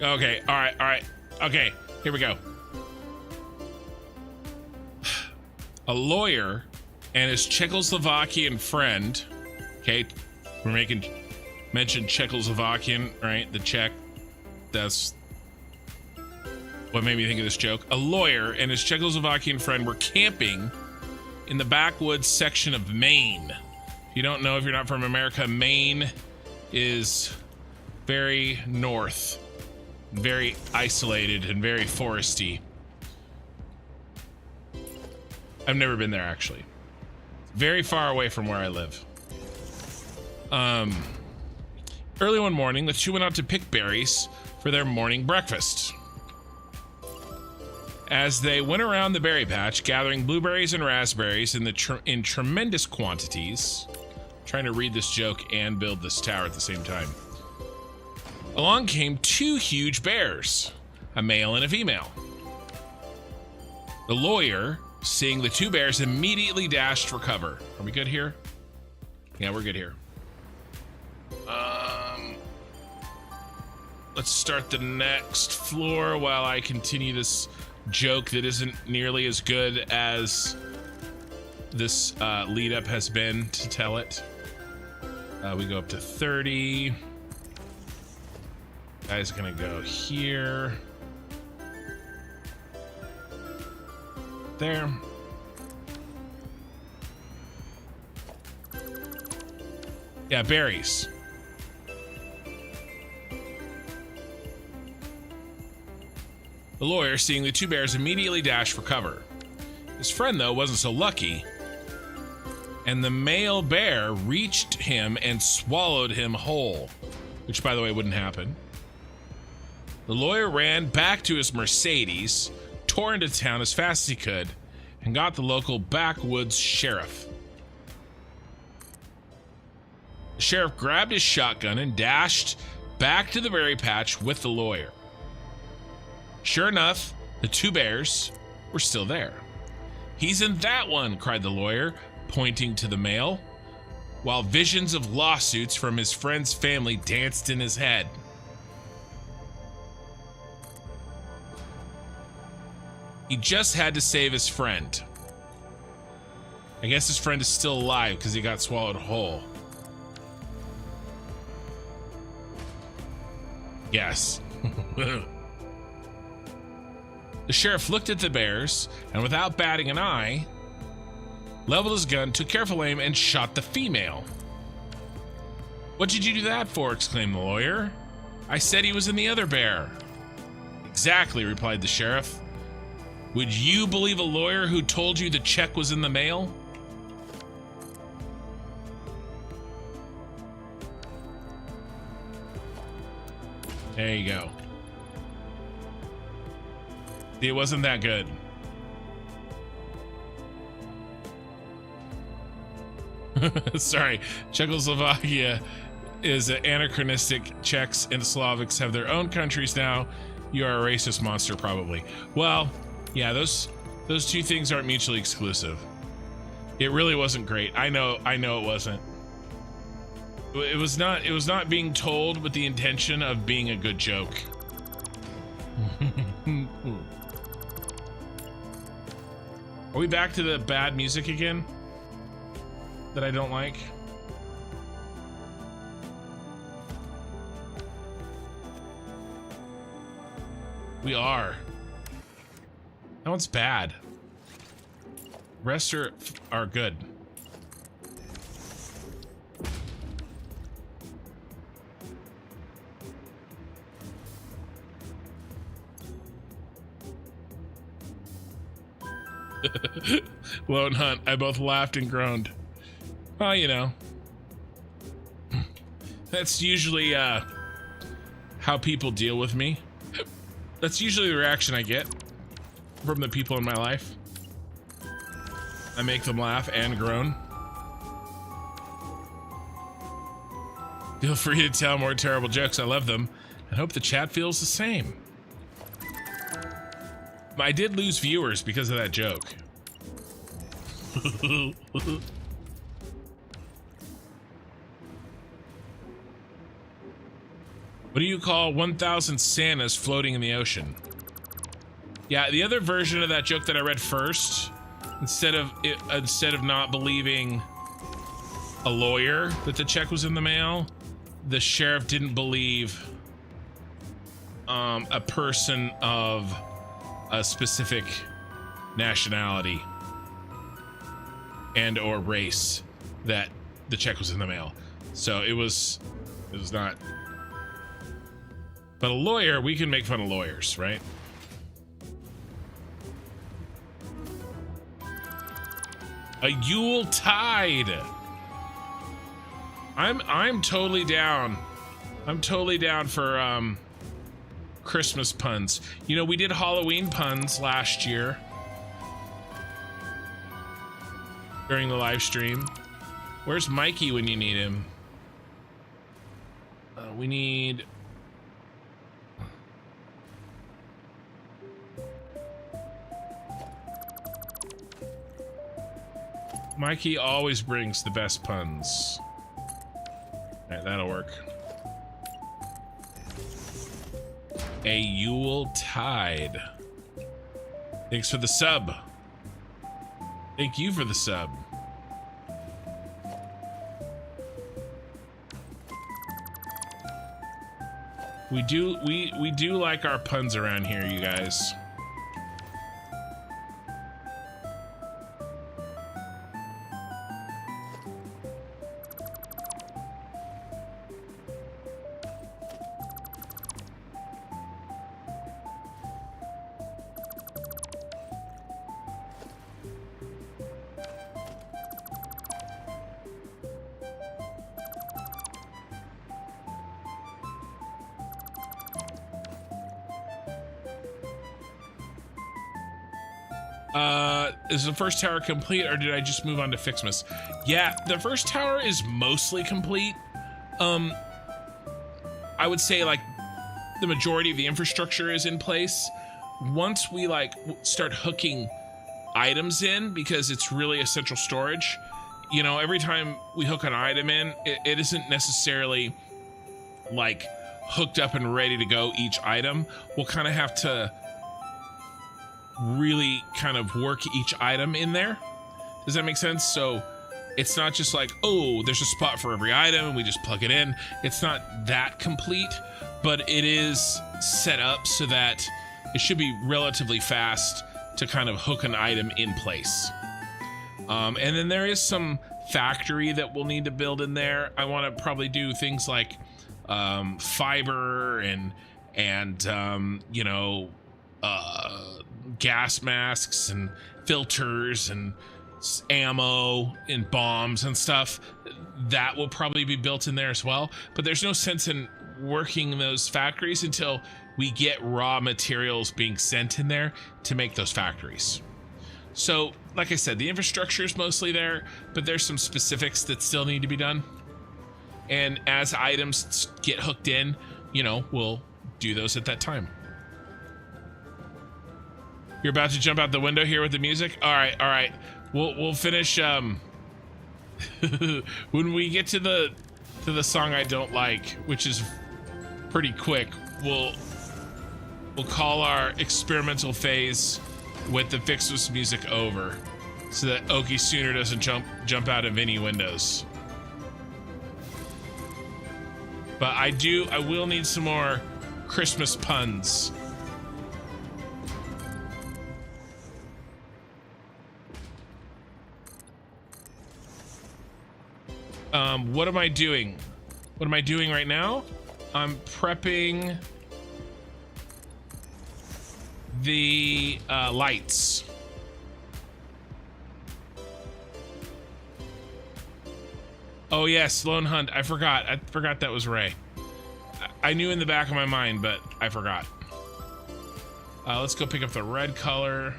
S1: Okay, all right. Okay, here we go. A lawyer and his Czechoslovakian friend, okay, we're mention Czechoslovakian, right? The Czech, that's what made me think of this joke. A lawyer and his Czechoslovakian friend were camping in the backwoods section of Maine. If you don't know, if you're not from America, Maine is very north. Very isolated and very foresty. I've never been there, actually. Very far away from where I live. Early one morning, the two went out to pick berries for their morning breakfast. As they went around the berry patch, gathering blueberries and raspberries in tremendous quantities, trying to read this joke and build this tower at the same time, along came two huge bears, a male and a female. The lawyer, seeing the two bears, immediately dashed for cover. Are we good here? Yeah, we're good here. Let's start the next floor while I continue this joke that isn't nearly as good as this lead up has been to tell it. We go up to 30. Guy's gonna go here. There. Yeah, berries. The lawyer, seeing the two bears, immediately dashed for cover. His friend, though, wasn't so lucky, and the male bear reached him and swallowed him whole, which, by the way, wouldn't happen. The lawyer ran back to his Mercedes, tore into town as fast as he could, and got the local backwoods sheriff. The sheriff grabbed his shotgun and dashed back to the berry patch with the lawyer. Sure enough, the two bears were still there. "He's in that one," cried the lawyer, pointing to the mail, while visions of lawsuits from his friend's family danced in his head. He just had to save his friend. I guess his friend is still alive because he got swallowed whole. Yes. The sheriff looked at the bears and, without batting an eye, leveled his gun, took careful aim, and shot the female. "What did you do that for?" exclaimed the lawyer. "I said he was in the other bear." "Exactly," replied the sheriff. "Would you believe a lawyer who told you the check was in the mail?" There you go. See, it wasn't that good. Sorry, Czechoslovakia is anachronistic. Czechs and Slavics have their own countries now. You are a racist monster, probably. Well, yeah, those two things aren't mutually exclusive. It really wasn't great. I know it wasn't. It was not being told with the intention of being a good joke. Are we back to the bad music again? That I don't like? We are. That one's bad. Rest are good. Lone Hunt, I both laughed and groaned. Well, you know. That's usually how people deal with me. That's usually the reaction I get from the people in my life. I make them laugh and groan. Feel free to tell more terrible jokes. I love them and hope the chat feels the same. I did lose viewers because of that joke. What do you call 1,000 Santas floating in the ocean? Yeah, the other version of that joke that I read first, instead of not believing a lawyer that the check was in the mail, the sheriff didn't believe a person of a specific nationality and or race that the check was in the mail. So it was not. But a lawyer, we can make fun of lawyers, right? A Yule Tide. I'm totally down. I'm totally down for Christmas puns. You know, we did Halloween puns last year during the live stream. Where's Mikey when you need him? We need. Mikey always brings the best puns. Alright, that'll work. A Yule Tide. Thanks for the sub. Thank you for the sub. We do like our puns around here, you guys. Is the first tower complete, or did I just move on to Ficsmas? Yeah, the first tower is mostly complete. I would say like the majority of the infrastructure is in place. Once we like start hooking items in, because it's really essential storage, you know, every time we hook an item in, it isn't necessarily like hooked up and ready to go each item. We'll kind of have to really kind of work each item in there. Does that make sense? So it's not just like, oh, there's a spot for every item and we just plug it in. It's not that complete, but it is set up so that it should be relatively fast to kind of hook an item in place. And then there is some factory that we'll need to build in there. I want to probably do things like fiber and you know, gas masks and filters and ammo and bombs and stuff. That will probably be built in there as well, but there's no sense in working those factories until we get raw materials being sent in there to make those factories. So like I said, the infrastructure is mostly there, but there's some specifics that still need to be done, and as items get hooked in, you know, we'll do those at that time. You're about to jump out the window here with the music? All right. We'll finish when we get to the song I don't like, which is pretty quick. We'll call our experimental phase with the Ficsmas music over, so that Okie Sooner doesn't jump out of any windows. But I will need some more Christmas puns. What am I doing? What am I doing right now? I'm prepping the lights. Oh yes, Lone Hunt. I forgot that was Ray. I knew in the back of my mind, but I forgot. Let's go pick up the red color.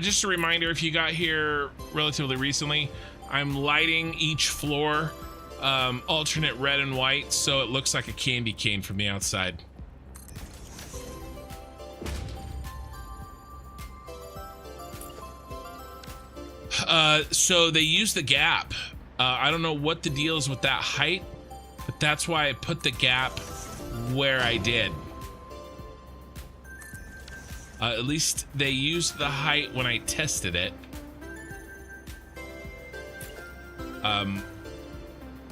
S1: Just a reminder, if you got here relatively recently, I'm lighting each floor alternate red and white, so it looks like a candy cane from the outside. So they use the gap. I don't know what the deal is with that height, but that's why I put the gap where I did. At least they used the height when I tested it.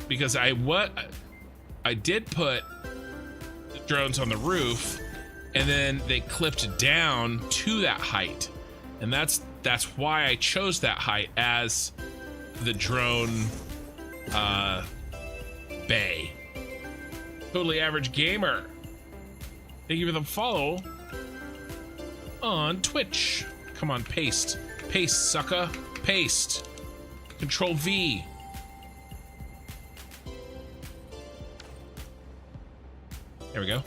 S1: Because I did put the drones on the roof, and then they clipped down to that height, and that's why I chose that height as the drone bay. Totally Average Gamer, thank you for the follow on Twitch. Come on, paste, sucker, paste. Control V. There we go.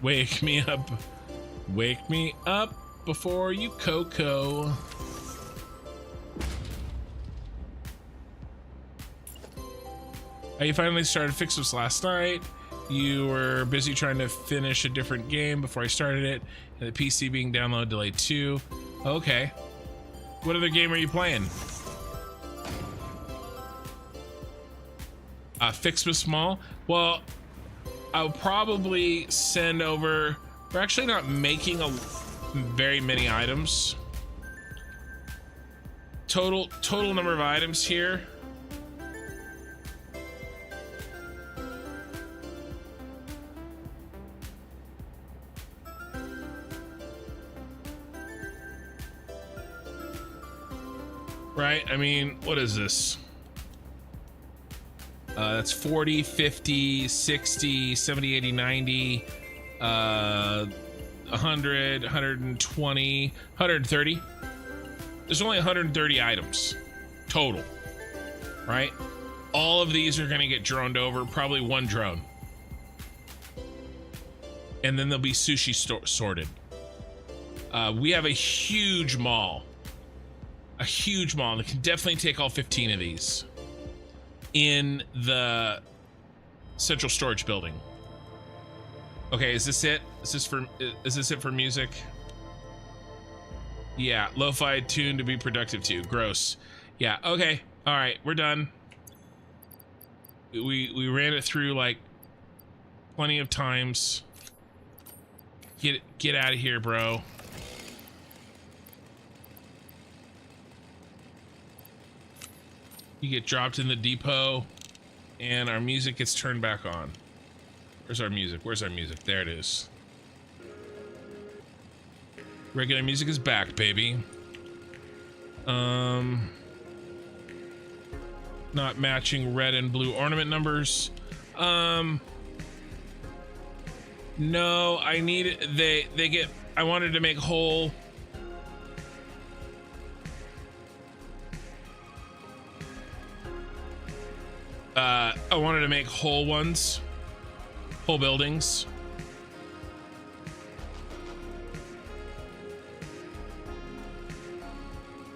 S1: Wake me up. Wake me up before you cocoa. You finally started Ficsmas last night. You were busy trying to finish a different game before I started it, and the PC being download delayed too. Okay. What other game are you playing? Ficsmas Mall? Well, I'll probably send over... We're actually not making very many items. Total number of items here. Right? I mean, what is this? That's 40, 50, 60, 70, 80, 90, 100, 120, 130. There's only 130 items total, right? All of these are gonna get droned over, probably one drone. And then they'll be sushi sorted. We have a huge mall. A huge mall that can definitely take all 15 of these in the central storage building. Okay, is this it? Is this it for music? Yeah, lo-fi tune to be productive too. Gross. Yeah, okay. All right, we're done. We ran it through like plenty of times. Get out of here, bro. You get dropped in the depot and our music gets turned back on. Where's our music? Where's our music? There it is. Regular music is back, baby. Not matching red and blue ornament numbers. No, I need they get I wanted to make whole. I wanted to make whole ones, whole buildings.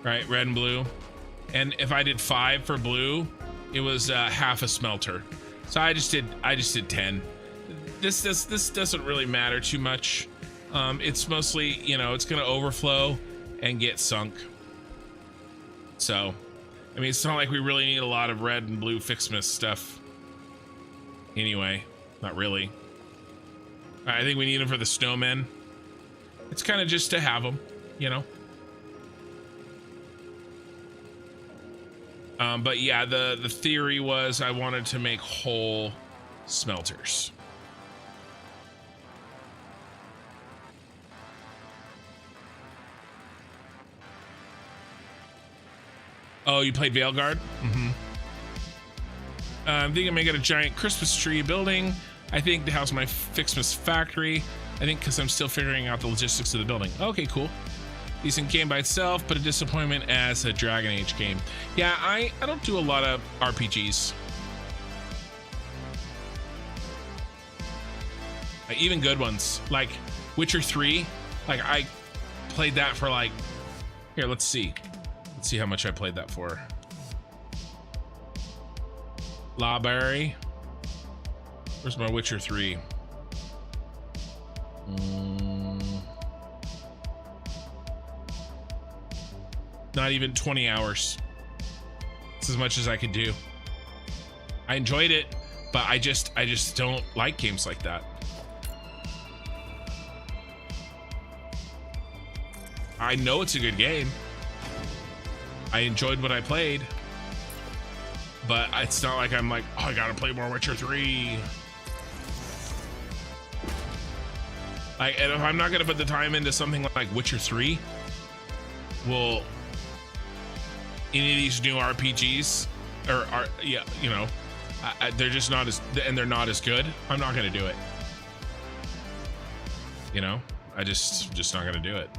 S1: Right, red and blue. And if I did 5 for blue, it was half a smelter. So I just did 10. This doesn't really matter too much. It's mostly, you know, it's gonna overflow and get sunk. So, I mean, it's not like we really need a lot of red and blue Ficsmas stuff. Anyway, not really. I think we need them for the snowmen. It's kind of just to have them, you know. But yeah, the theory was I wanted to make whole smelters. Oh, you played Veilguard? Mm-hmm. I'm thinking of making a giant Christmas tree building. I think to house my Ficsmas factory. I think because I'm still figuring out the logistics of the building. Okay, cool. Decent game by itself, but a disappointment as a Dragon Age game. Yeah, I don't do a lot of RPGs. Even good ones, like Witcher 3. Like, I played that for like... Here, let's see. Let's see how much I played that for. Library. Where's my Witcher 3? Not even 20 hours. It's as much as I could do. I enjoyed it, but I just don't like games like that. I know it's a good game. I enjoyed what I played, but it's not like I'm like, oh, I gotta play more Witcher 3. Like, and if I'm not gonna put the time into something like Witcher 3, well, any of these new RPGs, or are, yeah, you know, they're just not as, and they're not as good. I'm not gonna do it. You know, I just not gonna do it.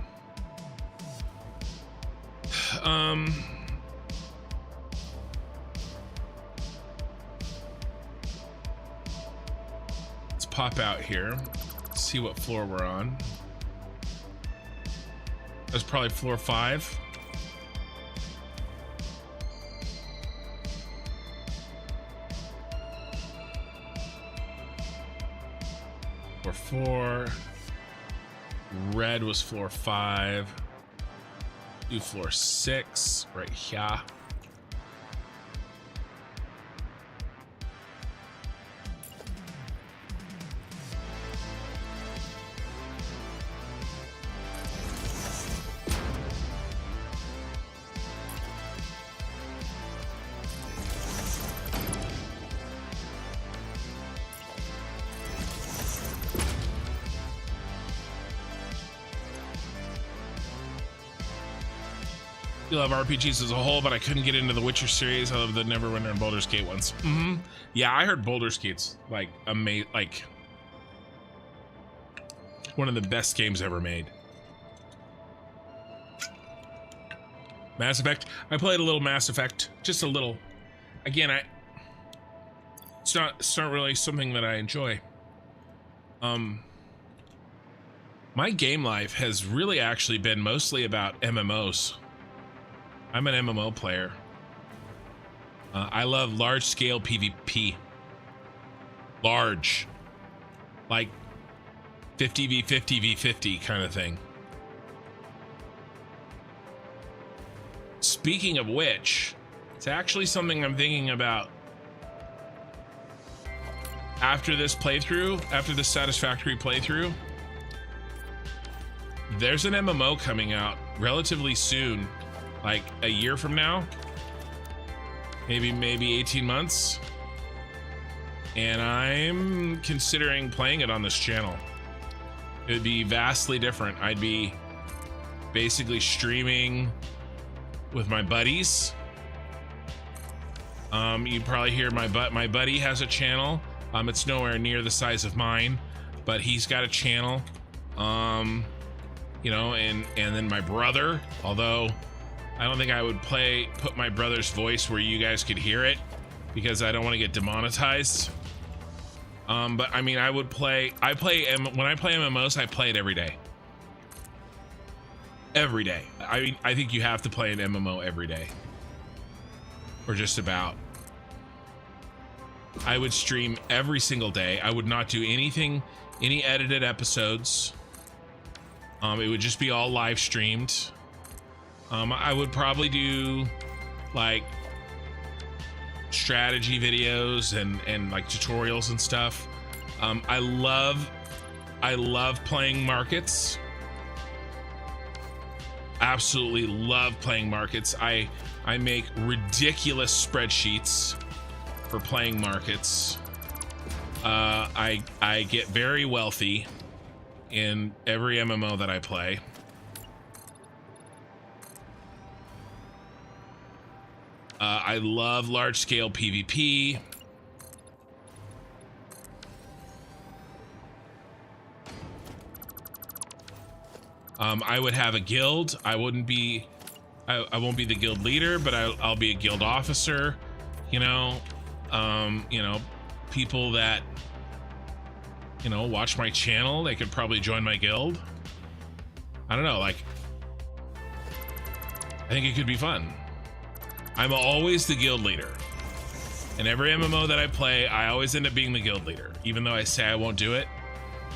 S1: Let's pop out here, see what floor we're on. That's probably floor 5. Floor 4. Red was floor 5. Do floor 6 right here. I love RPGs as a whole, but I couldn't get into the Witcher series. I love the Neverwinter and Baldur's Gate ones. Yeah, I heard Baldur's Gate's like like one of the best games ever made. Mass Effect. I played a little Mass Effect, just a little. Again, it's not really something that I enjoy. My game life has really actually been mostly about MMOs. I'm an MMO player. I love large scale PvP. Large. Like 50v50 v50 kind of thing. Speaking of which, it's actually something I'm thinking about after this playthrough, after the Satisfactory playthrough. There's an MMO coming out relatively soon, like a year from now, maybe 18 months. And I'm considering playing it on this channel. It would be vastly different. I'd be basically streaming with my buddies. You'd probably hear my buddy has a channel. It's nowhere near the size of mine, but he's got a channel. You know, and then my brother, although I don't think I would put my brother's voice where you guys could hear it because I don't want to get demonetized. But I mean, when I play MMOs, I play it every day. Every day. I think you have to play an MMO every day. Or just about. I would stream every single day. I would not do any edited episodes. It would just be all live streamed. I would probably do like strategy videos and like tutorials and stuff. I love playing markets. Absolutely love playing markets. I make ridiculous spreadsheets for playing markets. I get very wealthy in every MMO that I play. I love large-scale PvP. I would have a guild. I won't be the guild leader, but I'll be a guild officer. You know, people that watch my channel, they could probably join my guild. I don't know, like, I think it could be fun. I'm always the guild leader. In every MMO that I play, I always end up being the guild leader. Even though I say I won't do it,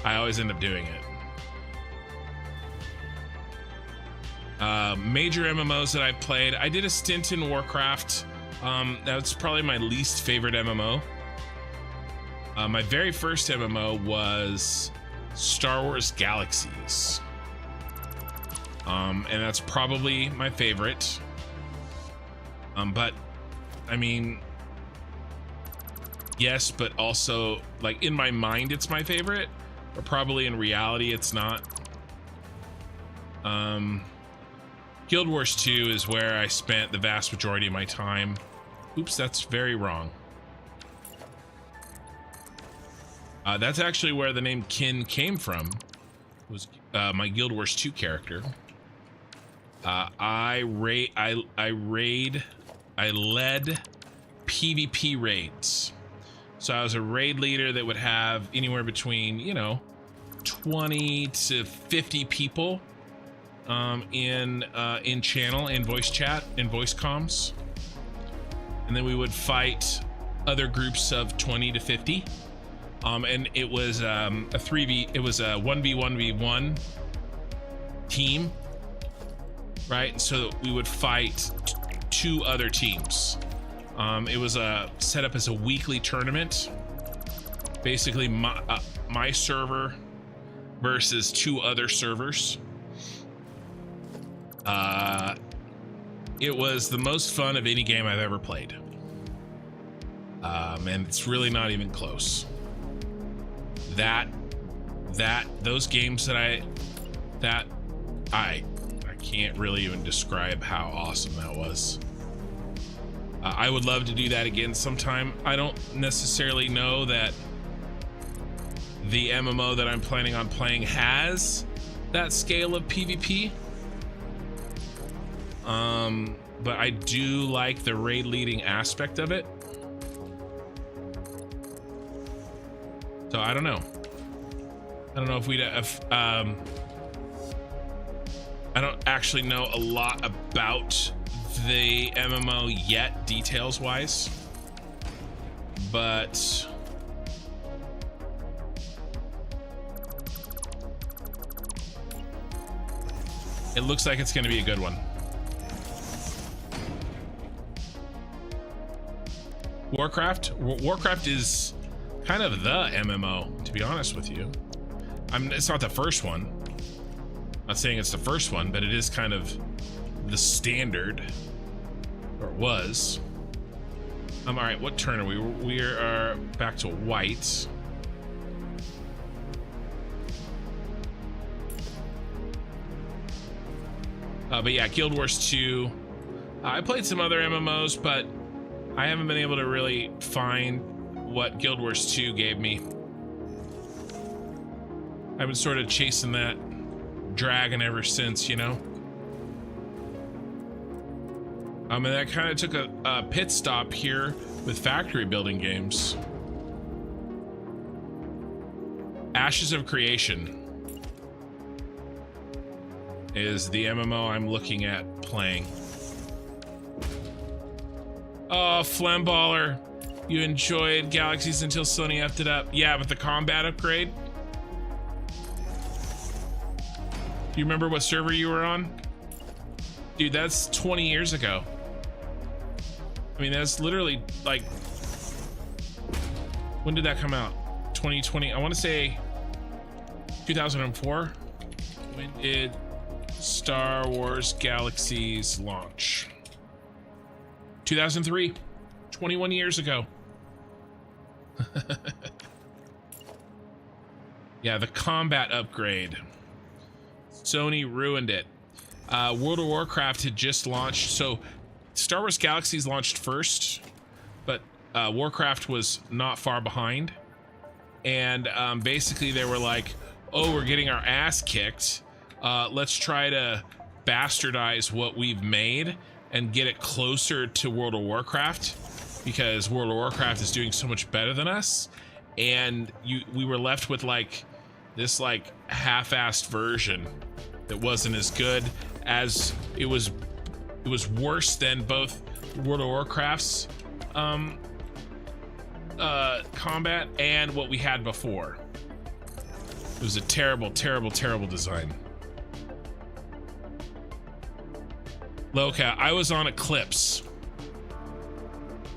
S1: I always end up doing it. Major MMOs that I've played, I did a stint in Warcraft. That's probably my least favorite MMO. My very first MMO was Star Wars Galaxies. And that's probably my favorite. But I mean, yes, but also like in my mind, it's my favorite, but probably in reality, it's not. Guild Wars 2 is where I spent the vast majority of my time. Oops, that's very wrong. That's actually where the name Kin came from. It was my Guild Wars 2 character. I led PvP raids. So I was a raid leader that would have anywhere between, 20 to 50 people in channel, in voice chat, in voice comms. And then we would fight other groups of 20 to 50. And it was a 1v1v1 team, right? So we would fight two other teams. It was set up as a weekly tournament. Basically, my server versus two other servers. It was the most fun of any game I've ever played. And it's really not even close. Those games that I can't really even describe how awesome that was. I would love to do that again sometime. I don't necessarily know that the MMO that I'm planning on playing has that scale of PvP. But I do like the raid leading aspect of it. So I don't know. I don't know if I don't actually know a lot about the MMO yet, details wise, but it looks like it's going to be a good one. Warcraft is kind of the MMO, to be honest with you. It's not the first one. I'm not saying it's the first one, but it is kind of the standard, or it was. All right, what turn are we? We are back to white. But yeah, Guild Wars 2. I played some other MMOs, but I haven't been able to really find what Guild Wars 2 gave me. I've been sort of chasing that dragon ever since, you know? And that kind of took a pit stop here with factory building games. Ashes of Creation is the MMO I'm looking at playing. Oh, Flamballer, you enjoyed Galaxies until Sony effed it up. Yeah, but the combat upgrade. Do you remember what server you were on? Dude, that's 20 years ago. I mean, that's literally like, when did that come out? 2020, I want to say 2004. When did Star Wars Galaxies launch? 2003, 21 years ago. Yeah, the combat upgrade. Sony ruined it. World of Warcraft had just launched, so Star Wars Galaxies launched first, but Warcraft was not far behind. And basically they were like, oh, we're getting our ass kicked. Let's try to bastardize what we've made and get it closer to World of Warcraft, because World of Warcraft is doing so much better than us. And we were left with like this like half-assed version that wasn't as good as it was worse than both World of Warcraft's combat and what we had before. It was a terrible, terrible, terrible design. Loka, I was on Eclipse.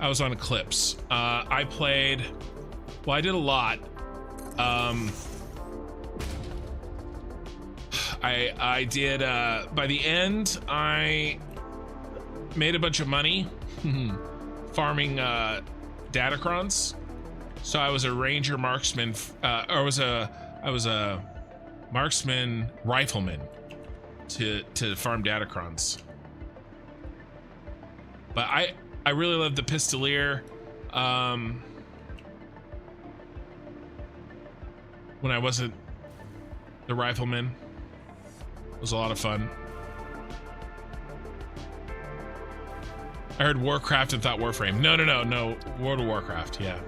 S1: I played, well, I did a lot. I did, by the end, I made a bunch of money farming Datacrons. So I was a ranger marksman, I was a marksman rifleman to farm Datacrons. But I really loved the Pistolier. When I wasn't the rifleman, it was a lot of fun. I heard Warcraft and thought Warframe. No, World of Warcraft, yeah.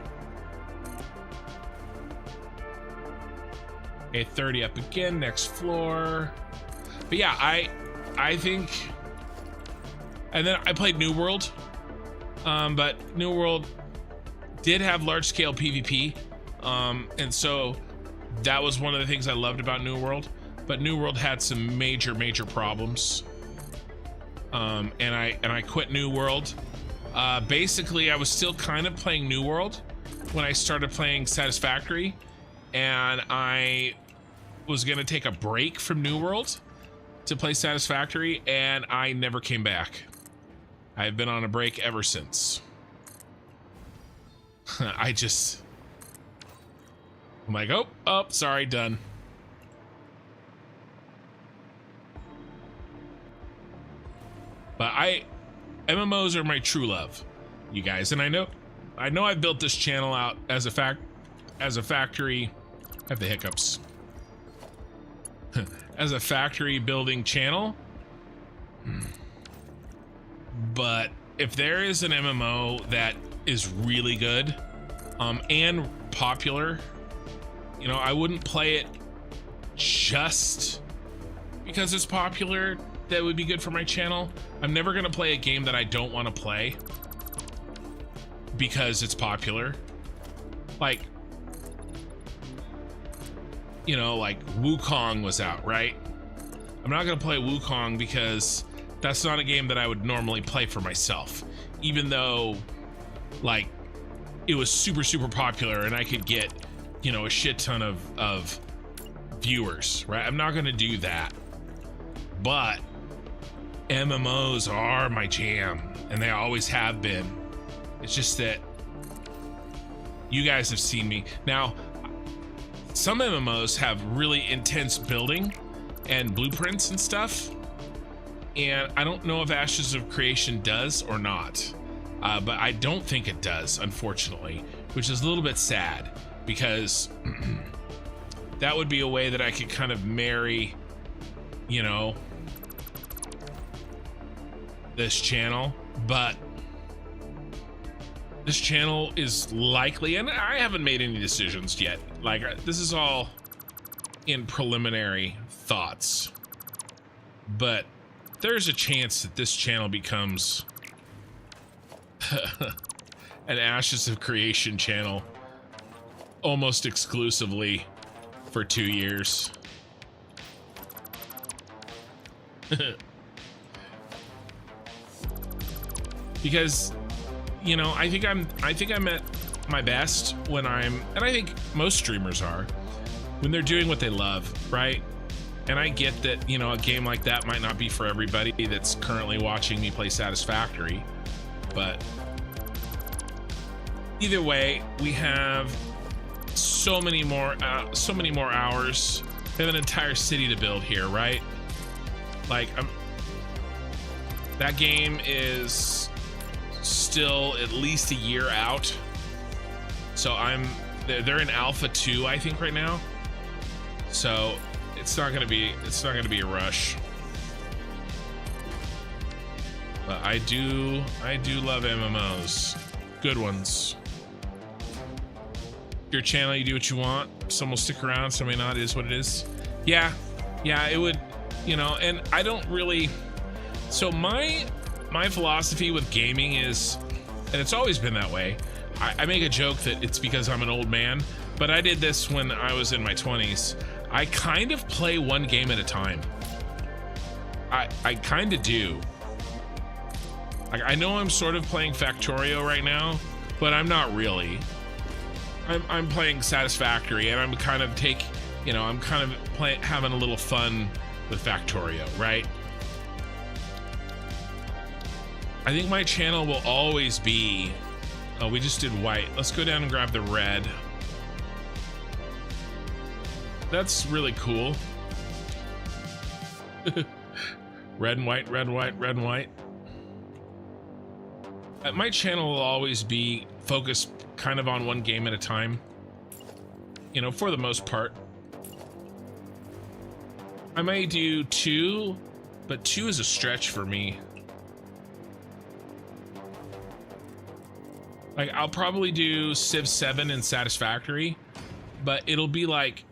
S1: Okay, 30 up again, next floor. But yeah, I think, and then I played New World, but New World did have large scale PvP, and so that was one of the things I loved about New World. But New World had some major problems, and I quit New World. Basically, I was still kind of playing New World when I started playing Satisfactory, and I was gonna take a break from New World to play Satisfactory, and I never came back. I've been on a break ever since. I'm like, oh, sorry, done. But MMOs are my true love, you guys, and I know I've built this channel out as a factory. I have the hiccups. As a factory building channel. But if there is an MMO that is really good and popular, you know, I wouldn't play it just because it's popular. That would be good for my channel. I'm never gonna play a game that I don't want to play because it's popular. Like, you know, like Wukong was out, right? I'm not gonna play Wukong because that's not a game that I would normally play for myself, even though like it was super popular and I could get, you know, a shit ton of viewers, right? I'm not gonna do that. But MMOs are my jam, and they always have been. It's just that you guys have seen me. Now, some MMOs have really intense building and blueprints and stuff, and I don't know if Ashes of Creation does or not, but I don't think it does, unfortunately, which is a little bit sad, because that would be a way that I could kind of marry, you know, this channel. But this channel is likely, and I haven't made any decisions yet, like this is all in preliminary thoughts, but there's a chance that this channel becomes an Ashes of Creation channel almost exclusively for 2 years. Because, you know, I think I'm at my best when and I think most streamers are, when they're doing what they love, right? And I get that, you know, a game like that might not be for everybody that's currently watching me play Satisfactory, but either way, we have so many more hours. We have an entire city to build here, right? Like, that game is still at least a year out, so they're in alpha 2, I think, right now, so it's not gonna be a rush. But I do love MMOs, good ones. Your channel, you do what you want. Some will stick around, some may not. It is what it is. Yeah, it would, you know. And I don't really, so my philosophy with gaming is, and it's always been that way, I make a joke that it's because I'm an old man, but I did this when I was in my 20s. I kind of play one game at a time. I kind of do. Like, I know I'm sort of playing Factorio right now, but I'm not really. I'm playing Satisfactory, and I'm kind of having a little fun with Factorio, right? I think my channel will always be, oh, we just did white. Let's go down and grab the red. That's really cool. Red and white, red and white, red and white. My channel will always be focused kind of on one game at a time, you know, for the most part. I may do 2, but 2 is a stretch for me. Like, I'll probably do Civ 7 and Satisfactory, but it'll be like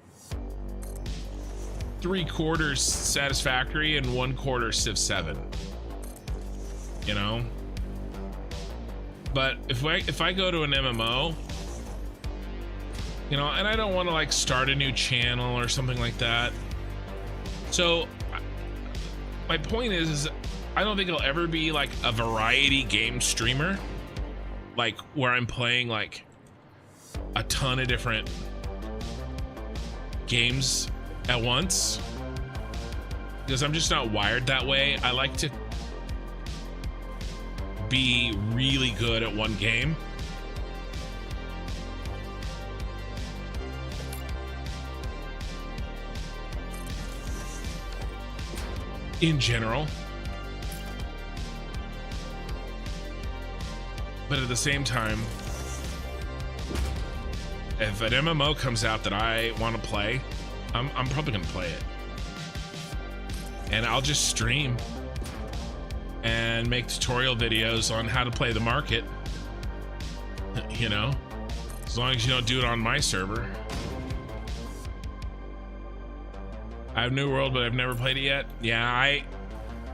S1: 3/4 Satisfactory and 1/4 Civ 7, you know. But if I go to an MMO, you know, and I don't want to like start a new channel or something like that. So my point is I don't think I'll ever be like a variety game streamer, like where I'm playing like a ton of different games at once, because I'm just not wired that way. I like to be really good at one game. In general. But at the same time, if an MMO comes out that I want to play, I'm probably gonna play it. And I'll just stream. and make tutorial videos on how to play the market. You know, as long as you don't do it on my server. I have New World, but I've never played it yet. Yeah,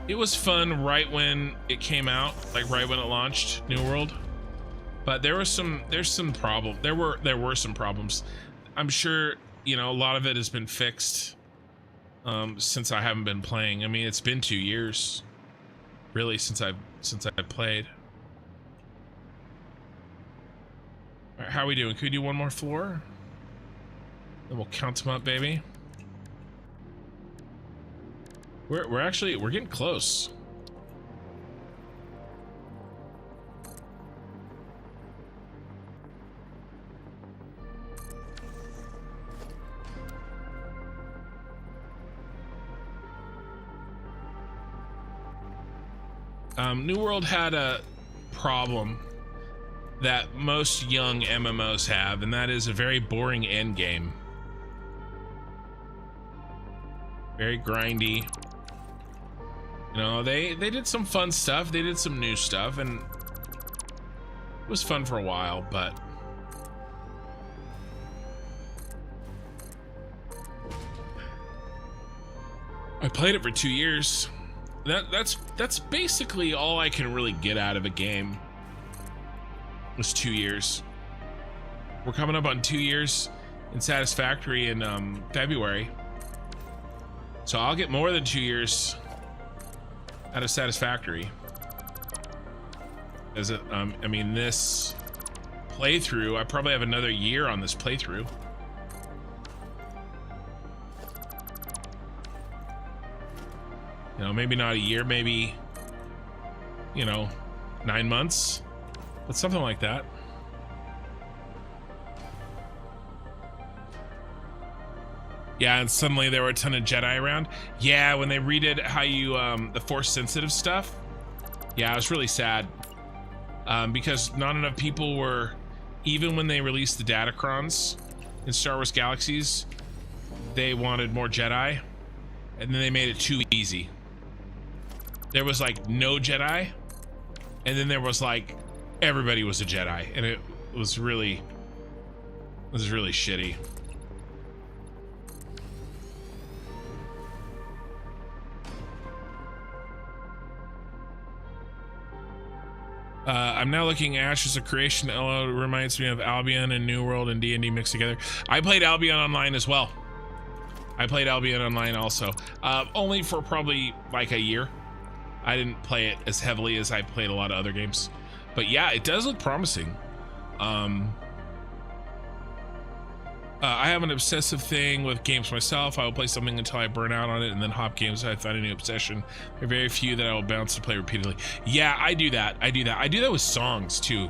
S1: it was fun right when it came out, like right when it launched, New World. But there's some problem. There were some problems. I'm sure, you know, a lot of it has been fixed since I haven't been playing. I mean, it's been 2 years, really, since I've played. All right, how are we doing? Can we do one more floor? Then we'll count them up, baby. We're getting close. New World had a problem that most young MMOs have, and that is a very boring end game. Very grindy. You know, they did some fun stuff, they did some new stuff, and it was fun for a while, but I played it for 2 years. That's basically all I can really get out of a game. Was 2 years. We're coming up on 2 years in Satisfactory in February, so I'll get more than 2 years out of Satisfactory. As it, I mean, this playthrough, I probably have another year on this playthrough. You know, maybe not a year, maybe, you know, 9 months, but something like that. Yeah, and suddenly there were a ton of Jedi around. Yeah, when they redid how you, the force sensitive stuff. Yeah, it was really sad. Because not enough people were, even when they released the Datacrons in Star Wars Galaxies, they wanted more Jedi, and then they made it too easy. There was like no Jedi, and then there was like everybody was a Jedi, and it was really shitty. I'm now looking at Ashes of Creation. LO reminds me of Albion and New World and D&D mixed together. I played Albion Online as well. I played Albion Online also. Only for probably like a year. I didn't play it as heavily as I played a lot of other games. But yeah, it does look promising. I have an obsessive thing with games myself. I will play something until I burn out on it and then hop games if I find a new obsession. There are very few that I will bounce to play repeatedly. Yeah, I do that. I do that with songs too.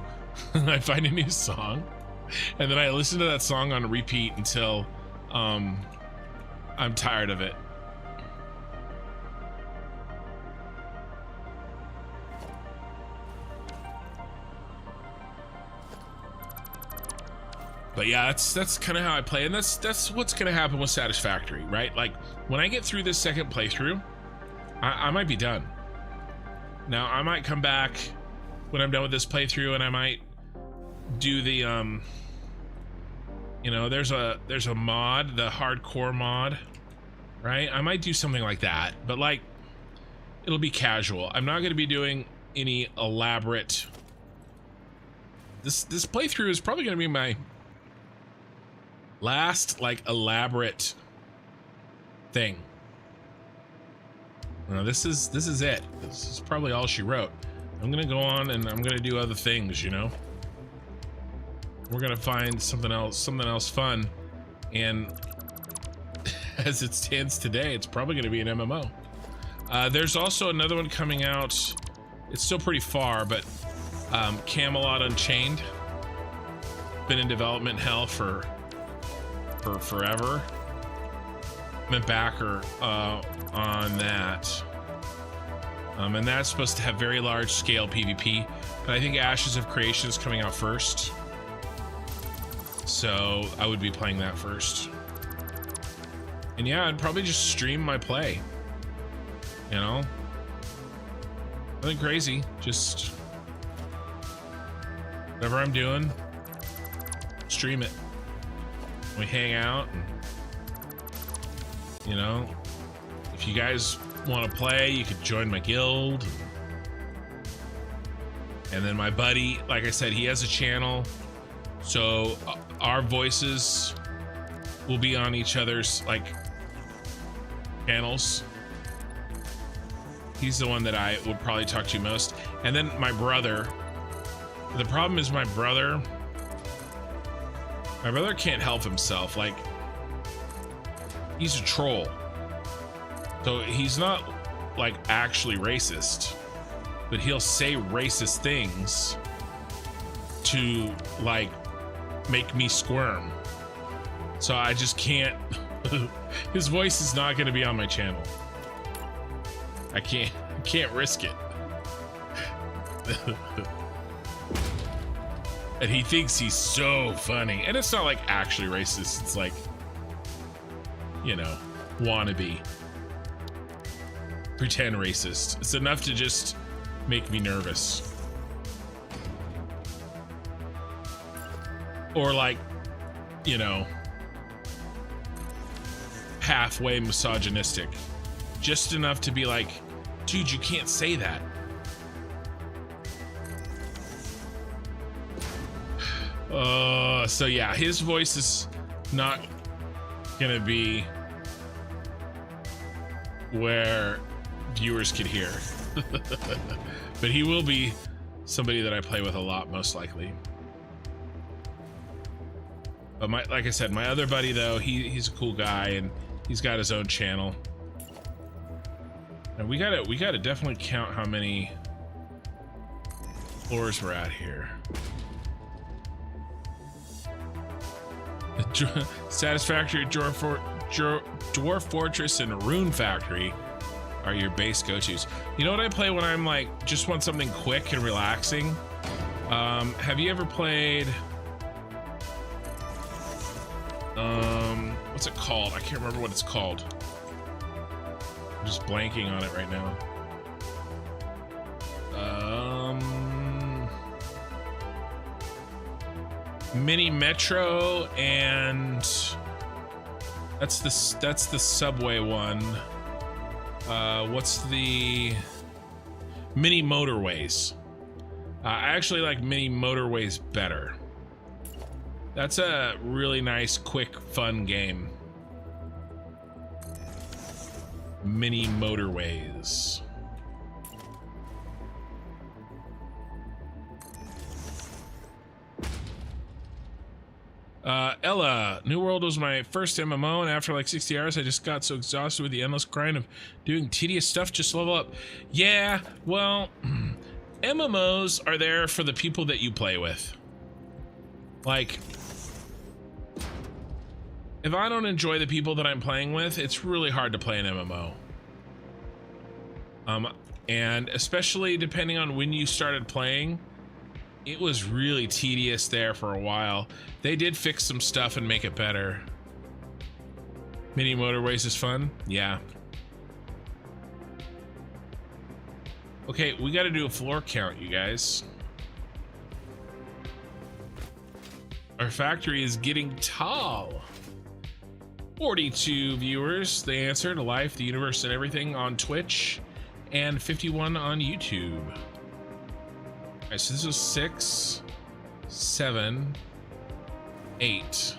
S1: I find a new song and then I listen to that song on repeat until I'm tired of it. But yeah, that's kind of how I play, and that's what's gonna happen with Satisfactory, right? Like when I get through this second playthrough, I might be done. Now I might come back when I'm done with this playthrough, and I might do the you know, there's a mod, the hardcore mod, right? I might do something like that, but like it'll be casual. I'm not gonna be doing any elaborate. This playthrough is probably gonna be my last like elaborate thing. No, this is it. This is probably all she wrote. I'm gonna go on and I'm gonna do other things, you know. We're gonna find something else fun, and as it stands today, it's probably gonna be an MMO. There's also another one coming out. It's still pretty far, but Camelot Unchained. Been in development hell for forever. I'm a backer on that. And that's supposed to have very large scale PvP, but I think Ashes of Creation is coming out first. So I would be playing that first. And yeah, I'd probably just stream my play, you know? Nothing crazy, just whatever I'm doing, stream it. We hang out, and, you know, if you guys want to play, you could join my guild. And then my buddy, like I said, he has a channel, so our voices will be on each other's like channels. He's the one that I would probably talk to most. And then my brother. The problem is my brother can't help himself. Like, he's a troll. So he's not like actually racist, but he'll say racist things to like make me squirm. So I just can't. His voice is not going to be on my channel. I can't risk it. And he thinks he's so funny. And it's not like actually racist. It's like, you know, wannabe. Pretend racist. It's enough to just make me nervous. Or like, you know, halfway misogynistic. Just enough to be like, dude, you can't say that. So yeah, his voice is not gonna be where viewers could hear. But he will be somebody that I play with a lot, most likely. But like I said, my other buddy though, he's a cool guy and he's got his own channel. And we gotta definitely count how many floors we're at here. Satisfactory, Dwarf Fortress, and Rune Factory are your base go-tos. You know what I play when I'm like just want something quick and relaxing? Have you ever played what's it called? I can't remember what it's called. I'm just blanking on it right now. Mini Metro, and that's the subway one. What's the Mini Motorways? I actually like Mini Motorways better. That's a really nice, quick, fun game. Mini Motorways. Ella, New World was my first MMO, and after like 60 hours, I just got so exhausted with the endless grind of doing tedious stuff just to level up. Yeah, well, MMOs are there for the people that you play with. Like, if I don't enjoy the people that I'm playing with, it's really hard to play an MMO. And especially depending on when you started playing, it was really tedious there for a while. They did fix some stuff and make it better. Mini Motorways is fun? Yeah. Okay, we gotta do a floor count, you guys. Our factory is getting tall. 42 viewers. They answered life, the universe, and everything on Twitch, and 51 on YouTube. All right, so this was 6, 7, 8.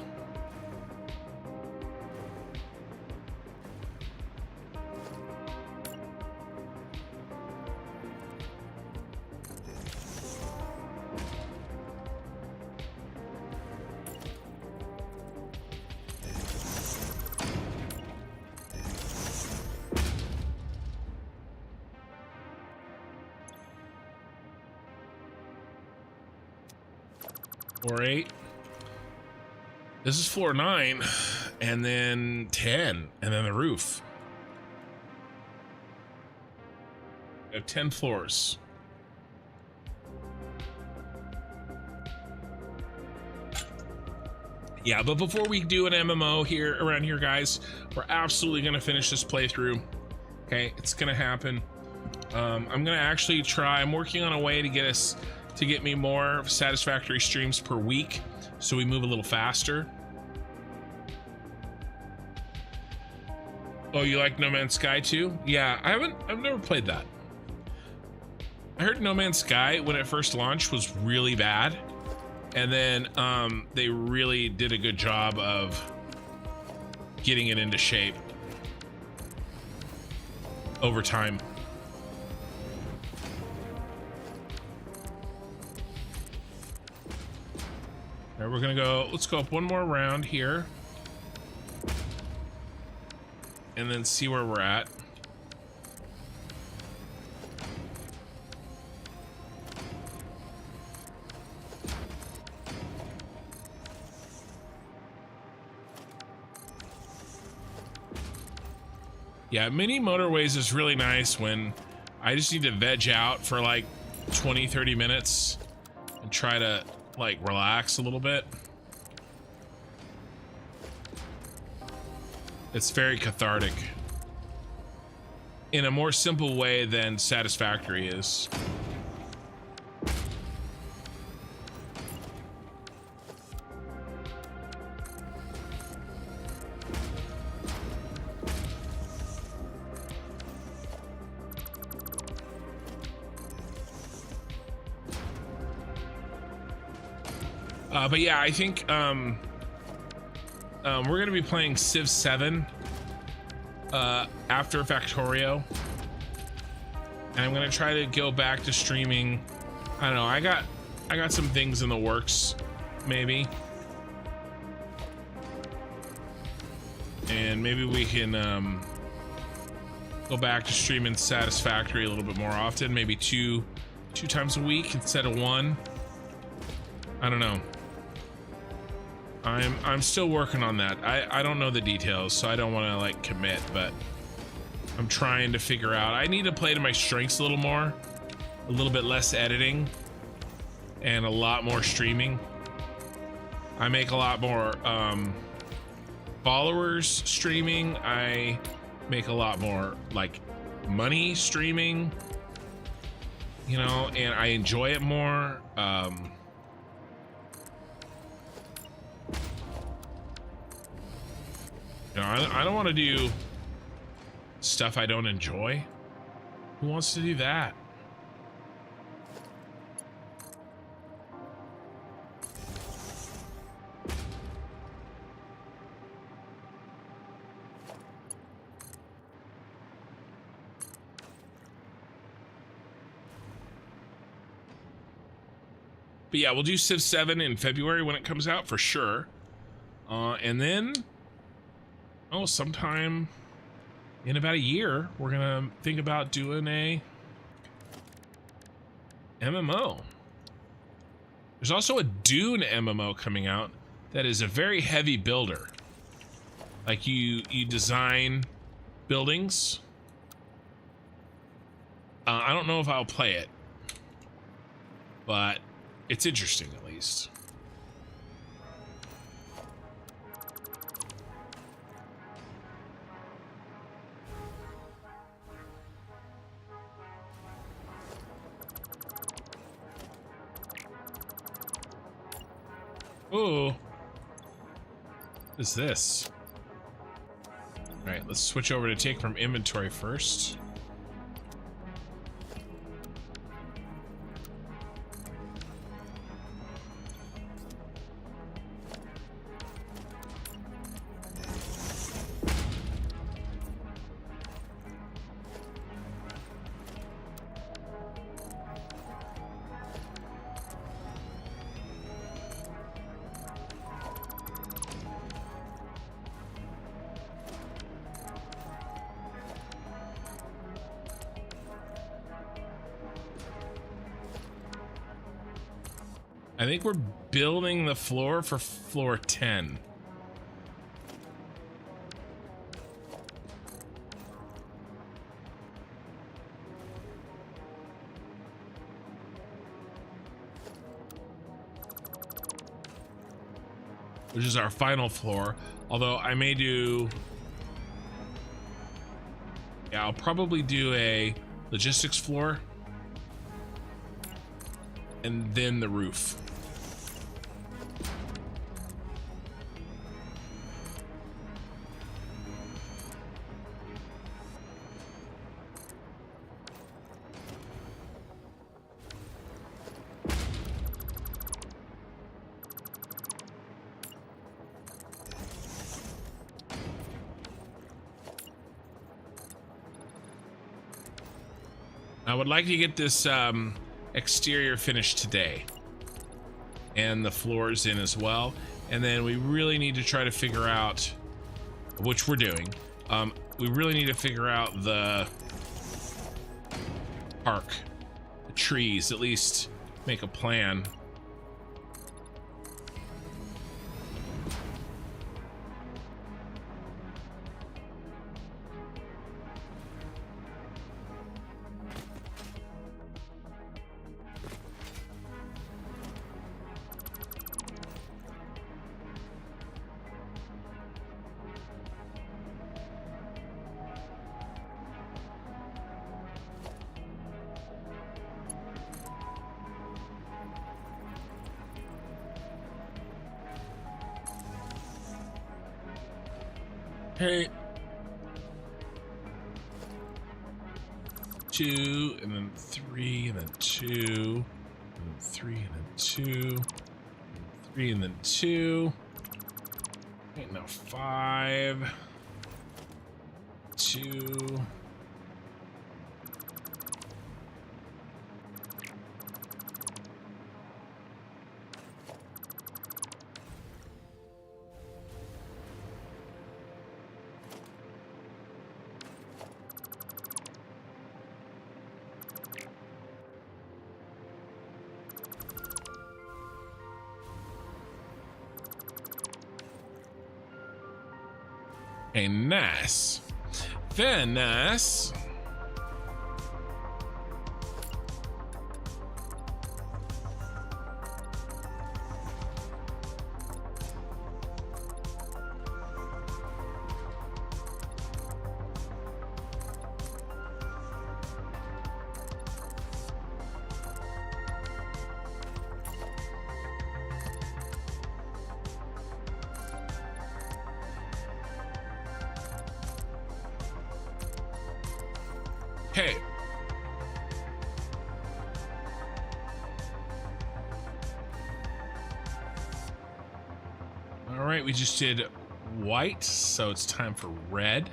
S1: Floor 8. This is floor 9, and then 10, and then the roof. We have 10 floors. Yeah, but before we do an MMO here around here, guys, we're absolutely gonna finish this playthrough. Okay, it's gonna happen. I'm gonna actually try. I'm working on a way to get me more Satisfactory streams per week, so we move a little faster. Oh, you like No Man's Sky too? Yeah, I've never played that. I heard No Man's Sky when it first launched was really bad, and then they really did a good job of getting it into shape over time. All right, we're gonna go, let's go up one more round here and then see where we're at. Yeah, mini motorways is really nice when I just need to veg out for like 20-30 minutes and try to like relax a little bit. It's very cathartic in a more simple way than Satisfactory is. But yeah, I think we're gonna be playing Civ 7 after Factorio, and I'm gonna try to go back to streaming. I don't know. I got some things in the works, maybe, and maybe we can go back to streaming Satisfactory a little bit more often. Maybe two times a week instead of one. I don't know. I'm still working on that. I don't know the details, so I don't want to like commit, but I'm trying to figure out. I need to play to my strengths a little more, a little bit less editing and a lot more streaming. I make a lot more followers streaming. I make a lot more like money streaming, you know, and I enjoy it more. You know, I don't want to do stuff I don't enjoy. Who wants to do that? But yeah, we'll do Civ 7 in February when it comes out for sure. And then, sometime in about a year, we're gonna think about doing a MMO. There's also a Dune MMO coming out that is a very heavy builder. Like you design buildings. I don't know if I'll play it, but it's interesting at least. Oh, what is this? All right, let's switch over to take from inventory first. I think we're building the floor for floor 10. Which is our final floor. Although I may do... Yeah, I'll probably do a logistics floor, and then the roof. I would like to get this exterior finished today, and the floors in as well. And then we really need to try to figure out, which we're doing, we really need to figure out the park, the trees, at least make a plan. Okay. 2, and then 3, and then 2, and then 3, and then 2, 3, and then 2. Okay, now 5, 2. Okay, nice. Very nice. Okay. All right, we just did white, so it's time for red.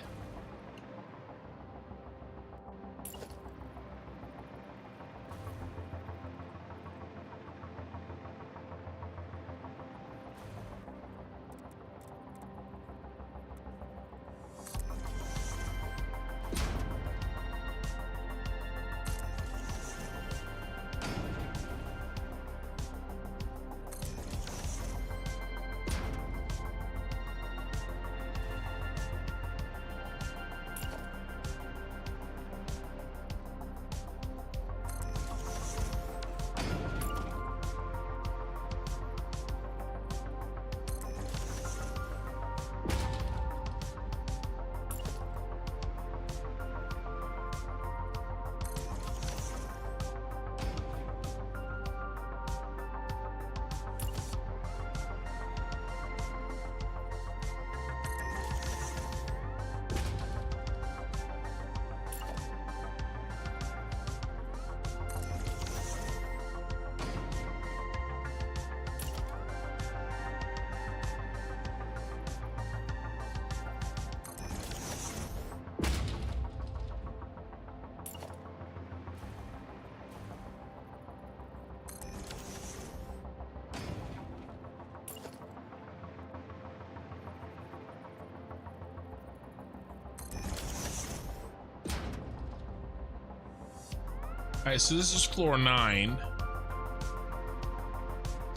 S1: All right, so this is floor 9.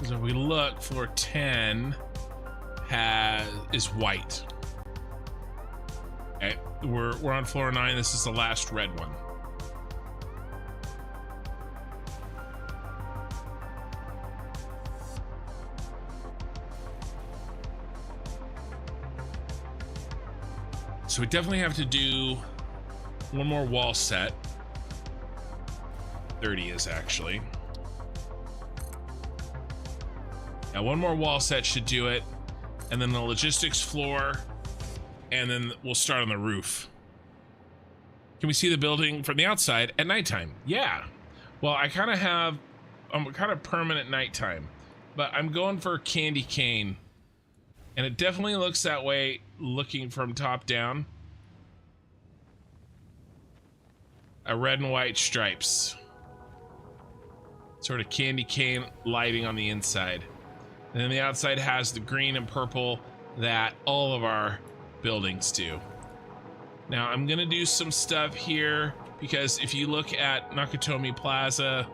S1: So if we look, floor 10 is white. Okay, we're on floor 9. This is the last red one. So we definitely have to do one more wall set. 30 is actually. Now one more wall set should do it, and then the logistics floor, and then we'll start on the roof. Can we see the building from the outside at nighttime? Yeah. Well, I'm kind of permanent nighttime, but I'm going for candy cane, and it definitely looks that way looking from top down. A red and white stripes. Sort of candy cane lighting on the inside. And then the outside has the green and purple that all of our buildings do. Now I'm gonna do some stuff here because if you look at Nakatomi Plaza,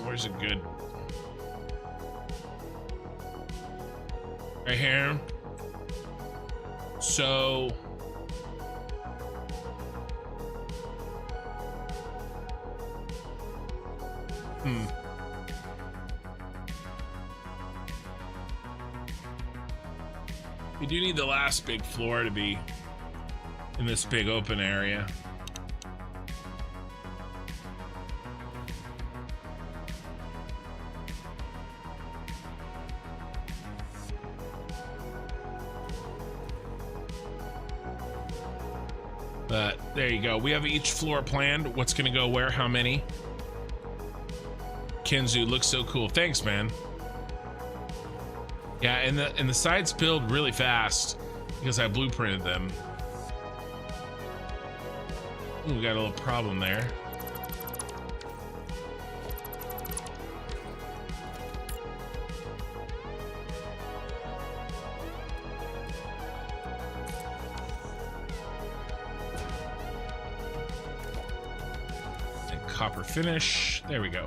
S1: where's a good? Right here. So we do need the last big floor to be in this big open area. But there you go. We have each floor planned. What's gonna go where, how many. Kenzu looks so cool. Thanks, man. Yeah, and the sides build really fast because I blueprinted them. Ooh, we got a little problem there. And copper finish. There we go.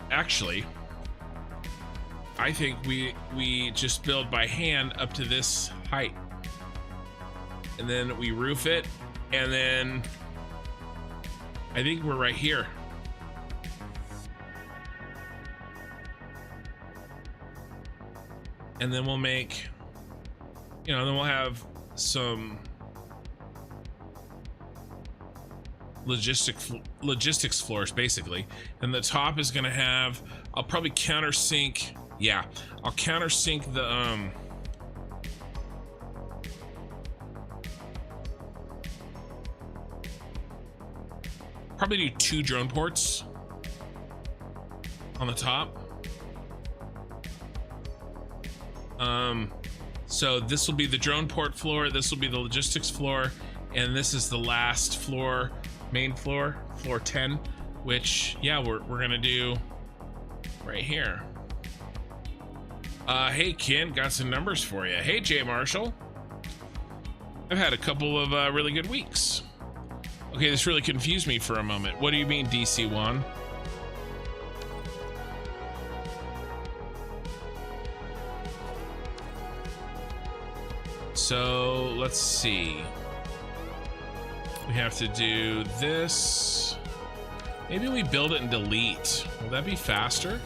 S1: Actually, I think we just build by hand up to this height, and then we roof it, and then I think we're right here. And then we'll make, then we'll have some logistics floors basically, and the top is gonna have, I'll probably countersink, yeah, I'll countersink the probably do 2 drone ports on the top. So this will be the drone port floor, this will be the logistics floor, and this is the last floor, main floor, floor 10, which, yeah, we're gonna do right here. Hey Ken, got some numbers for you. Hey Jay Marshall, I've had a couple of really good weeks. Okay, this really confused me for a moment. What do you mean, DC1? So let's see. We have to do this. Maybe we build it and delete. Will that be faster?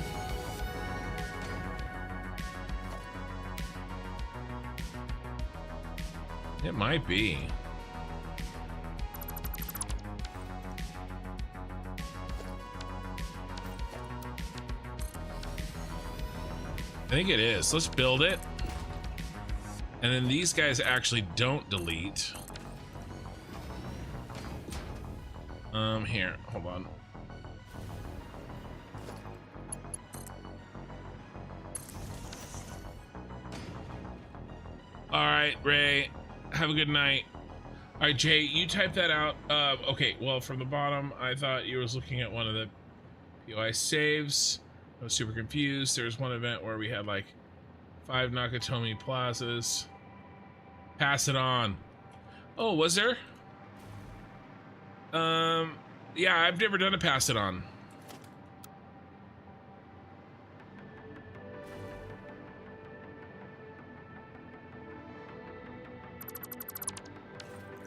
S1: It might be. I think it is. Let's build it. And then these guys actually don't delete. Here, hold on. All right, Ray, have a good night. All right, Jay, you type that out. Okay, well, from the bottom, I thought you was looking at one of the POI saves. I was super confused. There was one event where we had like 5 Nakatomi plazas. Pass it on. Oh, was there? Yeah, I've never done a pass it on.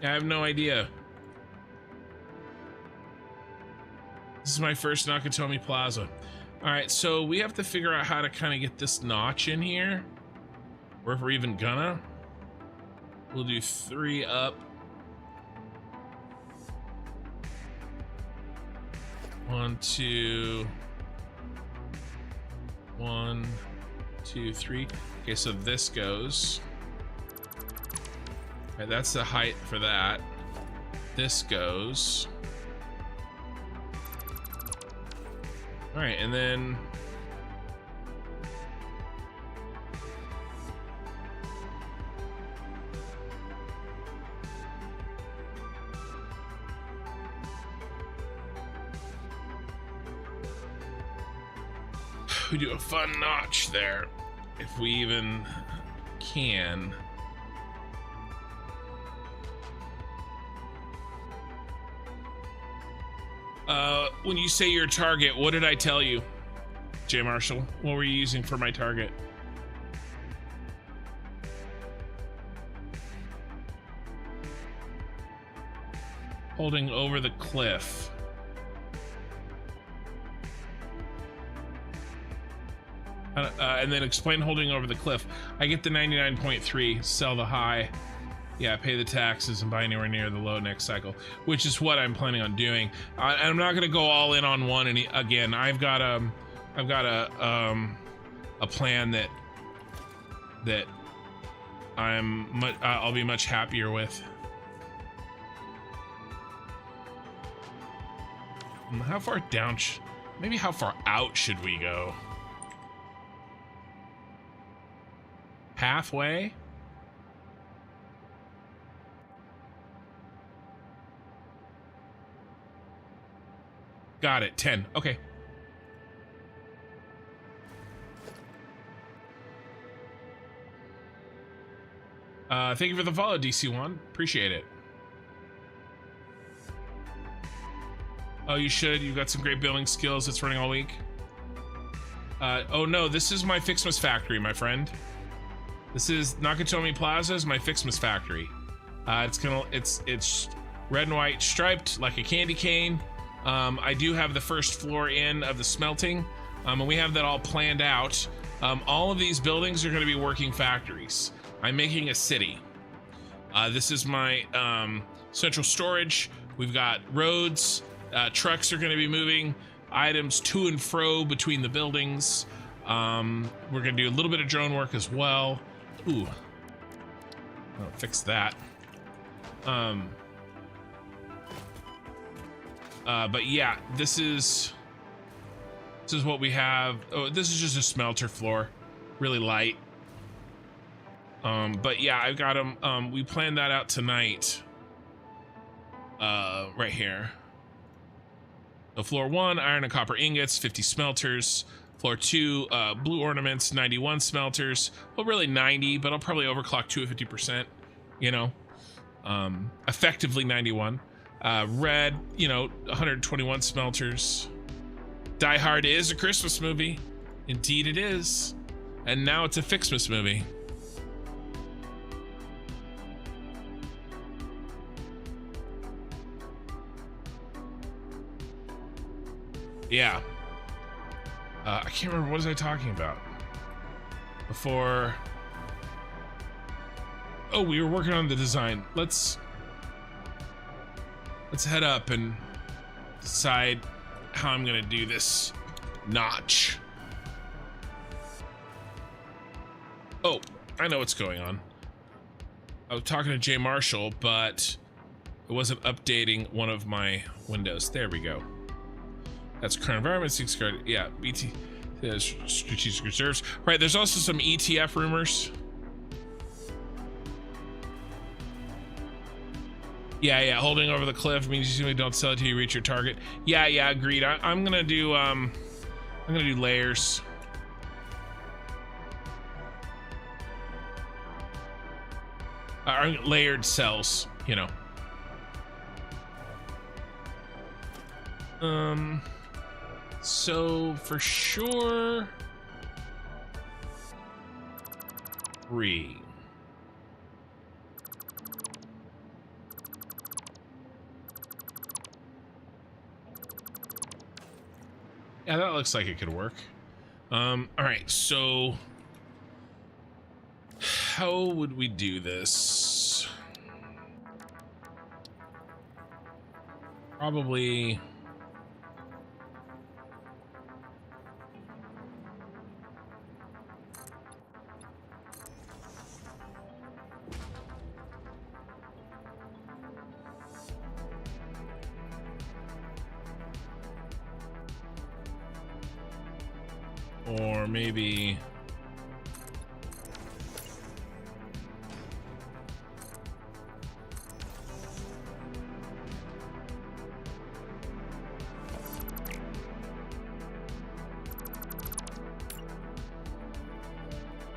S1: I have no idea. This is my first Nakatomi Plaza. All right, so we have to figure out how to kind of get this notch in here, or if we're even gonna. We'll do 3 up. 1, 2. 1, 2, 3. Okay, so this goes. All right, that's the height for that. This goes. All right, and then we do a fun notch there, if we even can. When you say your target, what did I tell you, J. Marshall? What were you using for my target? Holding over the cliff. And then explain holding over the cliff. I get the 99.3, sell the high. Yeah, pay the taxes and buy anywhere near the low next cycle, which is what I'm planning on doing. I'm not gonna go all in on one. And again, I've got a plan that I'll be much happier with. How far down? Maybe how far out should we go? Halfway? Got it. 10. Okay. Thank you for the follow, DC1. Appreciate it. Oh, you should. You've got some great building skills. It's running all week. Oh no, this is my Ficsmas factory, my friend. This is Nakatomi Plaza is my Ficsmas factory. It's red and white striped like a candy cane. I do have the first floor in of the smelting, and we have that all planned out. All of these buildings are going to be working factories. I'm making a city. This is my central storage. We've got roads. Trucks are going to be moving items to and fro between the buildings. We're going to do a little bit of drone work as well. Ooh, I'll fix that. But yeah, this is what we have. Oh, this is just a smelter floor, really light. But yeah, I've got them. We planned that out tonight. Right here. So floor 1, iron and copper ingots, 50 smelters. Floor 2, blue ornaments, 91 smelters. Well, really 90, but I'll probably overclock 2 at 50%. You know, effectively 91. Red, 121 smelters. Die Hard is a Christmas movie. Indeed it is. And now it's a Ficsmas movie. Yeah. I can't remember, what was I talking about? Before... Oh, we were working on the design. Let's head up and decide how I'm gonna do this notch. Oh, I know what's going on. I was talking to Jay Marshall, but it wasn't updating one of my windows. There we go. That's current environment, 6 card. Yeah, BT strategic reserves. Right, there's also some ETF rumors. Yeah, holding over the cliff means you simply don't sell it till you reach your target. Yeah, agreed. I'm gonna do layers. Layered cells, So for sure, 3. Yeah, that looks like it could work. All right, so how would we do this? Probably or maybe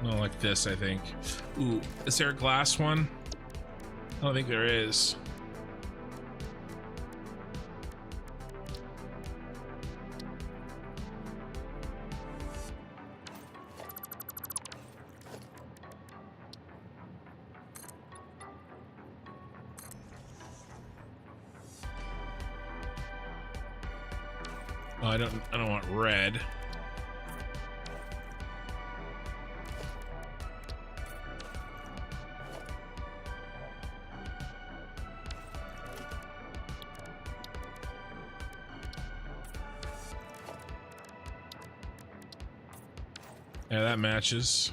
S1: no, like this, I think. Ooh, is there a glass one? I don't think there is. Oh, I don't want red. Yeah, that matches.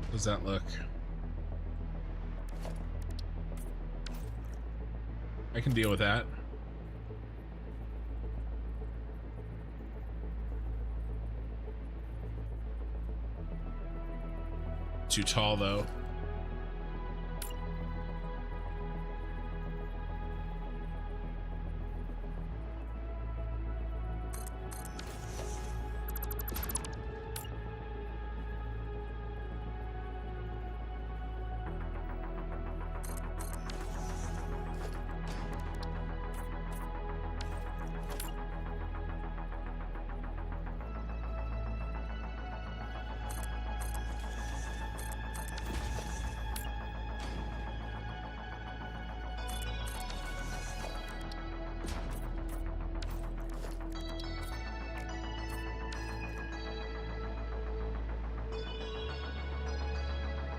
S1: How does that look? I can deal with that. Too tall, though.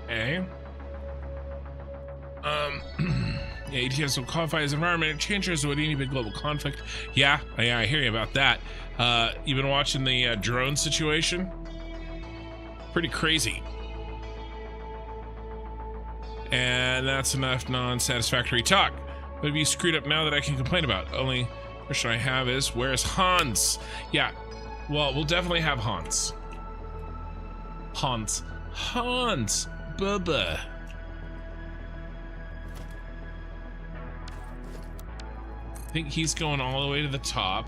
S1: Okay. Yeah, ETS will qualify as environment changes with any big global conflict. Yeah, I hear you about that. You've been watching the drone situation? Pretty crazy. And that's enough non-satisfactory talk. What have you screwed up now that I can complain about? Only question I have is, where's Hans? Yeah, well, we'll definitely have Hans. Hans. Bubba. I think he's going all the way to the top.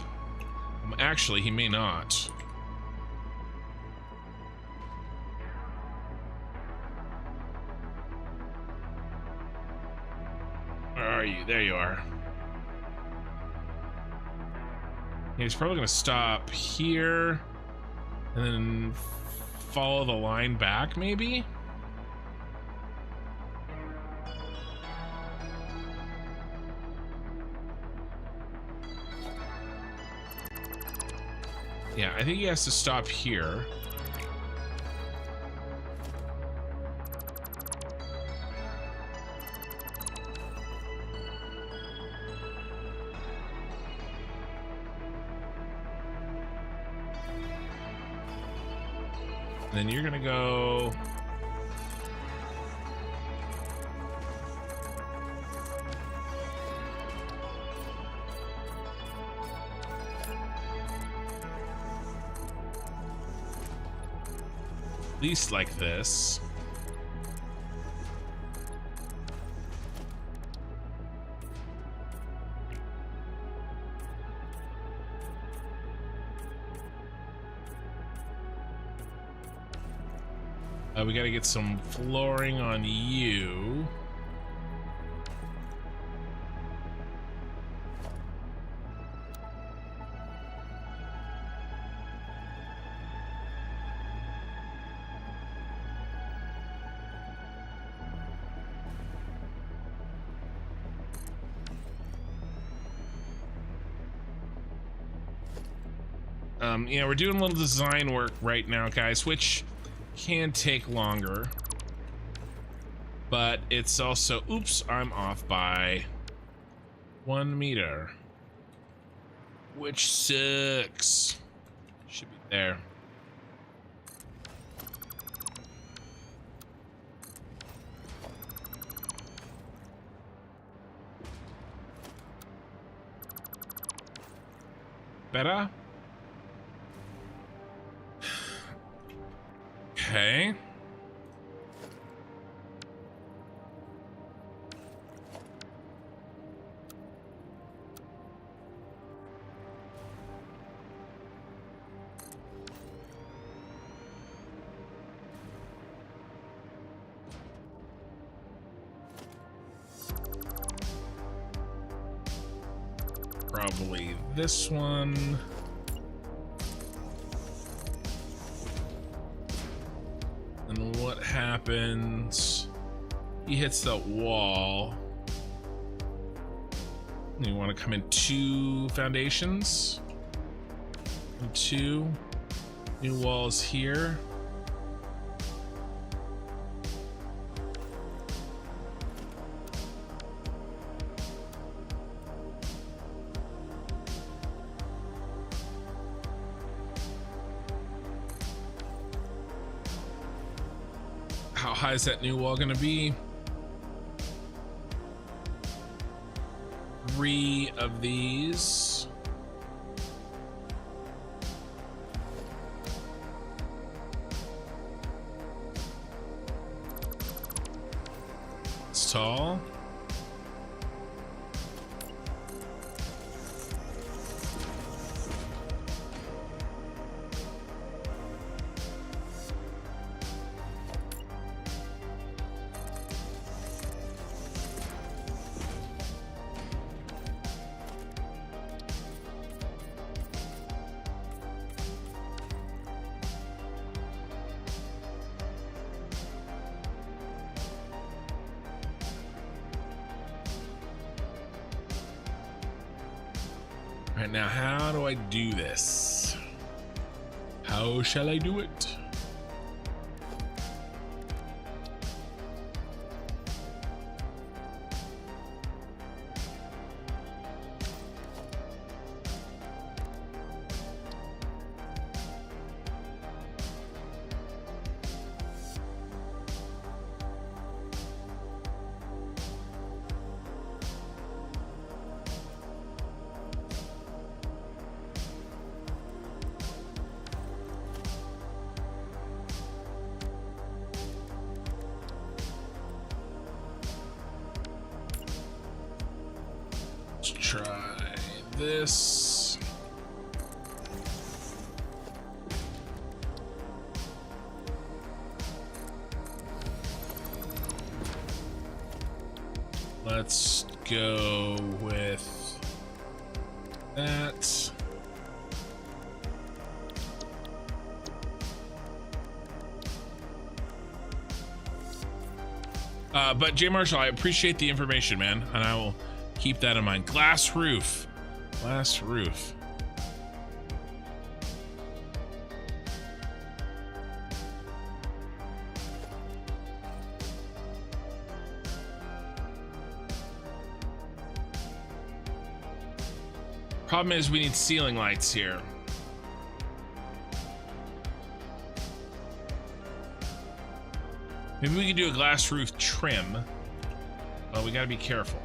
S1: Actually, he may not. Where are you? There you are. He's probably going to stop here and then follow the line back, maybe? Yeah, I think he has to stop here. Then you're gonna go at least like this. We gotta get some flooring on you. Yeah, we're doing a little design work right now, guys, which can take longer. But it's also, oops, I'm off by 1 meter, which sucks. Should be there. Better? Okay. Probably this one. And what happens? He hits that wall. You want to come in 2 foundations. And 2 new walls here. How high is that new wall going to be? 3 of these. It's tall. Right now, how do I do this? How shall I do it? Try this. Let's go with that. But Jay Marshall, I appreciate the information, man, and I will keep that in mind. Glass roof. Glass roof. Problem is we need ceiling lights here. Maybe we can do a glass roof trim. But we gotta be careful.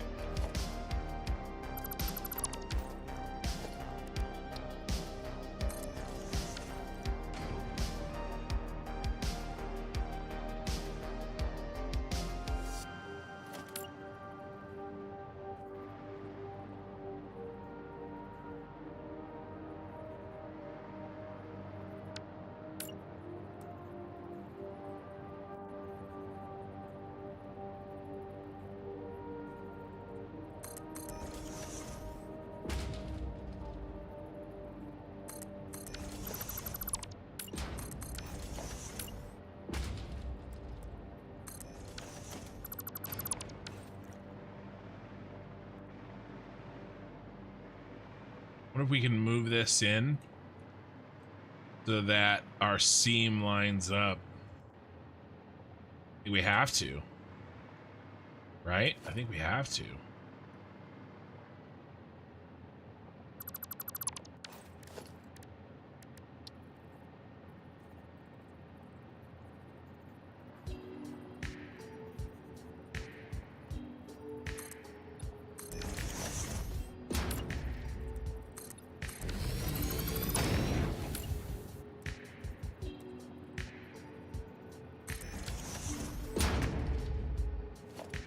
S1: What if we can move this in? so that our seam lines up. We have to, right? I think we have to.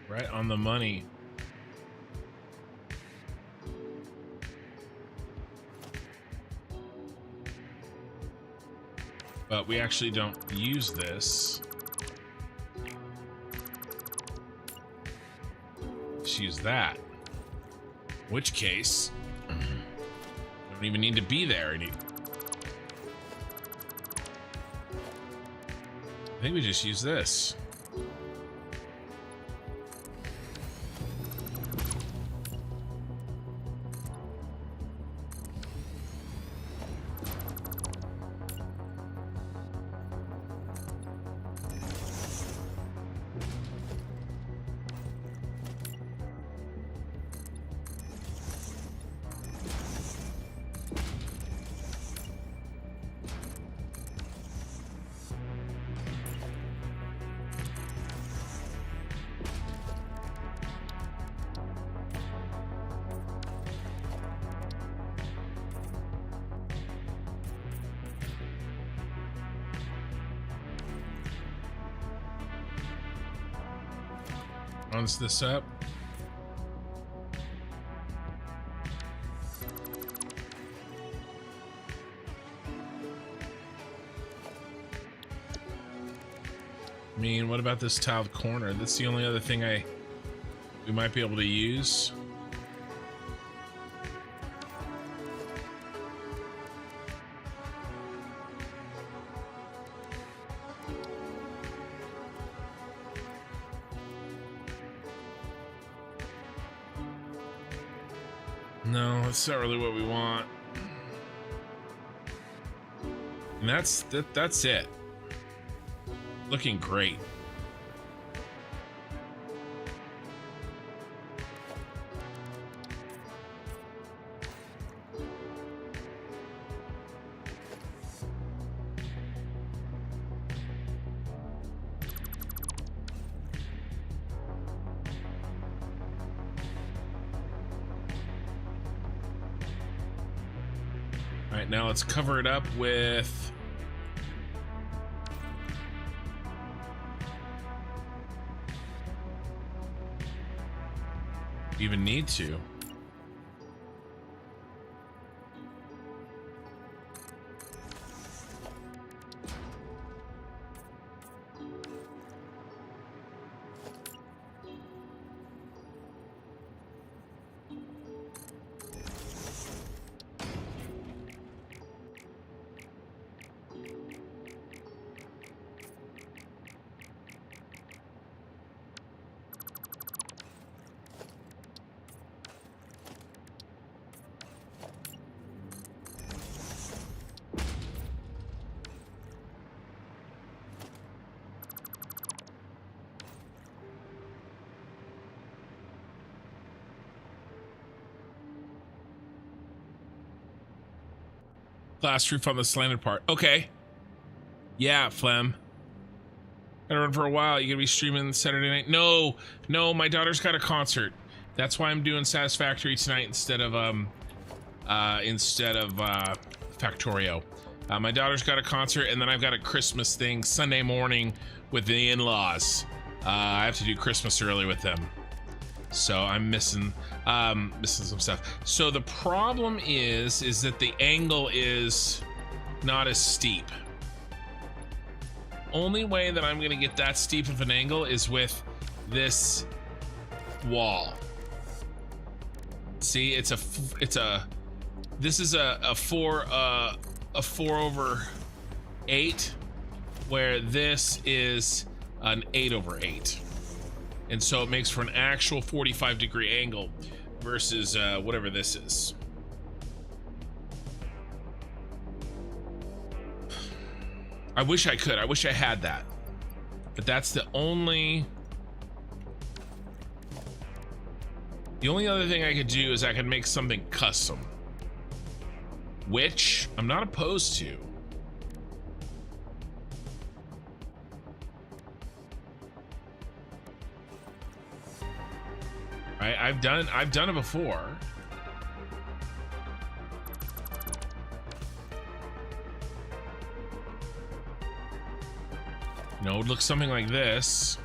S1: Right on the money. But we actually don't use this. Let's use that. In which case, we don't even need to be there. I think we just use this. Runs this up. I mean, what about this tiled corner? That's the only other thing we might be able to use. No, that's not really what we want. And that's it. Looking great. All right, now let's cover it up with even need to. Glass roof on the slanted part. Okay. Yeah, Flem. Gotta run for a while. You gonna be streaming Saturday night? No, my daughter's got a concert. That's why I'm doing Satisfactory tonight instead of Factorio. My daughter's got a concert, and then I've got a Christmas thing Sunday morning with the in-laws. I have to do Christmas early with them, so I'm missing some stuff. So the problem is that the angle is not as steep. Only way that I'm gonna get that steep of an angle is with this wall. See, this is a 4/8, where this is an 8/8, and so it makes for an actual 45-degree angle versus whatever this is. I wish I could. I wish I had that. But that's the only other thing I could do is I could make something custom, which I'm not opposed to. I've done it before. You know, it would look something like this.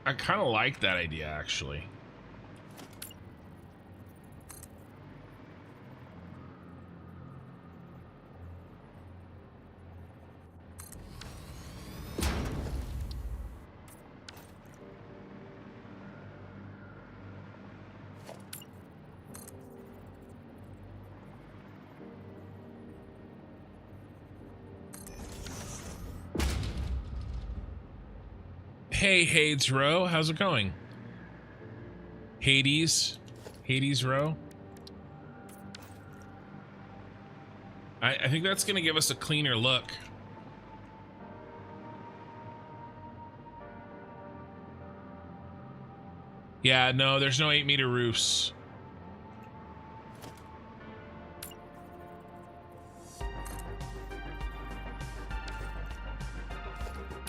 S1: I kind of like that idea, actually. Hey, Hades Row, how's it going? Hades Row. I think that's gonna give us a cleaner look. Yeah, no, there's no 8-meter roofs.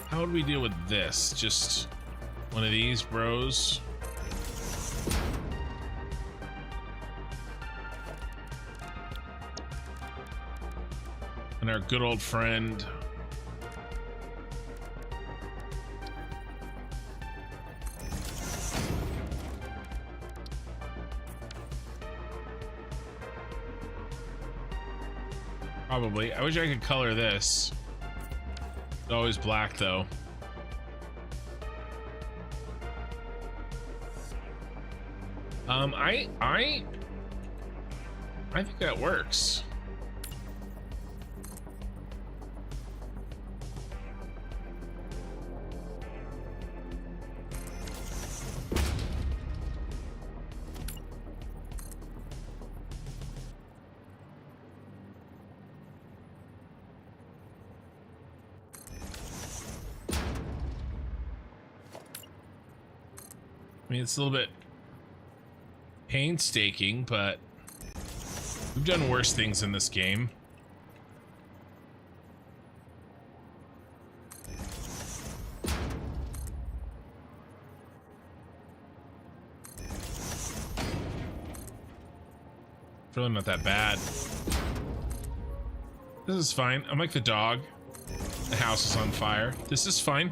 S1: How would we deal with this? Just one of these, bros. And our good old friend. Probably. I wish I could color this. It's always black though. I think that works. I mean, it's a little bit painstaking, but we've done worse things in this game. It's really not that bad. This is fine. I'm like the dog. The house is on fire. This is fine.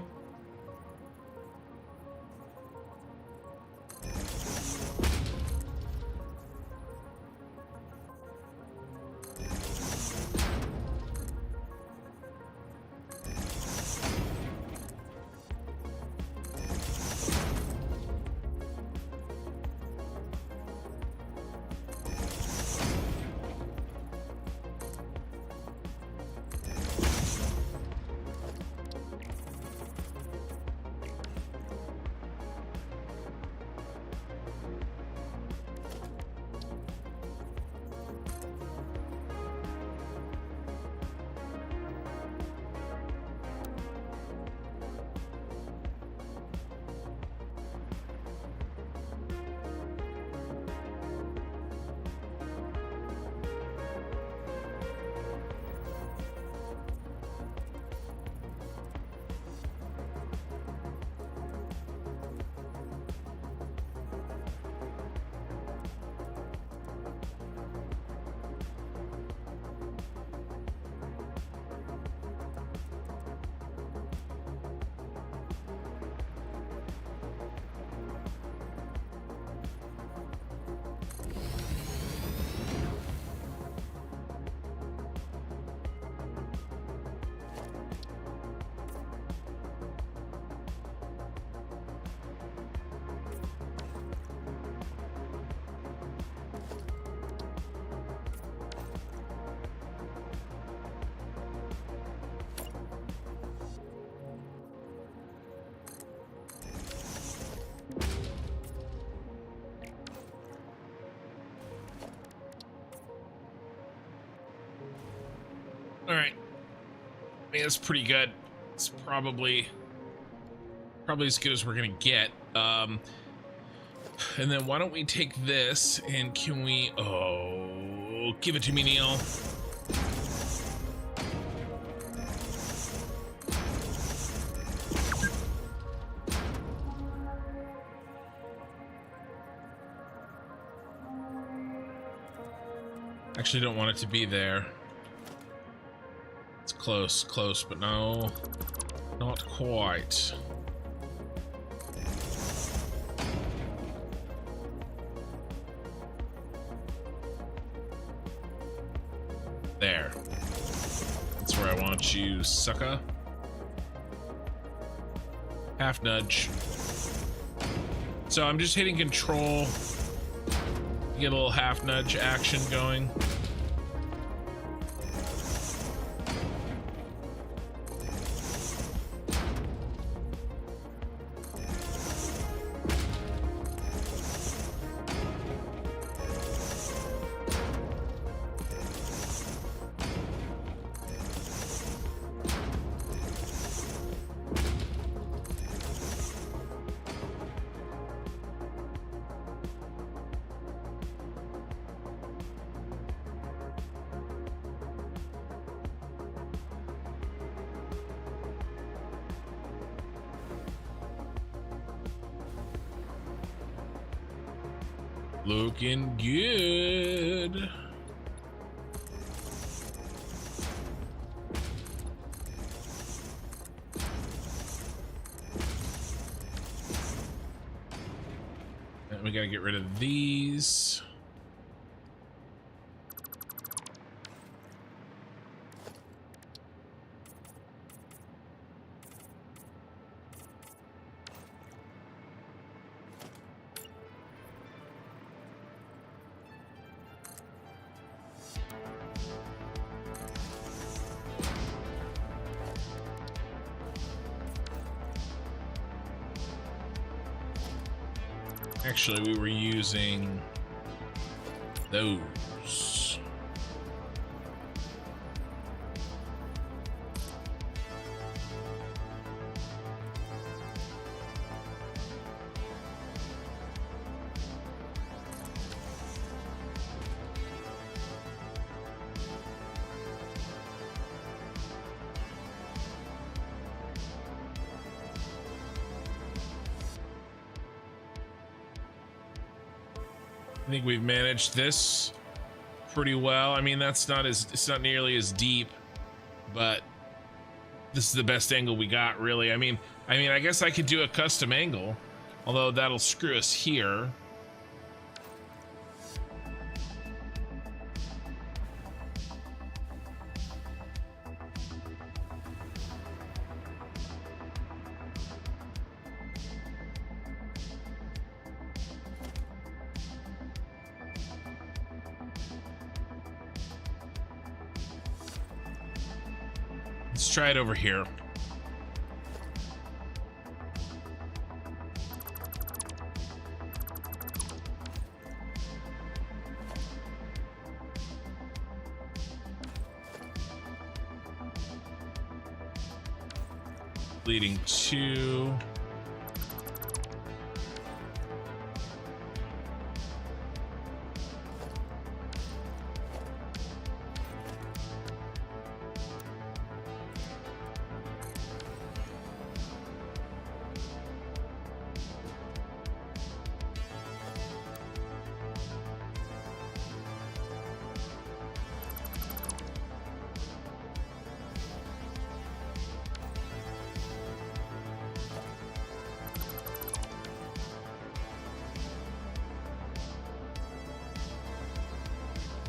S1: All right. I mean, that's pretty good. It's probably as good as we're gonna get. And then why don't we take this and can we? Oh, give it to me, Neil. Actually, don't want it to be there. It's close, but no, not quite. There. That's where I want you, sucker. Half nudge. So I'm just hitting control. Get a little half nudge action going. Looking good. And we gotta get rid of these. Actually, we were using those. I think we've managed this pretty well. I mean, it's not nearly as deep, but this is the best angle we got, really. I mean, I guess I could do a custom angle, although that'll screw us here. Let's try it over here. Leading to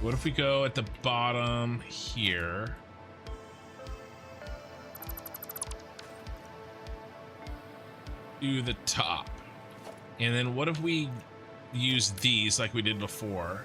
S1: what if we go at the bottom here? To the top. And then what if we use these like we did before?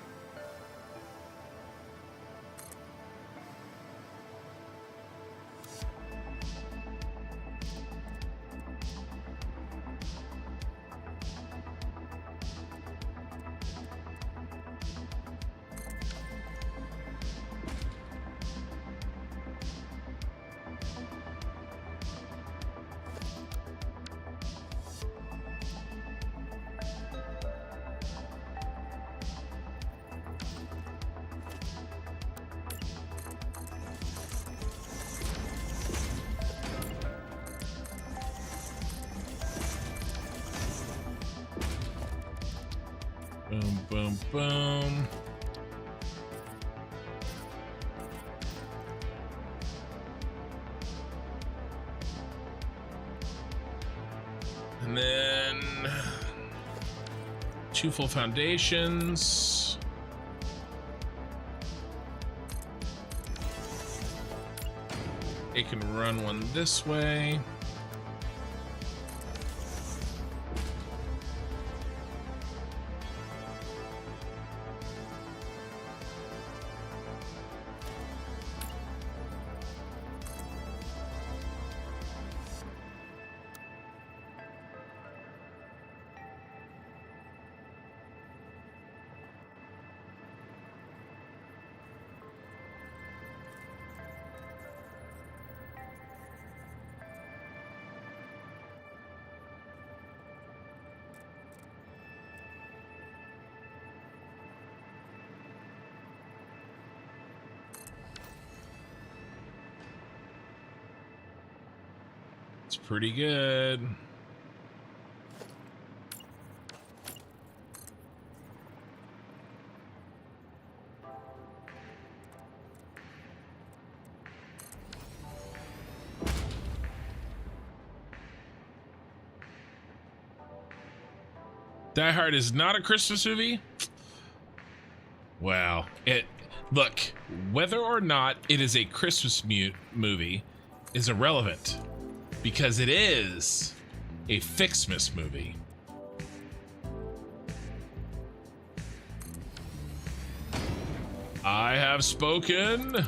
S1: Boom. And then 2 full foundations. It can run one this way. It's pretty good. Die Hard is not a Christmas movie? Well, look, whether or not it is a Christmas movie is irrelevant, because it is a Ficsmas movie. I have spoken.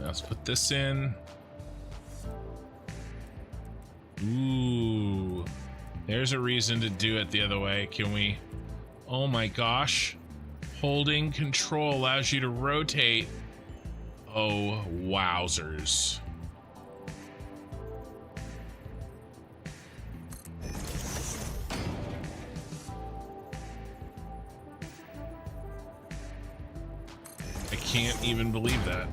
S1: Let's put this in. Ooh, there's a reason to do it the other way. Can we? Oh my gosh. Holding control allows you to rotate. Oh, wowzers. I can't even believe that.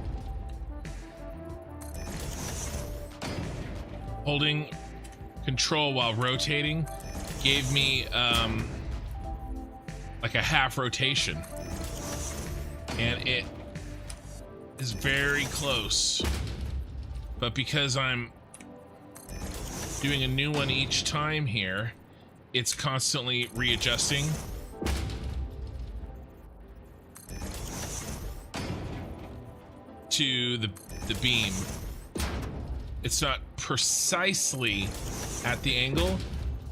S1: Holding control while rotating gave me like a half rotation, and it is very close, but because I'm doing a new one each time here, it's constantly readjusting. To the beam. It's not precisely at the angle,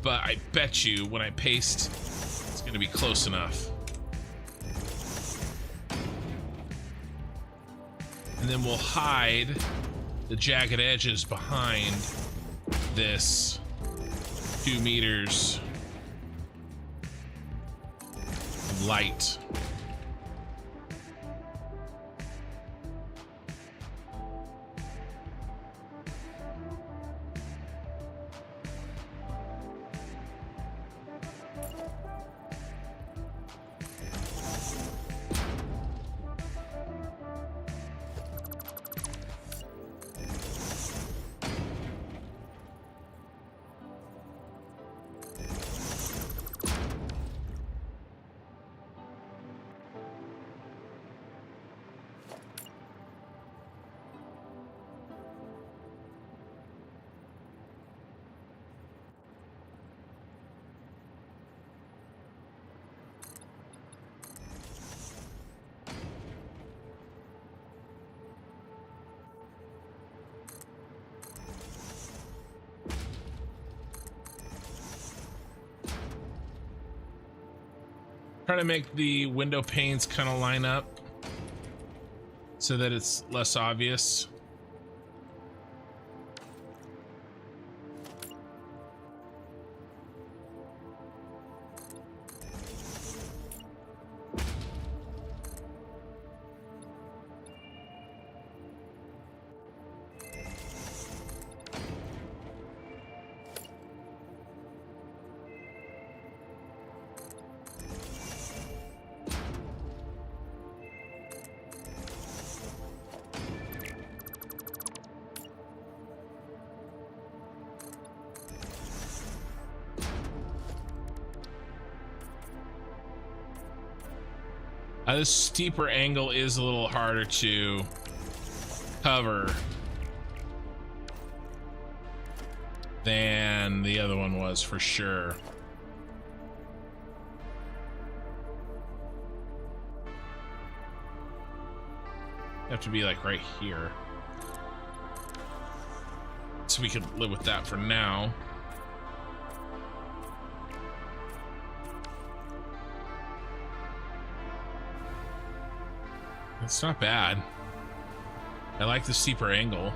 S1: but I bet you when I paste, it's going to be close enough. And then we'll hide the jagged edges behind this 2 meters of light. Trying to make the window panes kind of line up so that it's less obvious. This steeper angle is a little harder to cover than the other one was, for sure. You have to be like right here. So we could live with that for now. It's not bad. I like the steeper angle.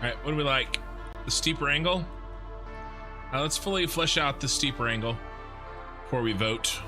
S1: All right, what do we like? The steeper angle? Let's fully flesh out the steeper angle before we vote.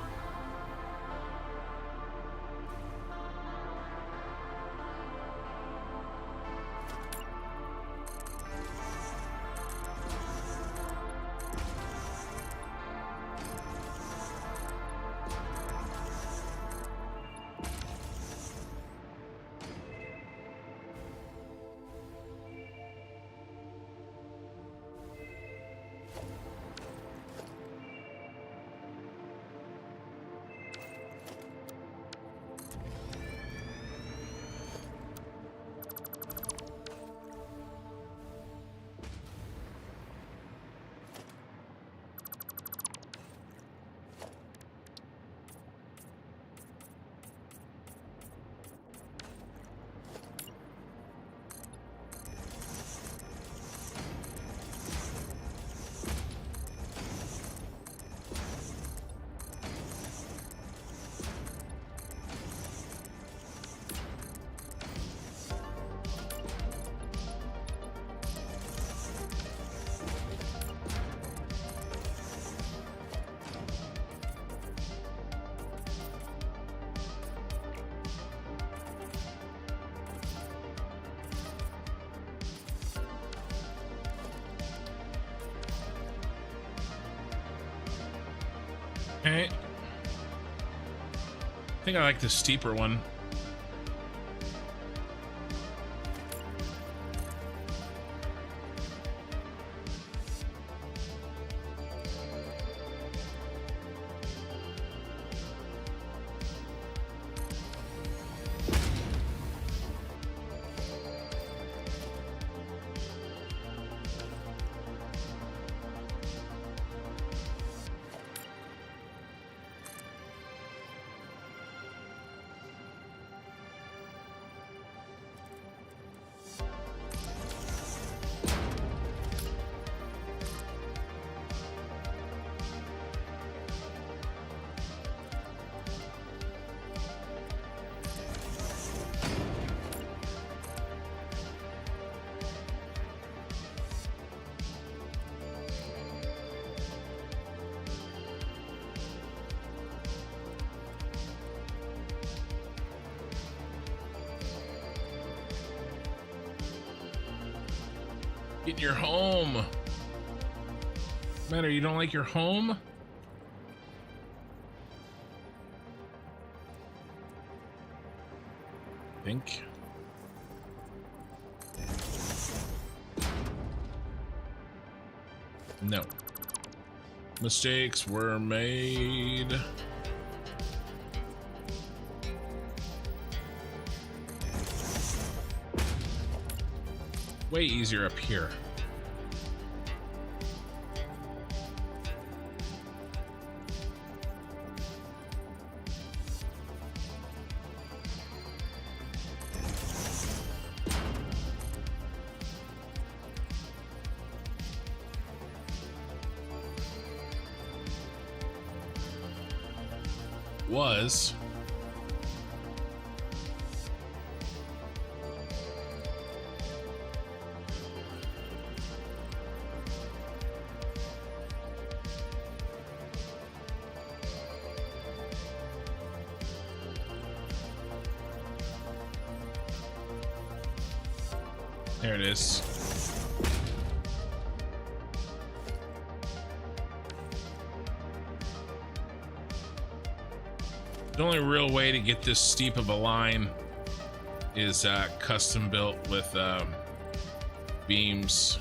S1: Okay. I think I like the steeper one. Get in your home. Matter, you don't like your home? Think. No. Mistakes were made. Way easier up here. Was There it is. The only real way to get this steep of a line is custom built with beams.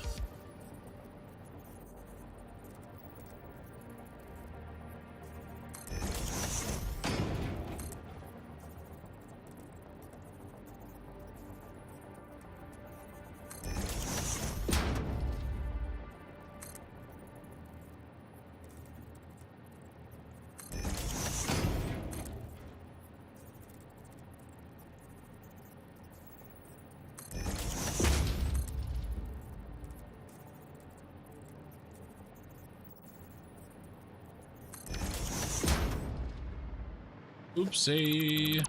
S1: Oopsie.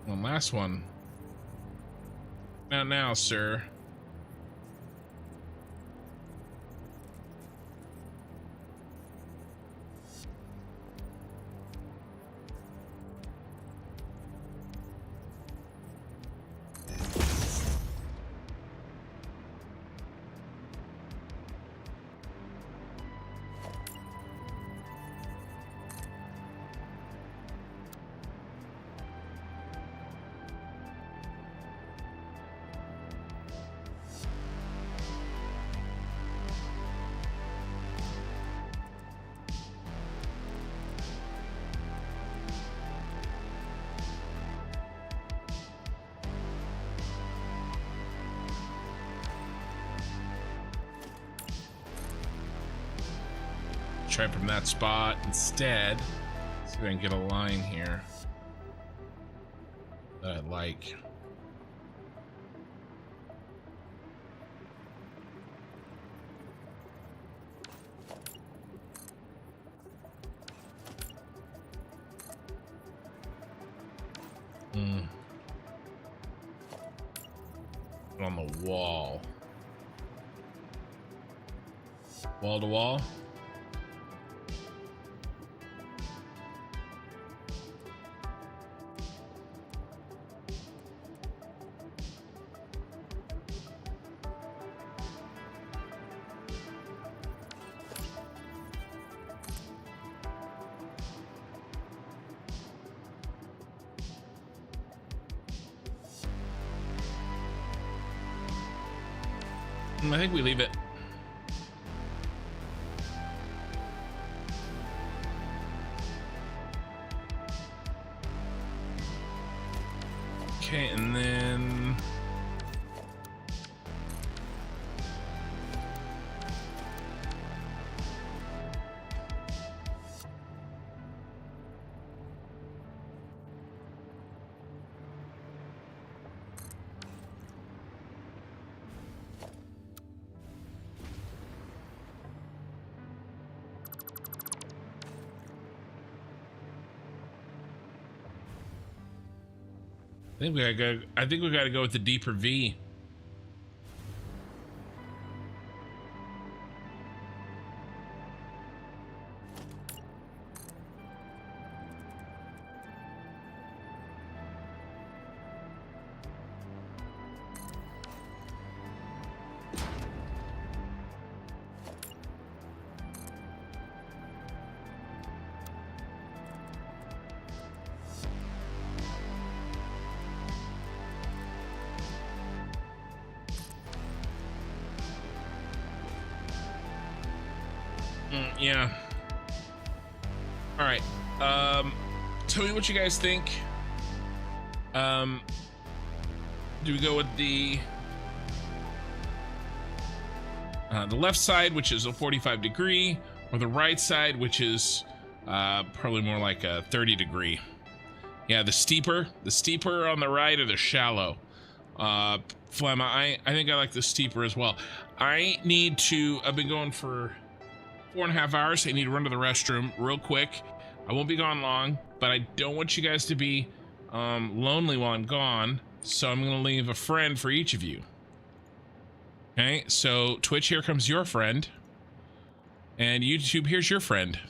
S1: One last one. Now, sir. Try from that spot instead. See if I can get a line here that I like. On the wall. Wall to wall. I think we leave it. Okay, and then I think we gotta go with the deeper V. Yeah. All right. Tell me what you guys think. Do we go with the left side, which is a 45 degree, or the right side, which is probably more like a 30 degree? Yeah, the steeper on the right, or the shallow? Flemma, I think I like the steeper as well. I've been going for 4.5 hours. I need to run to the restroom real quick. I won't be gone long, but I don't want you guys to be lonely while I'm gone, so I'm gonna leave a friend for each of you. Okay, so Twitch, here comes your friend, and YouTube, here's your friend.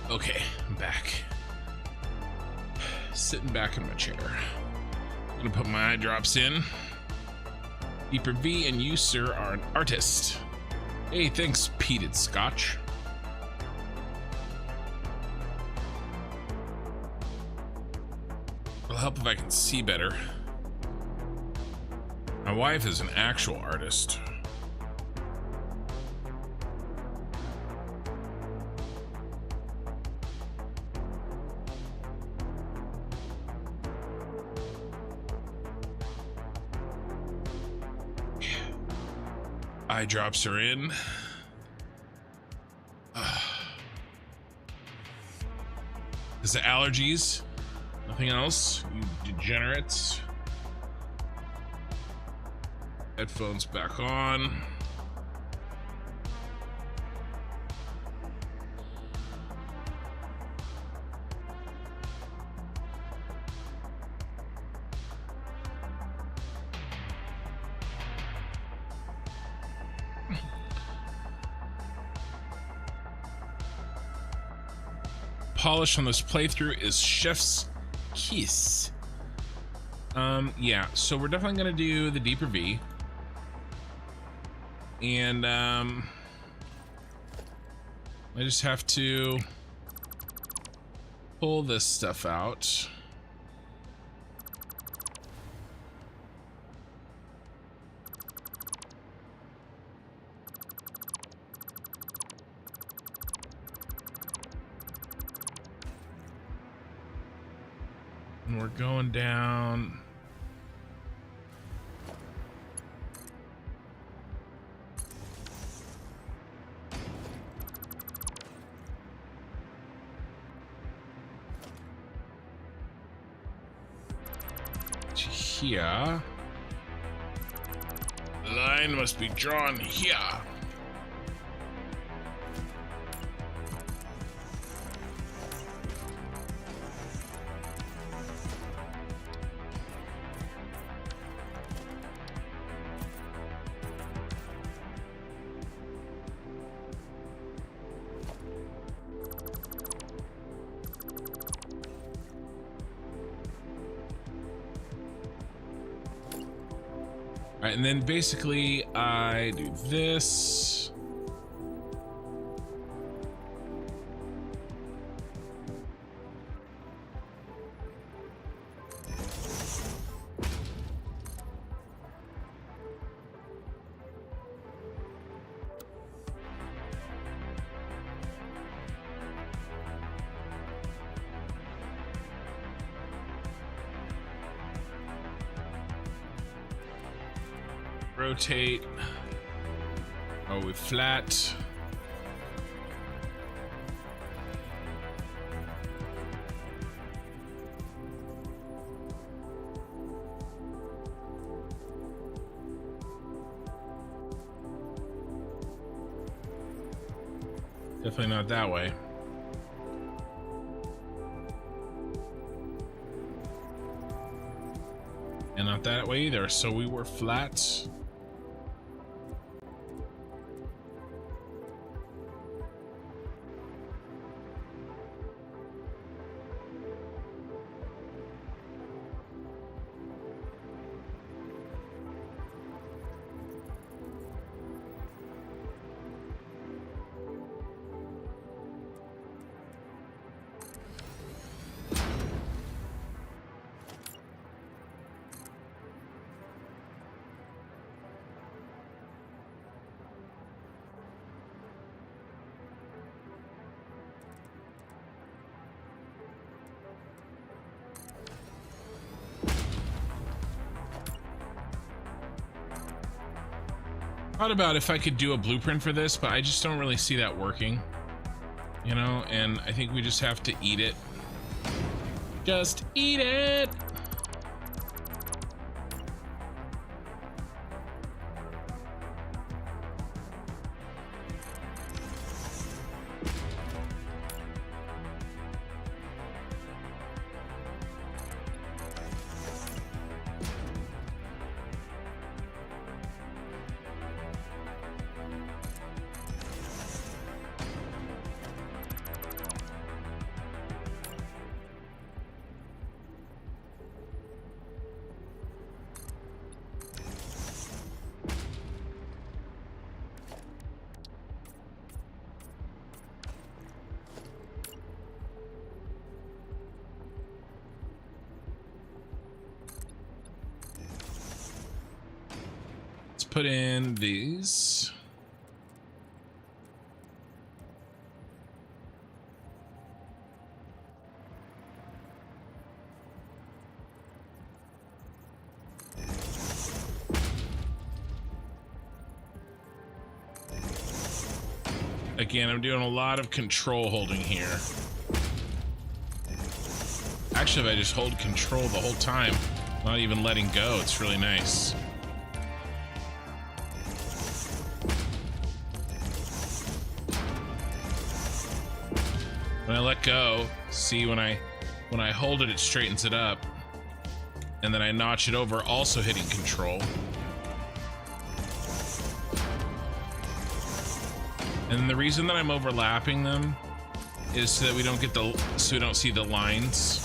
S1: Okay, I'm back. Sitting back in my chair. I'm gonna put my eye drops in. Deeper V and you, sir, are an artist. Hey, thanks, peated scotch. It'll help if I can see better. My wife is an actual artist. Eye drops are in. Is it allergies? Nothing else? You degenerates. Headphones back on. Polish on this playthrough is chef's kiss. Yeah, so we're definitely gonna do the deeper V. And I just have to pull this stuff out. And we're going down. To here. The line must be drawn here. All right, and then basically I do this. Rotate. Oh, we flat. Definitely not that way. And not that way either, so we were flat. Thought about if I could do a blueprint for this, but I just don't really see that working, you know, and I think we just have to eat it. Just eat it. put in these. Again, I'm doing a lot of control holding here. Actually, if I just hold control the whole time, not even letting go, it's really nice. When I let go, see when I hold it, it straightens it up. And then I notch it over, also hitting control. And the reason that I'm overlapping them is so that we don't see the lines.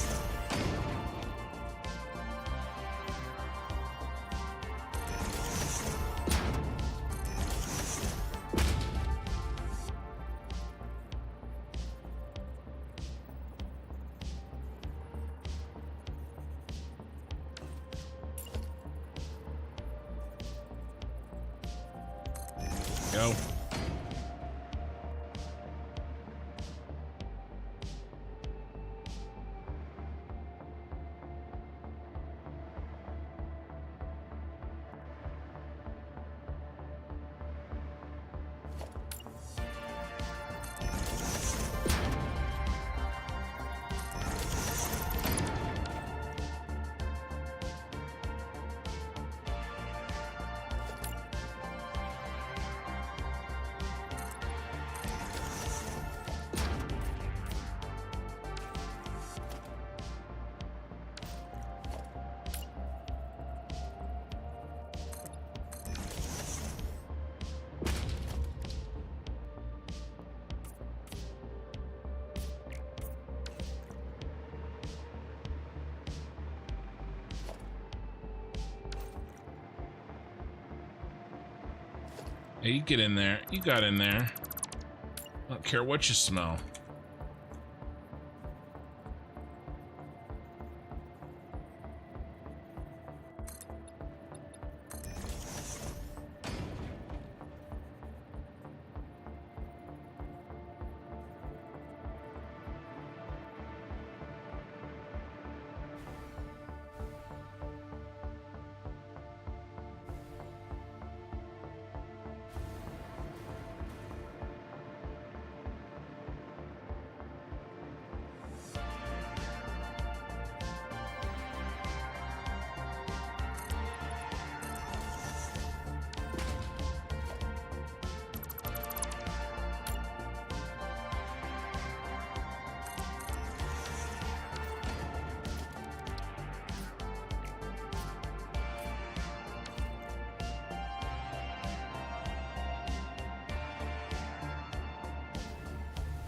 S1: Go. Hey, you get in there. You got in there. I don't care what you smell.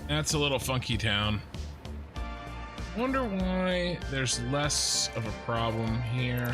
S1: That's a little funky town. Wonder why there's less of a problem here.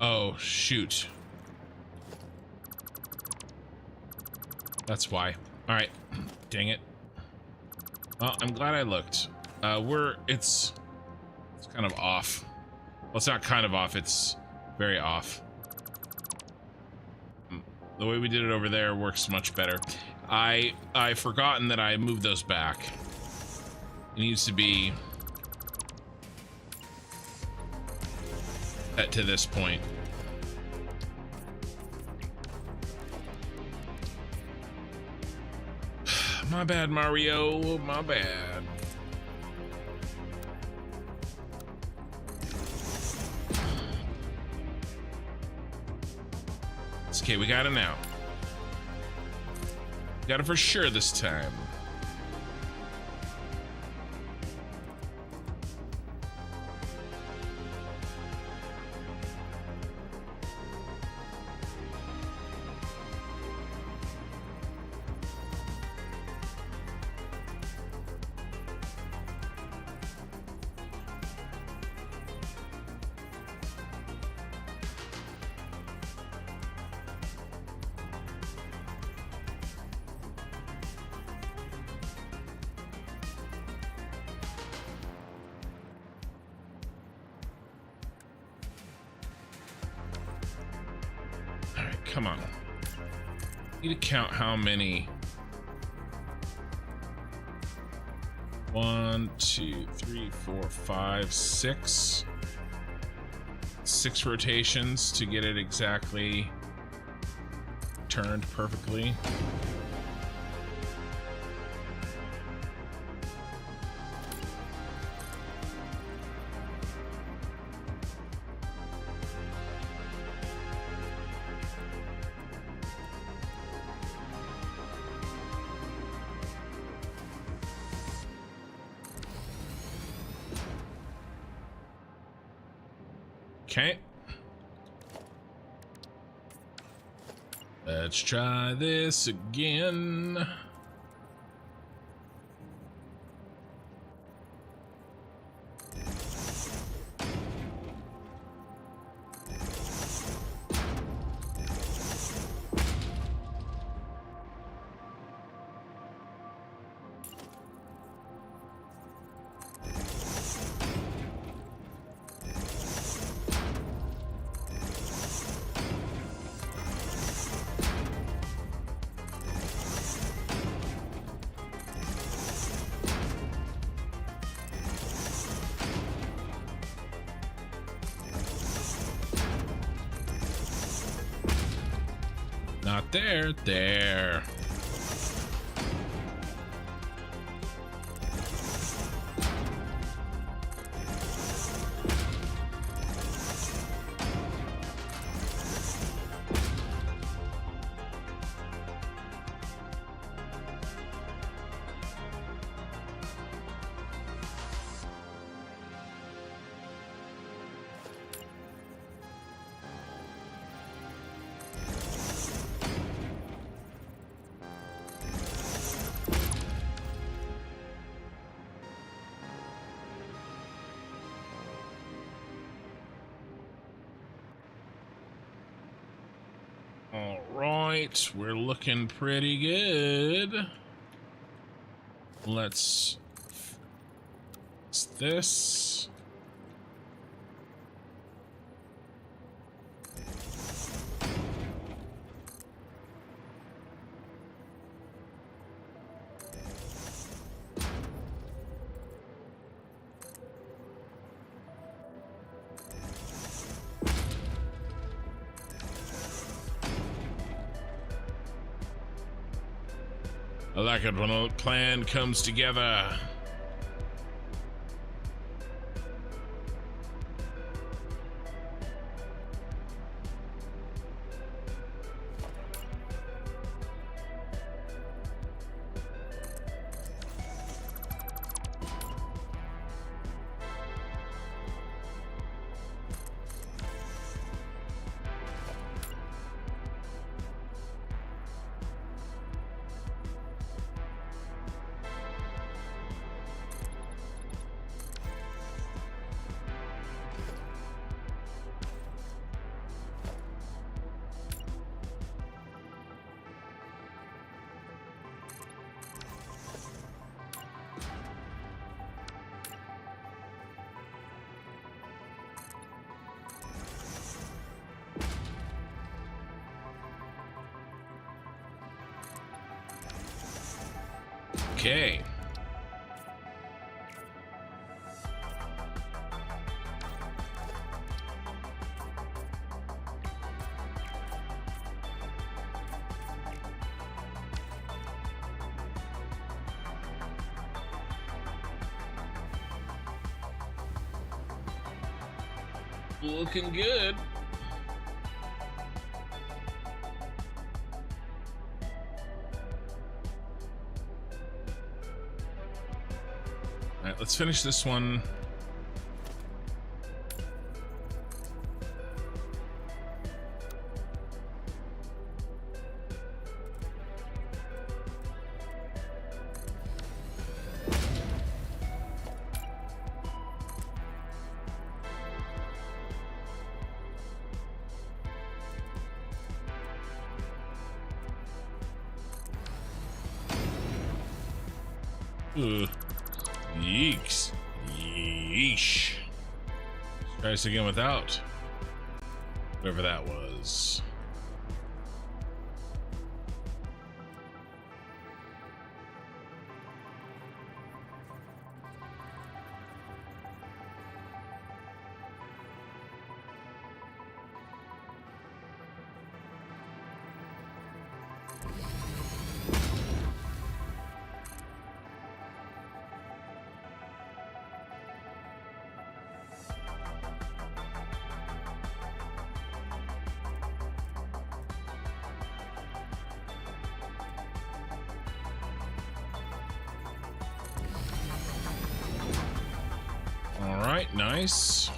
S1: Oh, shoot. That's why. All right. Dang it. Well, I'm glad I looked. It's kind of off. Well, it's not kind of off. It's very off. The way we did it over there works much better. I forgotten that I moved those back. It needs to be to this point. My bad, Mario. My bad. It's okay, we got it now. Got it for sure this time. come on. Need to count how many. 1, 2, 3, 4, 5, 6. 6 rotations to get it exactly turned perfectly. Okay. Let's try this again. Not there, there. All right, we're looking pretty good. Let's fix this. I like it when a plan comes together. Okay. Looking good. All right, let's finish this one. Ugh. Yeeks. Yeesh. Try this again without whoever that was. right, nice.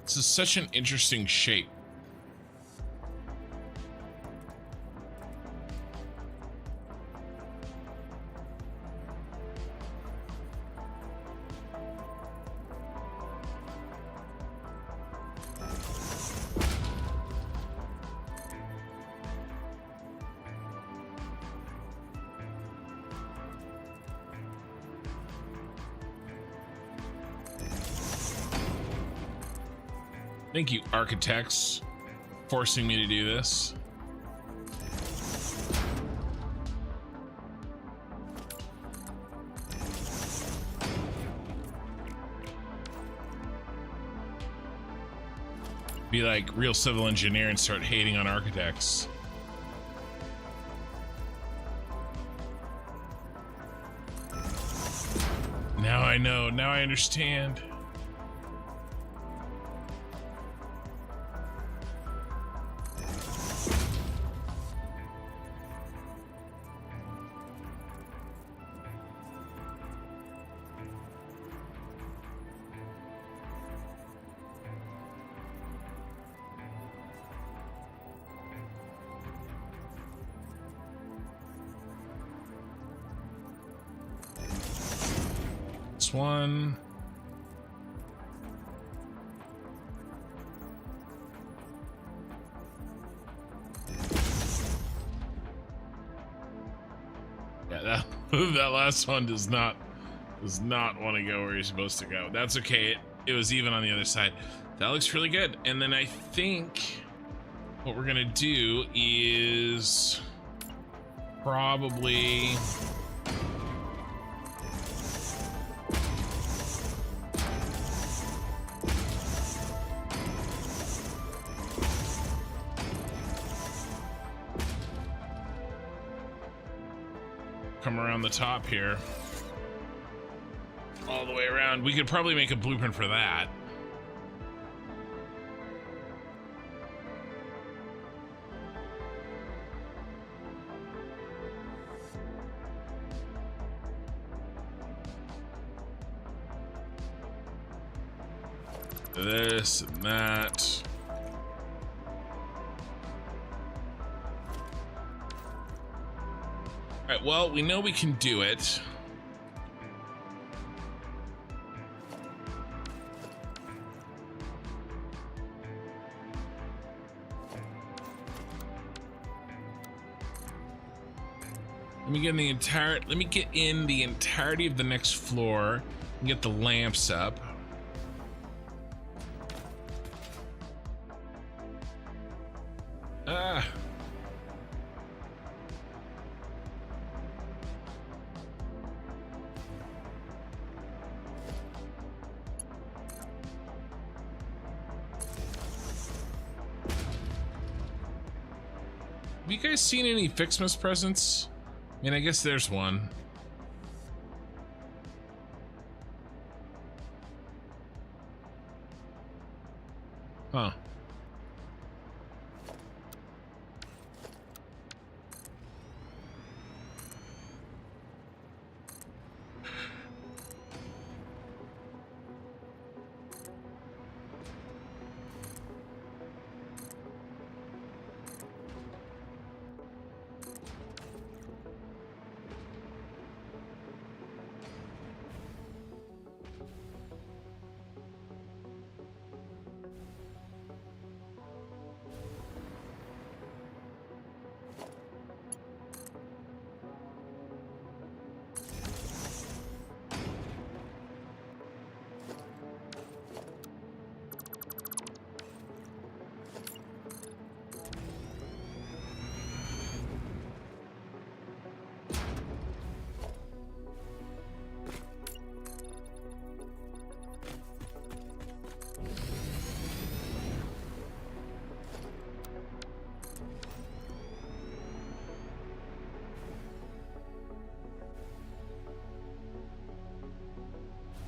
S1: This is such an interesting shape. Thank you, architects, forcing me to do this. Be like real civil engineer and start hating on architects. Now I know, now I understand. One. Yeah, that last one does not want to go where you're supposed to go. That's okay. It was even on the other side. That looks really good. And then I think what we're gonna do is probably come around the top here all the way around. We could probably make a blueprint for that. This and that. All right, well, we know we can do it. Let me get in the entirety of the next floor and get the lamps up. Have you guys seen any Ficsmas presents? I mean, I guess there's one. Huh.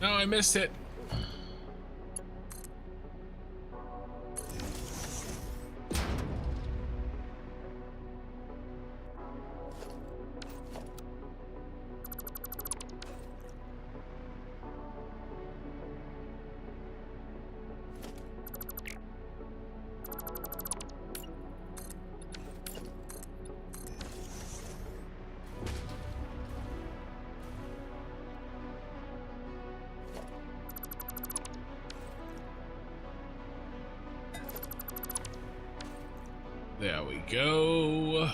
S1: No, I missed it. There we go.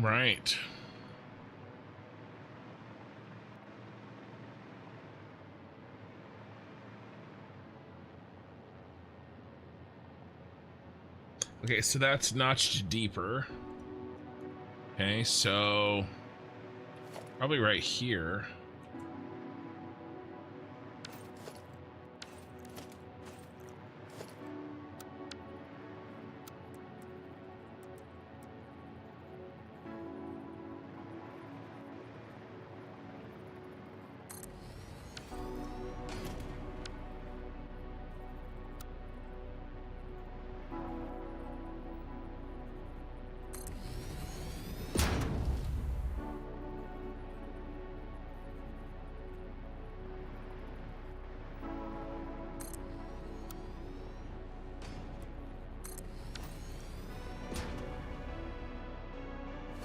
S1: Right. Okay, so that's notched deeper. Okay, so probably right here.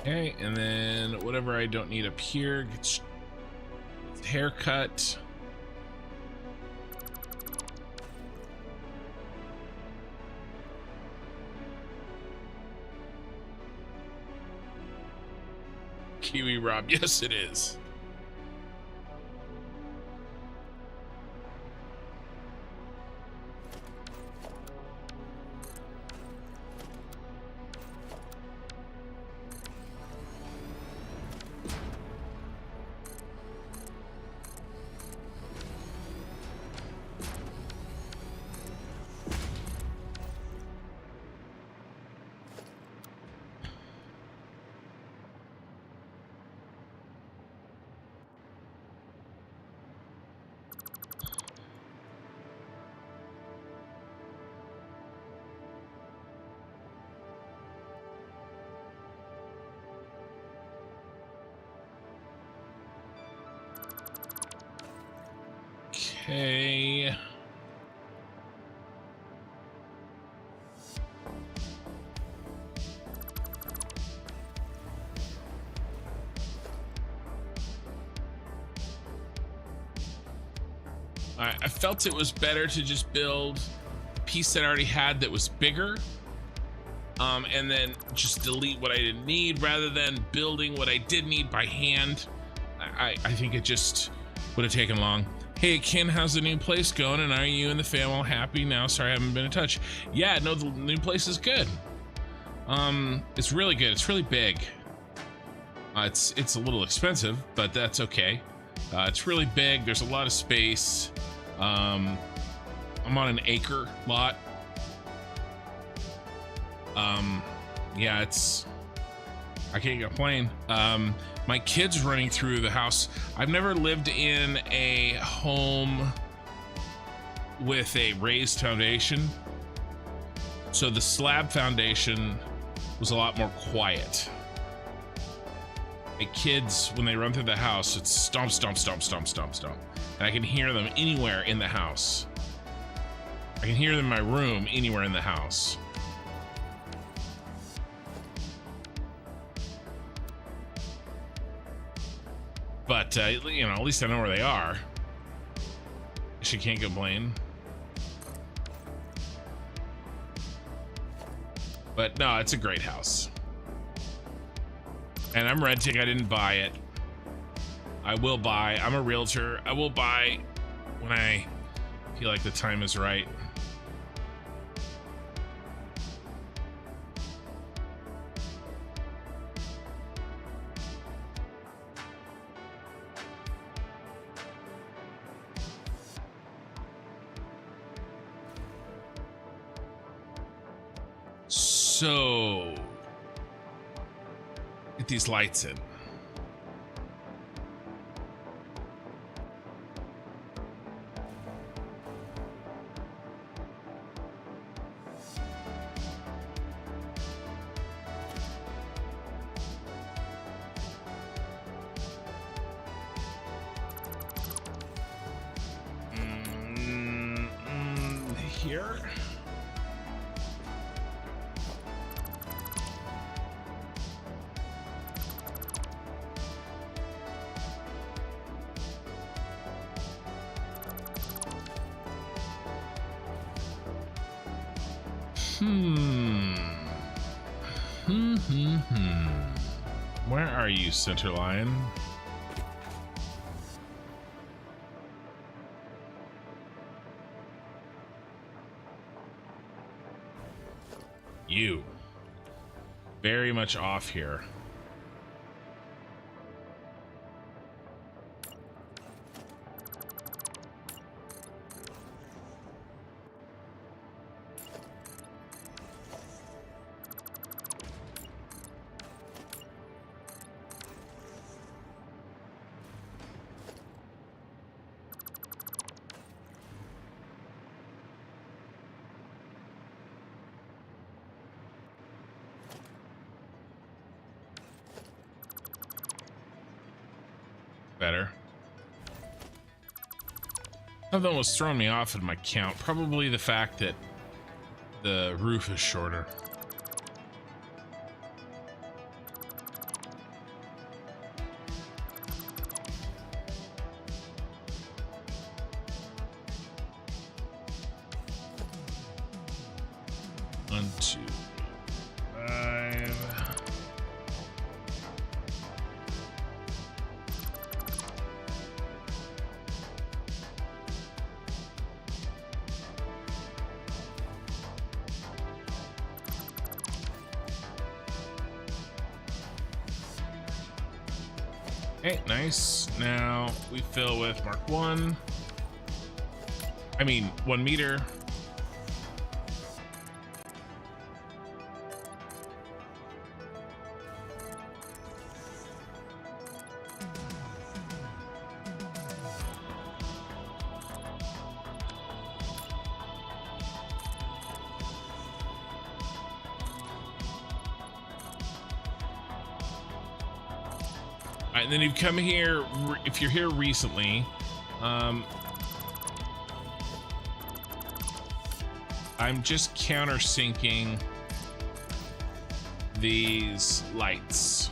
S1: Okay, and then whatever I don't need up here gets haircut. Kiwi Rob, yes it is. Okay. I felt it was better to just build a piece that I already had that was bigger, and then just delete what I didn't need rather than building what I did need by hand. I think it just would have taken long. Hey Ken, how's the new place going, and are you and the fam all happy now? Sorry I haven't been in touch. Yeah, no, the new place is good. It's really good. It's really big. It's a little expensive, but that's okay. It's really big. There's a lot of space. I'm on an acre lot. Yeah, I can't complain. My kids running through the house. I've never lived in a home with a raised foundation, so the slab foundation was a lot more quiet. My kids, when they run through the house, it's stomp, stomp, stomp, stomp, stomp, stomp. And I can hear them anywhere in the house. I can hear them in my room anywhere in the house. But, you know, at least I know where they are. She can't complain. But no, it's a great house. And I'm renting. I didn't buy it. I will buy. I'm a realtor. I will buy when I feel like the time is right. So, get these lights in. Here. Where are you, center line? You. Very much off here. Better. Something was throwing me off in my count. Probably the fact that the roof is shorter. One, two, 5. Okay, nice. Now we fill with Mark 1. I mean, 1 meter. And then you've come here, if you're here recently, I'm just countersinking these lights,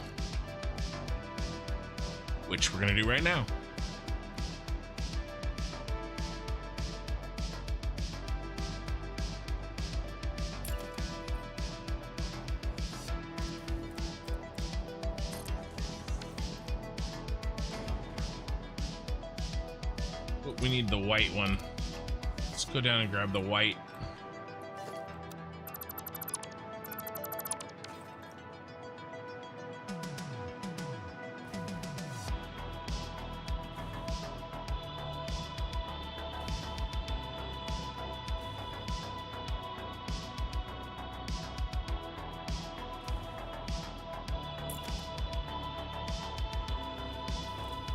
S1: which we're gonna do right now. We need the white one. Let's go down and grab the white.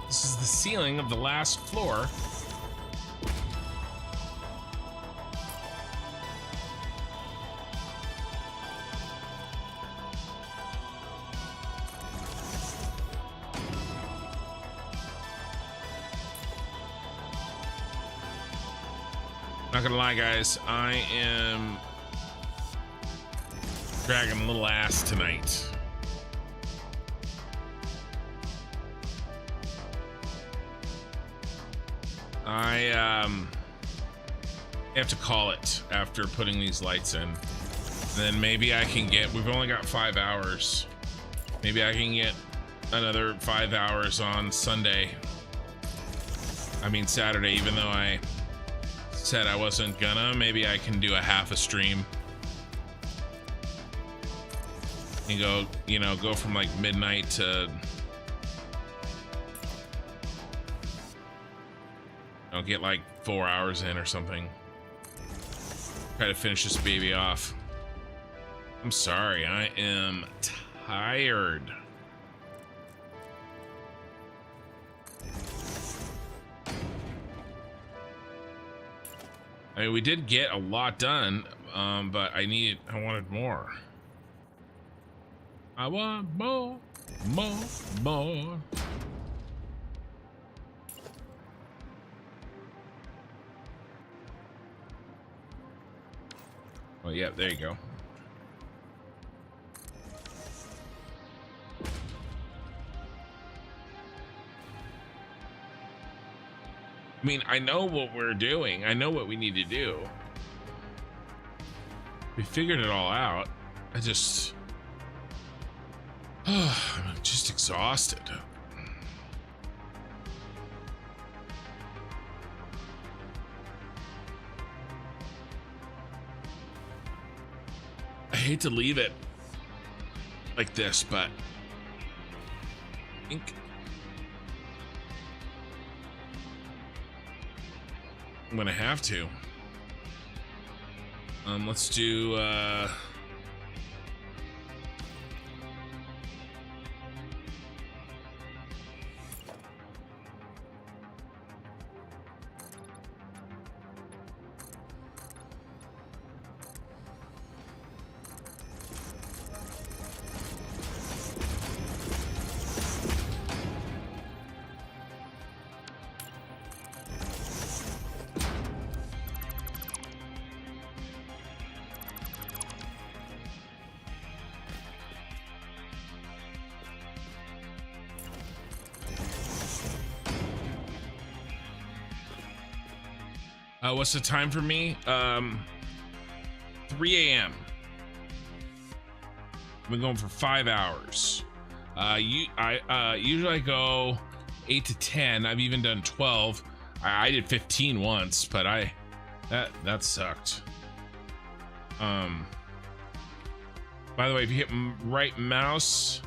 S1: This is the ceiling of the last floor. Not gonna lie, guys, I am dragging a little ass tonight. I have to call it after putting these lights in. Then maybe I can get, we've only got 5 hours. Maybe I can get another 5 hours on Sunday. I mean Saturday, even though I said I wasn't gonna. Maybe I can do a half a stream. And go, you know, go from like midnight to, I'll get like 4 hours in or something. Try to finish this baby off. I'm sorry, I am tired. I mean, we did get a lot done, but I wanted more. I want more. Oh, yeah, there you go. I mean, I know what we're doing. I know what we need to do. We figured it all out. I'm just exhausted. I hate to leave it like this, but I think I'm gonna have to. Let's do what's the time for me? 3 a.m. I've been going for 5 hours. Usually I go 8 to 10. I've even done 12. I did 15 once, but that sucked. By the way, if you hit right mouse,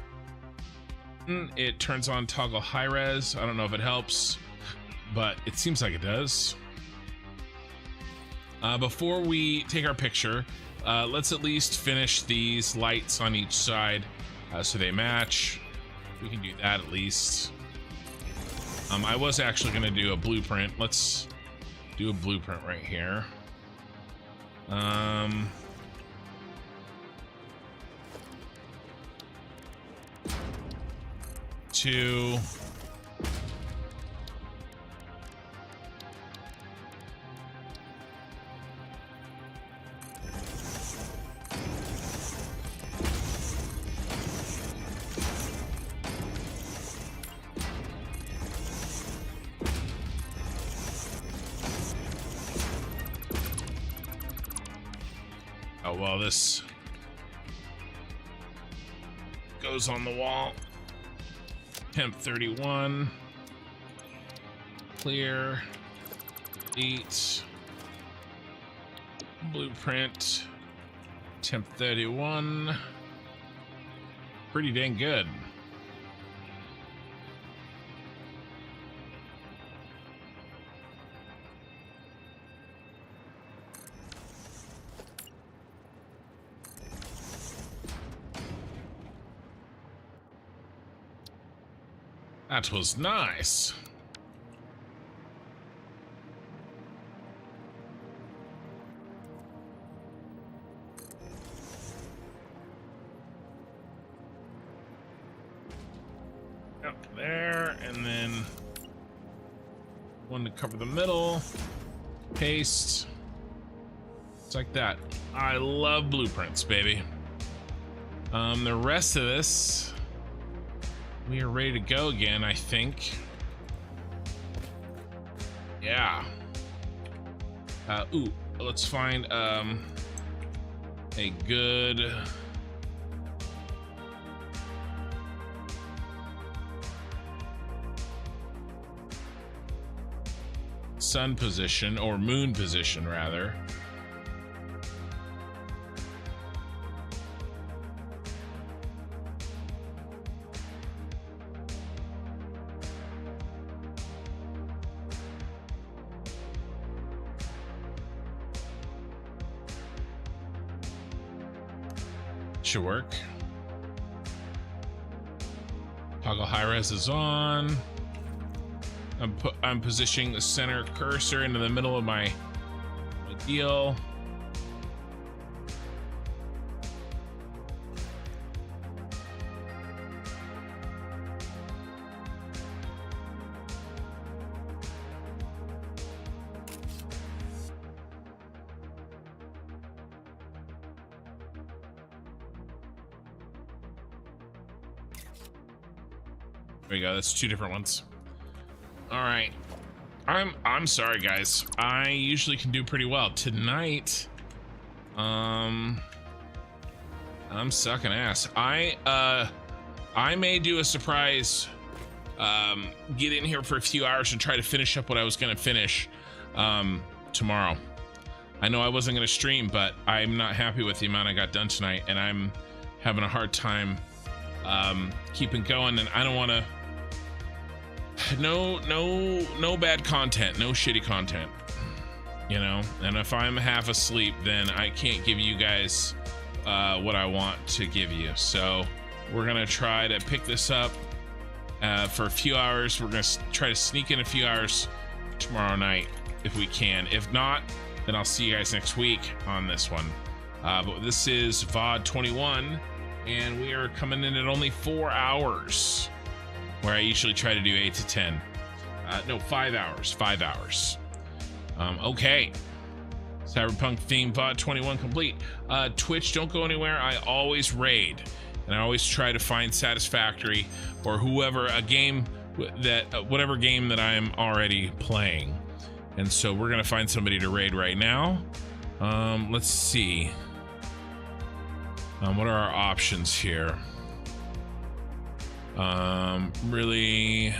S1: it turns on toggle high res. I don't know if it helps, but it seems like it does. Before we take our picture, let's at least finish these lights on each side so they match. We can do that at least. I was actually going to do a blueprint. Let's do a blueprint right here. Two. Oh, well, this goes on the wall. Temp 31. Clear. Delete. Blueprint. Temp 31. Pretty dang good. That was nice. Up there, and then one to cover the middle. Paste. It's like that. I love blueprints, baby. The rest of this, we are ready to go again, I think. Yeah. Ooh, let's find a good sun position, or moon position rather. Should work. Toggle high res is on. I'm positioning the center cursor into the middle of my deal. There we go. That's two different ones. All right. I'm sorry, guys. I usually can do pretty well. Tonight, I'm sucking ass. I may do a surprise, get in here for a few hours and try to finish up what I was going to finish tomorrow. I know I wasn't going to stream, but I'm not happy with the amount I got done tonight, and I'm having a hard time keeping going, and I don't want to. No bad content, no shitty content, you know. And if I'm half asleep, then I can't give you guys what I want to give you. So we're gonna try to pick this up for a few hours. We're gonna try to sneak in a few hours tomorrow night if we can. If not, then I'll see you guys next week on this one. But this is VOD 21, and we are coming in at only 4 hours, where I usually try to do 8 to 10. No, 5 hours. 5 hours. Okay. Cyberpunk theme VOD 21 complete. Twitch, don't go anywhere. I always raid, and I always try to find Satisfactory or whoever, a game that whatever game that I'm already playing. And so we're gonna find somebody to raid right now. Let's see. What are our options here? Really,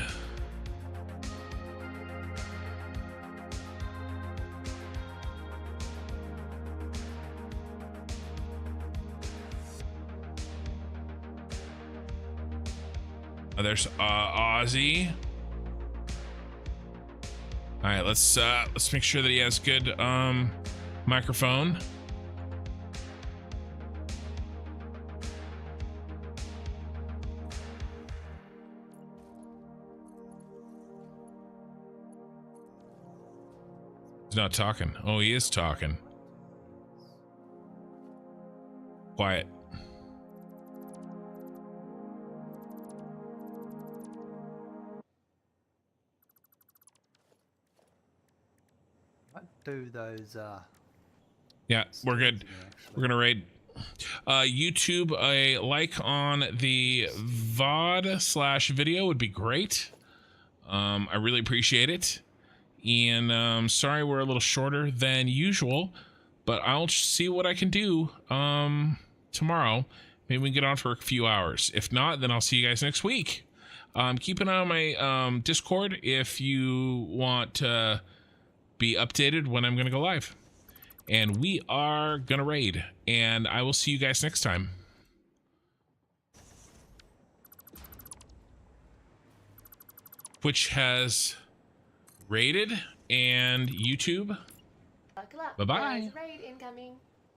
S1: there's Ozzy. All right, let's make sure that he has good microphone. He's not talking. Oh, he is talking. Quiet.
S3: What do those
S1: Yeah, we're good. We're gonna raid. YouTube, a like on the VOD/video would be great. I really appreciate it. And sorry we're a little shorter than usual, but I'll see what I can do tomorrow. Maybe we can get on for a few hours. If not, then I'll see you guys next week. Keep an eye on my Discord if you want to be updated when I'm going to go live. And we are going to raid, and I will see you guys next time. Twitch has raided, and YouTube.
S4: Buckle up.
S1: Bye-bye.
S4: There's a raid incoming.